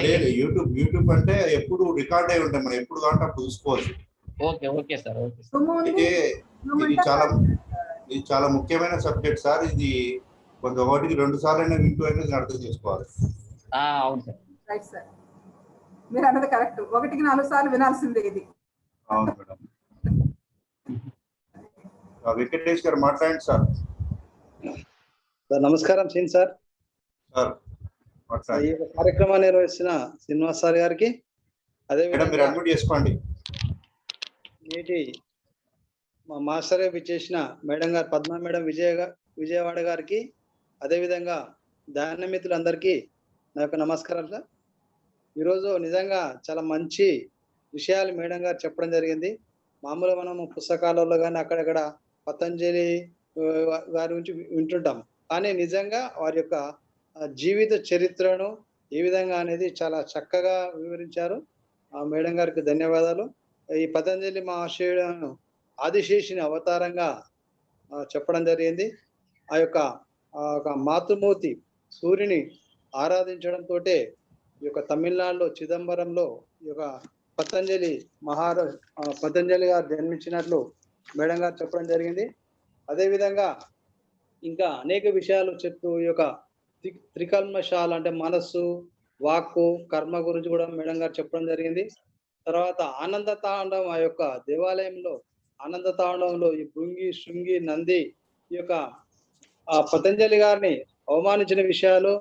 లేదు, యూట్యూబ్ అంటే ఎప్పుడు రికార్డ్ అయి ఉంటాయి, మనం ఎప్పుడు కావాలంటే అప్పుడు చూసుకోవచ్చు. Okay sir. అయితే ఇది చాలా ముఖ్యమైన సబ్జెక్ట్ సార్. ఇది ఒకటికి 2 సార్లు అయినా వింటూ అయినా అర్థం చేసుకోవాలి. అవును సార్. రైట్ సార్, మీరు అన్నది కరెక్ట్. 1కి 4 సార్లు వినాల్సిందే ఇది. అవును మేడం. వెంకటేష్ గారు మాట్లాడండి సార్. నమస్కారం సీన్ సార్. ఈ కార్యక్రమాన్ని నిర్వహిస్తున్న శ్రీనివాస్ సార్ గారికి, అదే మీరు అడ్మిట్ చేసుకోండి. నేటి మా మాస్టర్ విచ్చేసిన మేడం గారు పద్మ మేడం విజయవాడ గారికి, అదేవిధంగా ధ్యాన మిత్రులందరికీ నా యొక్క నమస్కారం సార్. ఈరోజు నిజంగా చాలా మంచి విషయాలు మేడం గారు చెప్పడం జరిగింది. మామూలుగా మనము పుస్తకాలలో కానీ అక్కడక్కడ పతంజలి గారి గురించి వింటుంటాం, కానీ నిజంగా వారి యొక్క జీవిత చరిత్రను ఏ విధంగా అనేది చాలా చక్కగా వివరించారు. మేడం గారికి ధన్యవాదాలు. ఈ పతంజలి మహాశయుడు ఆదిశేషుని అవతారంగా చెప్పడం జరిగింది. ఆ యొక్క మాతృమూర్తి సూర్యుని ఆరాధించడంతో ఈ యొక్క తమిళనాడులో చిదంబరంలో ఈ యొక్క పతంజలి గారు జన్మించినట్లు మేడం గారు చెప్పడం జరిగింది. అదేవిధంగా ఇంకా అనేక విషయాలు చెప్తూ ఈ యొక్క త్రికల్మశాల అంటే మనస్సు, వాక్కు, కర్మ గురించి కూడా మేడం గారు చెప్పడం జరిగింది. తర్వాత ఆనంద తాండవం, ఆ యొక్క దేవాలయంలో ఆనంద తాండవంలో ఈ భృంగి, శృంగి, నంది ఈ యొక్క పతంజలి గారిని అవమానించిన విషయాలు,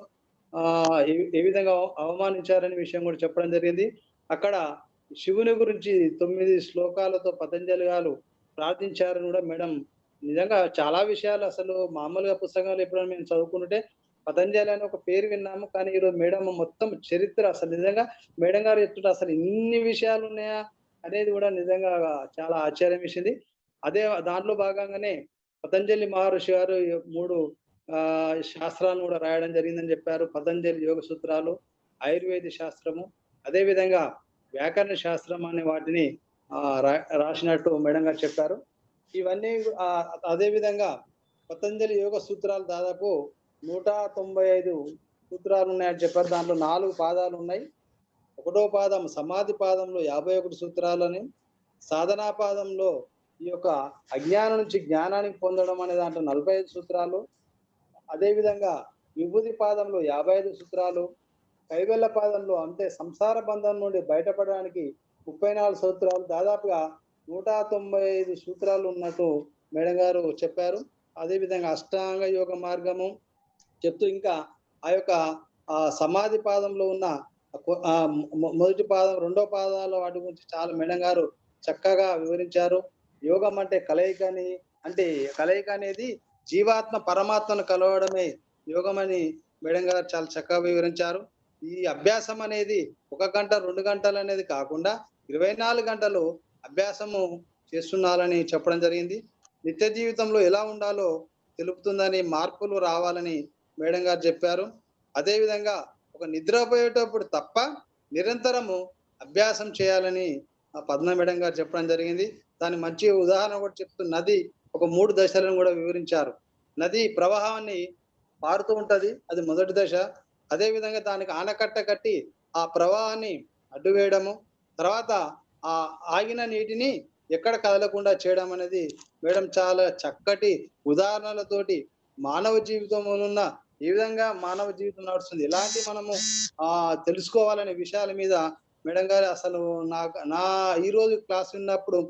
ఏ విధంగా అవమానించారనే విషయం కూడా చెప్పడం జరిగింది. అక్కడ శివుని గురించి 9 శ్లోకాలతో పతంజలి గారు ప్రార్థించారని కూడా మేడం, నిజంగా చాలా విషయాలు అసలు మామూలుగా పుస్తకాలు ఎప్పుడైనా మేము చదువుకుంటుంటే పతంజలి అని ఒక పేరు విన్నాము, కానీ ఈరోజు మేడం మొత్తం చరిత్ర అసలు నిజంగా మేడం గారు చెప్తుంటే అసలు ఇన్ని విషయాలు ఉన్నాయా అనేది కూడా నిజంగా చాలా ఆశ్చర్యం వేసింది. అదే దాంట్లో భాగంగానే పతంజలి మహర్షి గారు 3 శాస్త్రాలను కూడా రాయడం జరిగిందని చెప్పారు. పతంజలి యోగ సూత్రాలు, ఆయుర్వేద శాస్త్రము, అదేవిధంగా వ్యాకరణ శాస్త్రం అనే వాటిని రాసినట్టు మేడం గారు చెప్పారు. ఇవన్నీ అదేవిధంగా పతంజలి యోగ సూత్రాలు దాదాపు 195 సూత్రాలు ఉన్నాయని చెప్పారు. దాంట్లో 4 పాదాలు ఉన్నాయి. 1వ పాదం సమాధి పాదంలో 51 సూత్రాలని, సాధనా పాదంలో ఈ యొక్క అజ్ఞానం నుంచి జ్ఞానానికి పొందడం అనే దాంట్లో 45 సూత్రాలు, అదేవిధంగా విభూతి పాదంలో 55 సూత్రాలు, కైవల్య పాదంలో అంటే సంసార బంధం నుండి బయటపడడానికి 34 సూత్రాలు, దాదాపుగా 195 సూత్రాలు ఉన్నట్టు మేడం గారు చెప్పారు. అదేవిధంగా అష్టాంగ యోగ మార్గము చెప్తూ ఇంకా ఆ యొక్క సమాధి పాదంలో ఉన్న మొదటి పాదం, 2వ పాదాల వాటి గురించి చాలా మేడం గారు చక్కగా వివరించారు. యోగం అంటే కలయికని, అంటే కలయిక అనేది జీవాత్మ పరమాత్మను కలవడమే యోగం అని మేడం గారు చాలా చక్కగా వివరించారు. ఈ అభ్యాసం అనేది 1 గంట 2 గంటలు అనేది కాకుండా 24 గంటలు అభ్యాసము చేస్తున్నారని చెప్పడం జరిగింది. నిత్య జీవితంలో ఎలా ఉండాలో తెలుపుతుందని, మార్పులు రావాలని మేడం గారు చెప్పారు. అదేవిధంగా ఒక నిద్రపోయేటప్పుడు తప్ప నిరంతరము అభ్యాసం చేయాలని పద్మ మేడం గారు చెప్పడం జరిగింది. దాని మంచి ఉదాహరణ కూడా చెప్తూ నది ఒక 3 దశలను కూడా వివరించారు. నది ప్రవాహాన్ని పారుతూ ఉంటది, అది మొదటి దశ. అదేవిధంగా దానికి ఆనకట్ట కట్టి ఆ ప్రవాహాన్ని అడ్డువేయడము, తర్వాత ఆ ఆగిన నీటిని ఎక్కడ కదలకుండా చేయడం అనేది మేడం చాలా చక్కటి ఉదాహరణలతోటి మానవ జీవితంలో ఉన్న ఏ విధంగా మానవ జీవితం నడుస్తుంది, ఎలాంటి మనము తెలుసుకోవాలనే విషయాల మీద మేడం గారు అసలు నా ఈ రోజు క్లాస్ విన్నప్పుడు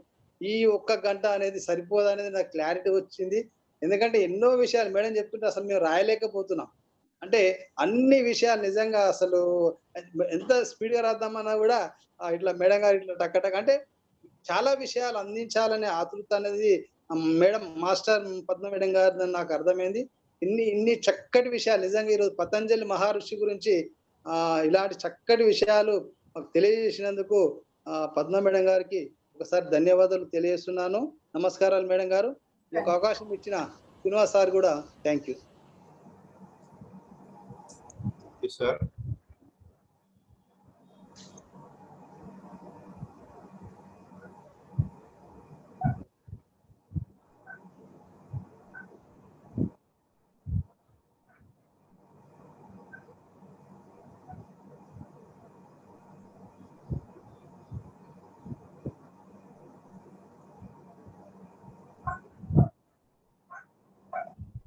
ఈ 1 గంట అనేది సరిపోదు అనేది నాకు క్లారిటీ వచ్చింది. ఎందుకంటే ఎన్నో విషయాలు మేడం చెప్తుంటే అసలు మేము రాయలేకపోతున్నాం. అంటే అన్ని విషయాలు నిజంగా అసలు ఎంత స్పీడ్ గా రాద్దామన్నా కూడా ఇట్లా మేడం గారు ఇట్లా టక్కటక్ అంటే చాలా విషయాలు అందించాలనే ఆతృత అనేది మేడం మాస్టర్ పద్మ మేడం గారు నాకు అర్థమైంది. ఇన్ని చక్కటి విషయాలు నిజంగా ఈరోజు పతంజలి మహర్షి గురించి ఇలాంటి చక్కటి విషయాలు మాకు తెలియజేసినందుకు పద్మ మేడం గారికి ఒక ఒకసారి ధన్యవాదాలు తెలియజేస్తున్నాను. నమస్కారాలు మేడం గారు. ఈ యొక్క అవకాశం ఇచ్చిన శ్రీనివాస్ సార్ కూడా thank you. Sir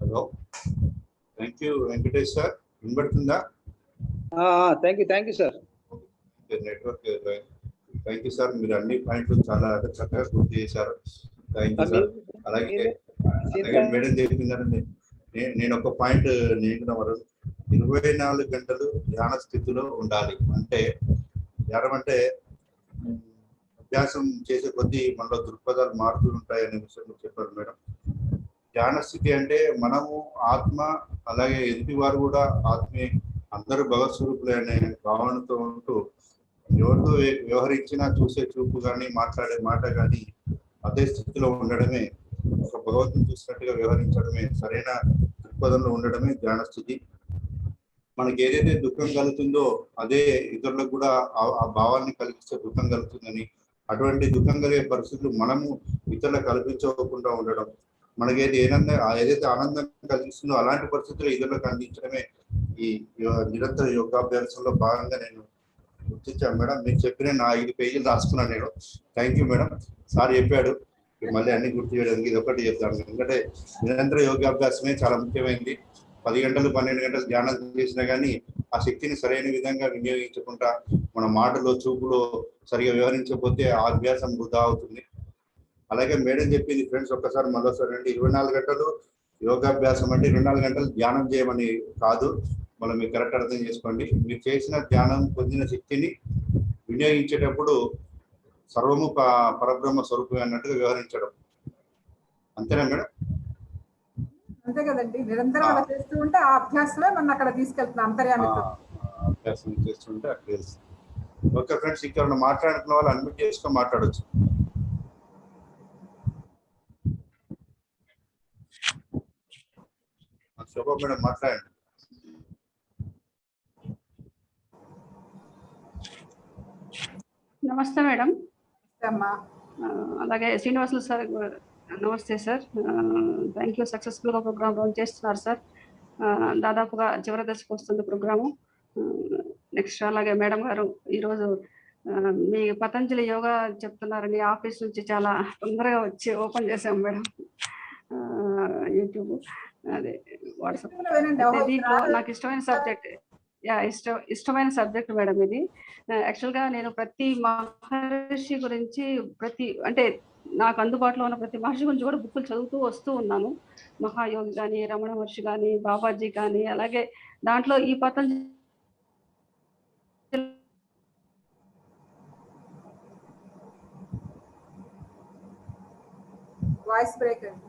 hello, thank you Venkatesh sir, వినబడుతుందా? Thank you sir. Network thank you sir, మీరు అన్ని పాయింట్లు చాలా చక్కగా పూర్తి చేశారు. Thank you sir. అలాగే మేడం చెప్పిందండి, నేను ఒక పాయింట్ నేను 24 గంటలు ధ్యాన స్థితిలో ఉండాలి. అంటే ధ్యానం అంటే అభ్యాసం చేసే కొద్దీ మనలో దృక్పథాలు మారుతూ ఉంటాయనే విషయం చెప్పారు మేడం. ధ్యాన స్థితి అంటే మనము ఆత్మ, అలాగే ఎదుటివారు కూడా ఆత్మే, అందరూ భగవత్ స్వరూపులే అనే భావనతో ఉంటూ ఎవరితో వ్యవహరించినా చూసే చూపు కానీ మాట్లాడే మాట కానీ అదే స్థితిలో ఉండడమే, ఒక భగవంతుని చూసినట్టుగా వ్యవహరించడమే, సరైన దృక్పథంలో ఉండడమే ధ్యాన స్థితి. మనకి ఏదైతే దుఃఖం కలుగుతుందో అదే ఇతరులకు కూడా ఆ భావాన్ని కలిగిస్తే దుఃఖం కలుగుతుందని, అటువంటి దుఃఖం కలిగే పరిస్థితులు మనము ఇతరులకు కల్పించకుండా ఉండడం, మనకి ఏదైతే ఆనందం కలిగిస్తుందో అలాంటి పరిస్థితులు ఇతరులకు అందించడమే ఈ నిరంతర యోగాభ్యాసంలో భాగంగా నేను గుర్తించాను మేడం. మీరు చెప్పిన నా 5 పేజీలు రాసుకున్నాను నేను. Thank you madam. సార్ చెప్పాడు, మళ్ళీ అన్ని గుర్తు చేయడానికి ఇది ఒకటి చెప్తాను. ఎందుకంటే నిరంతర యోగాభ్యాసమే చాలా ముఖ్యమైనది. 10 గంటలు 12 గంటలు ధ్యానం చేసినా కానీ ఆ శక్తిని సరైన విధంగా వినియోగించకుండా మన మాటలో చూపులో సరిగా వ్యవహరించకపోతే ఆ అభ్యాసం వృధా అవుతుంది. అలాగే మేడం చెప్పింది ఫ్రెండ్స్, ఒక్కసారి మరోసారి అండి, 24 గంటలు యోగాభ్యాసం అంటే 24 గంటలు ధ్యానం చేయమని కాదు. మనం మీరు కరెక్ట్ అర్థం చేసుకోండి. మీరు చేసిన ధ్యానం పొందిన శక్తిని వినియోగించేటప్పుడు సర్వము పరబ్రహ్మ స్వరూపం అన్నట్టుగా వ్యవహరించడం, అంతేనా మేడం? అంతే కదండి, నిరంతరం అలా చేస్తూ ఉంటే ఆ అభ్యాసమే మనం అక్కడ తీసుకెళ్తున్నాం, అంతర్యామితో అభ్యాసం చేస్తుంటే అక్కడ. ఓకే ఫ్రెండ్స్, ఇక్కడ మాట్లాడుకున్న వాళ్ళు అడ్మిట్ చేసుకొని మాట్లాడచ్చు. శోభా మేడం మాట్లాడండి. నమస్తే మేడం. అమ్మా. అలాగే శ్రీనివాసులు సార్, నమస్తే సార్. Thank you. సక్సెస్ఫుల్గా ప్రోగ్రామ్ రన్ చేస్తున్నారు సార్. దాదాపుగా చివరి దశకు వస్తుంది ప్రోగ్రాము. నెక్స్ట్ అలాగే మేడం గారు ఈరోజు మీ పతంజలి యోగా చెప్తున్నారని ఆఫీస్ నుంచి చాలా తొందరగా వచ్చి ఓపెన్ చేసాం మేడం, యూట్యూబ్ అదే వాట్సాప్. దీంట్లో నాకు ఇష్టమైన సబ్జెక్ట్, ఇష్టమైన సబ్జెక్ట్ మేడం ఇది. యాక్చువల్గా నేను ప్రతి మహర్షి గురించి అంటే నాకు అందుబాటులో ఉన్న ప్రతి మహర్షి గురించి కూడా బుక్కులు చదువుతూ వస్తూ ఉన్నాను. మహాయోగి కానీ, రమణ మహర్షి కానీ, బాబాజీ కానీ, అలాగే దాంట్లో ఈ పతంజలి వాయిస్ బ్రేక్ అండి.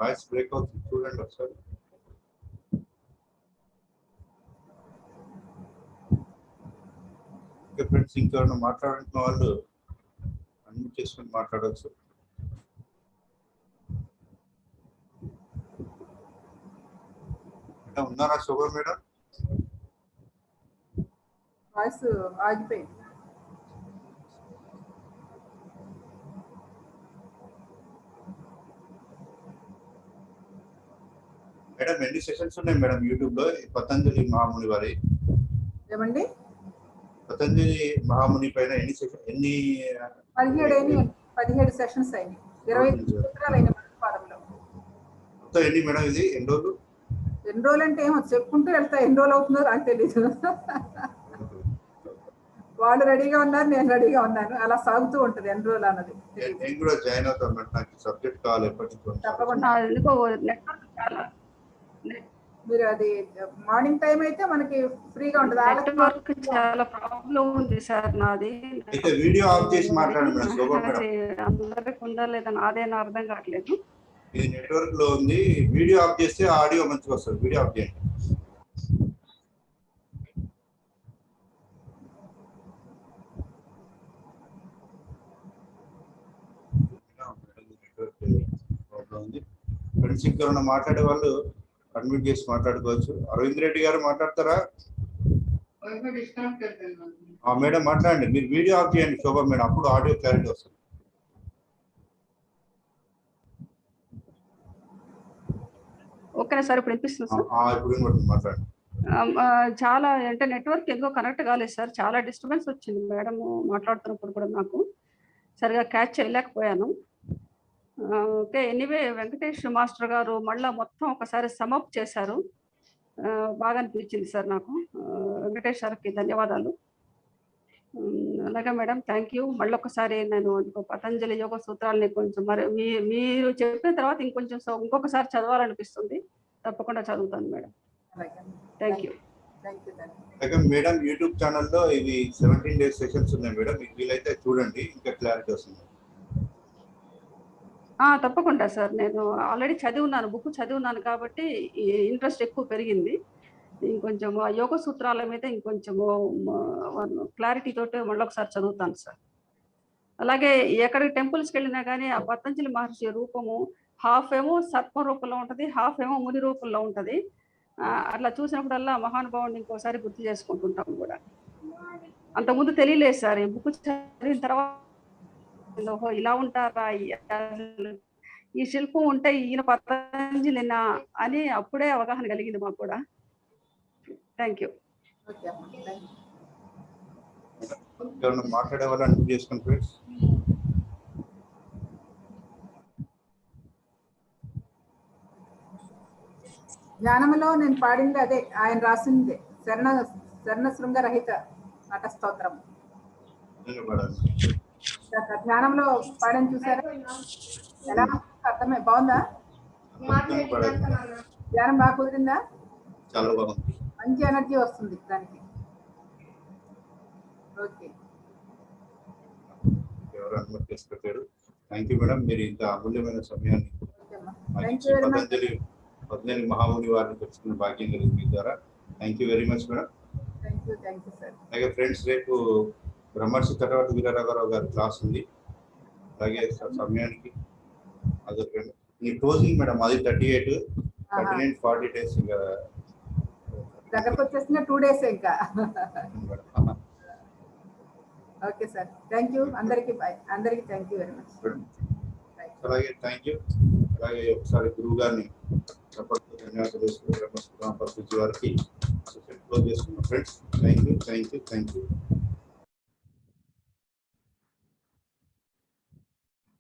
వాయిస్ బ్రేక్ అవుతుంది, చూడండి ఒకసారి. ఓకే ఫ్రెండ్స్, ఇంకెవరైనా మాట్లాడుతున్న వాళ్ళు అన్ని చేసుకుని మాట్లాడవచ్చు. మేడం ఉన్నారా? శోభా మేడం వాయిస్ ఆగిపోయింది. మేడం ఎన్ని సెషన్స్ ఉన్నాయి మేడం యూట్యూబ్ లో పతంజలి మహాముని వారి? ఏమండి? పతంజలి మహాముని పైన ఎన్ని 17 సెషన్స్ అయినాయి. 20 సూత్రాలు అయిన పాదంలో. మొత్తం ఎన్ని మేడం? ఇది ఎన్ని రోజులు? ఎన్ని రోజులు అంటే ఏమో చెప్పుకుంటూ వెళ్తా, ఎన్ని రోజులు అవుతుందో నాకు తెలియదు. వాళ్ళు రెడీగా ఉన్నారు, నేను రెడీగా ఉన్నాను, అలా సాగుతూ ఉంటది ఎన్ని రోజులు అన్నది. నేను కూడా జాయిన్ అవుతాను, నాకు సబ్జెక్ట్ కావాలి ఎప్పటి నుంచి. తప్పకుండా. మీరు అది మార్నింగ్ టైం అయితే మనకి ఫ్రీగా ఉంటుంది. నెట్వర్క్ చాలా ప్రాబ్లం ఉంది సార్ నాది. అయితే వీడియో ఆఫ్ చేసి మాట్లాడండి మేడం, శోభా మేడం. అందరికి ఉందా లేదా నాదేనా అర్థం కావట్లేదు. ఇది నెట్వర్క్ లో ఉంది, వీడియో ఆఫ్ చేస్తే ఆడియో మంచిగా వస్తుంది. వీడియో ఆఫ్ చేయండి. ఫ్రెండ్స్ ఇంకెవరైనా మాట్లాడే వాళ్ళు అడ్మిట్ చేసి మాట్లాడుకోవచ్చు. అరవింద్ రెడ్డి గారు మాట్లాడతారా? మేడం మాట్లాడండి. మీరు వీడియో ఆఫ్ చేయండి శోభా మేడం, అప్పుడు ఆడియో క్లారిటీ వస్తుంది. ఓకేనా సార్, ఇప్పుడు వినిపిస్తుంది సార్? ఇప్పుడు మాట్లాడండి. చాలా అంటే నెట్వర్క్ ఎందుకో కనెక్ట్ కాలేదు సార్, చాలా డిస్టర్బెన్స్ వచ్చింది మేడం మాట్లాడుతున్నప్పుడు కూడా నాకు సరిగా క్యాచ్ చేయలేకపోయాను. ఓకే, ఎనీవే వెంకటేష్ మాస్టర్ గారు మళ్ళీ మొత్తం ఒకసారి సమప్ చేశారు, బాగా అనిపించింది సార్ నాకు. వెంకటేష్ గారికి ధన్యవాదాలు. అలాగే మేడం, థ్యాంక్ యూ. మళ్ళీ ఒకసారి నేను పతంజలి యోగ సూత్రాలని కొంచెం మరి మీరు చెప్పిన తర్వాత ఇంకొకసారి చదవాలనిపిస్తుంది. తప్పకుండా చదువుతాను madam. Thank you. Madam YouTube ఛానల్లో ఇవి 17 days సెషన్స్ ఉన్నాయి మేడం, మీకు వీలైతే చూడండి, ఇంకా క్లారిటీ వస్తుంది. తప్పకుండా సార్, నేను ఆల్రెడీ బుక్ చదివి ఉన్నాను కాబట్టి ఇంట్రెస్ట్ ఎక్కువ పెరిగింది. ఇంకొంచెం యోగ సూత్రాల మీద ఇంకొంచెం క్లారిటీ తోటి మళ్ళీ ఒకసారి చదువుతాను సార్. అలాగే ఎక్కడికి టెంపుల్స్కి వెళ్ళినా కానీ ఆ పతంజలి మహర్షి రూపము హాఫ్ ఏమో సర్ప రూపంలో ఉంటుంది, హాఫ్ ఏమో ముని రూపంలో ఉంటుంది. అట్లా చూసినప్పుడల్లా మహానుభావుని ఇంకోసారి గుర్తు చేసుకుంటుంటాం కూడా. అంతకుముందు తెలియలేదు సార్, ఈ బుక్ చదివిన తర్వాత ఓహో ఇలా ఉంటారా, ఈ శిల్పం ఉంటే ఈయన పతంజలినా అని అప్పుడే అవగాహన కలిగింది మాకు కూడా. Thank you. మాట్లాడే వాళ్ళు అన్ని చేసుకోండి ఫ్రెండ్స్. జ్ఞానంలో నేను పాడింది అదే, ఆయన రాసింది శరణ శృంగరహిత నట స్తోత్రం. ధ్యానంలో పాడని చూసారా? ఎలా అర్థమే, బాగుందా? ధ్యానం బాగా కుదిరిందా? చాలా బాగుంది, మంచి ఎనర్జీ వస్తుంది దానికి. ఓకే, ఎవరు అనుమతి చేసుకుంటారు. థ్యాంక్ యూ మేడం, మీరు ఇంత అమూల్యమైన సమయాన్ని పతంజలి మహాముని వారిని తెలుసుకున్న భాగ్యం కలిగింది మీ ద్వారా. Thank you very much madam. అలాగే ఫ్రెండ్స్, రేపు బ్రహ్మర్షి తటవర్తి వీరరాఘవరావు గారి క్లాస్ ఉంది. అలాగే సమయానికి అదొక క్లోజింగ్ మేడం, అది 38, 39, 40 days ఇంకా దగ్గరకు వచ్చేసిన 2 days ఇంకా. ఓకే సార్, థ్యాంక్ యూ అందరికి. బాయ్ అందరికి, థ్యాంక్ యూ వెరీ మచ్. అలాగే థ్యాంక్ యూ. అలాగే ఒకసారి గురువు గారిని ధన్యవాదాలు చేసుకుని బ్రహ్మర్షి వారికి క్లోజ్ చేసుకున్నాం ఫ్రెండ్స్. Thank you.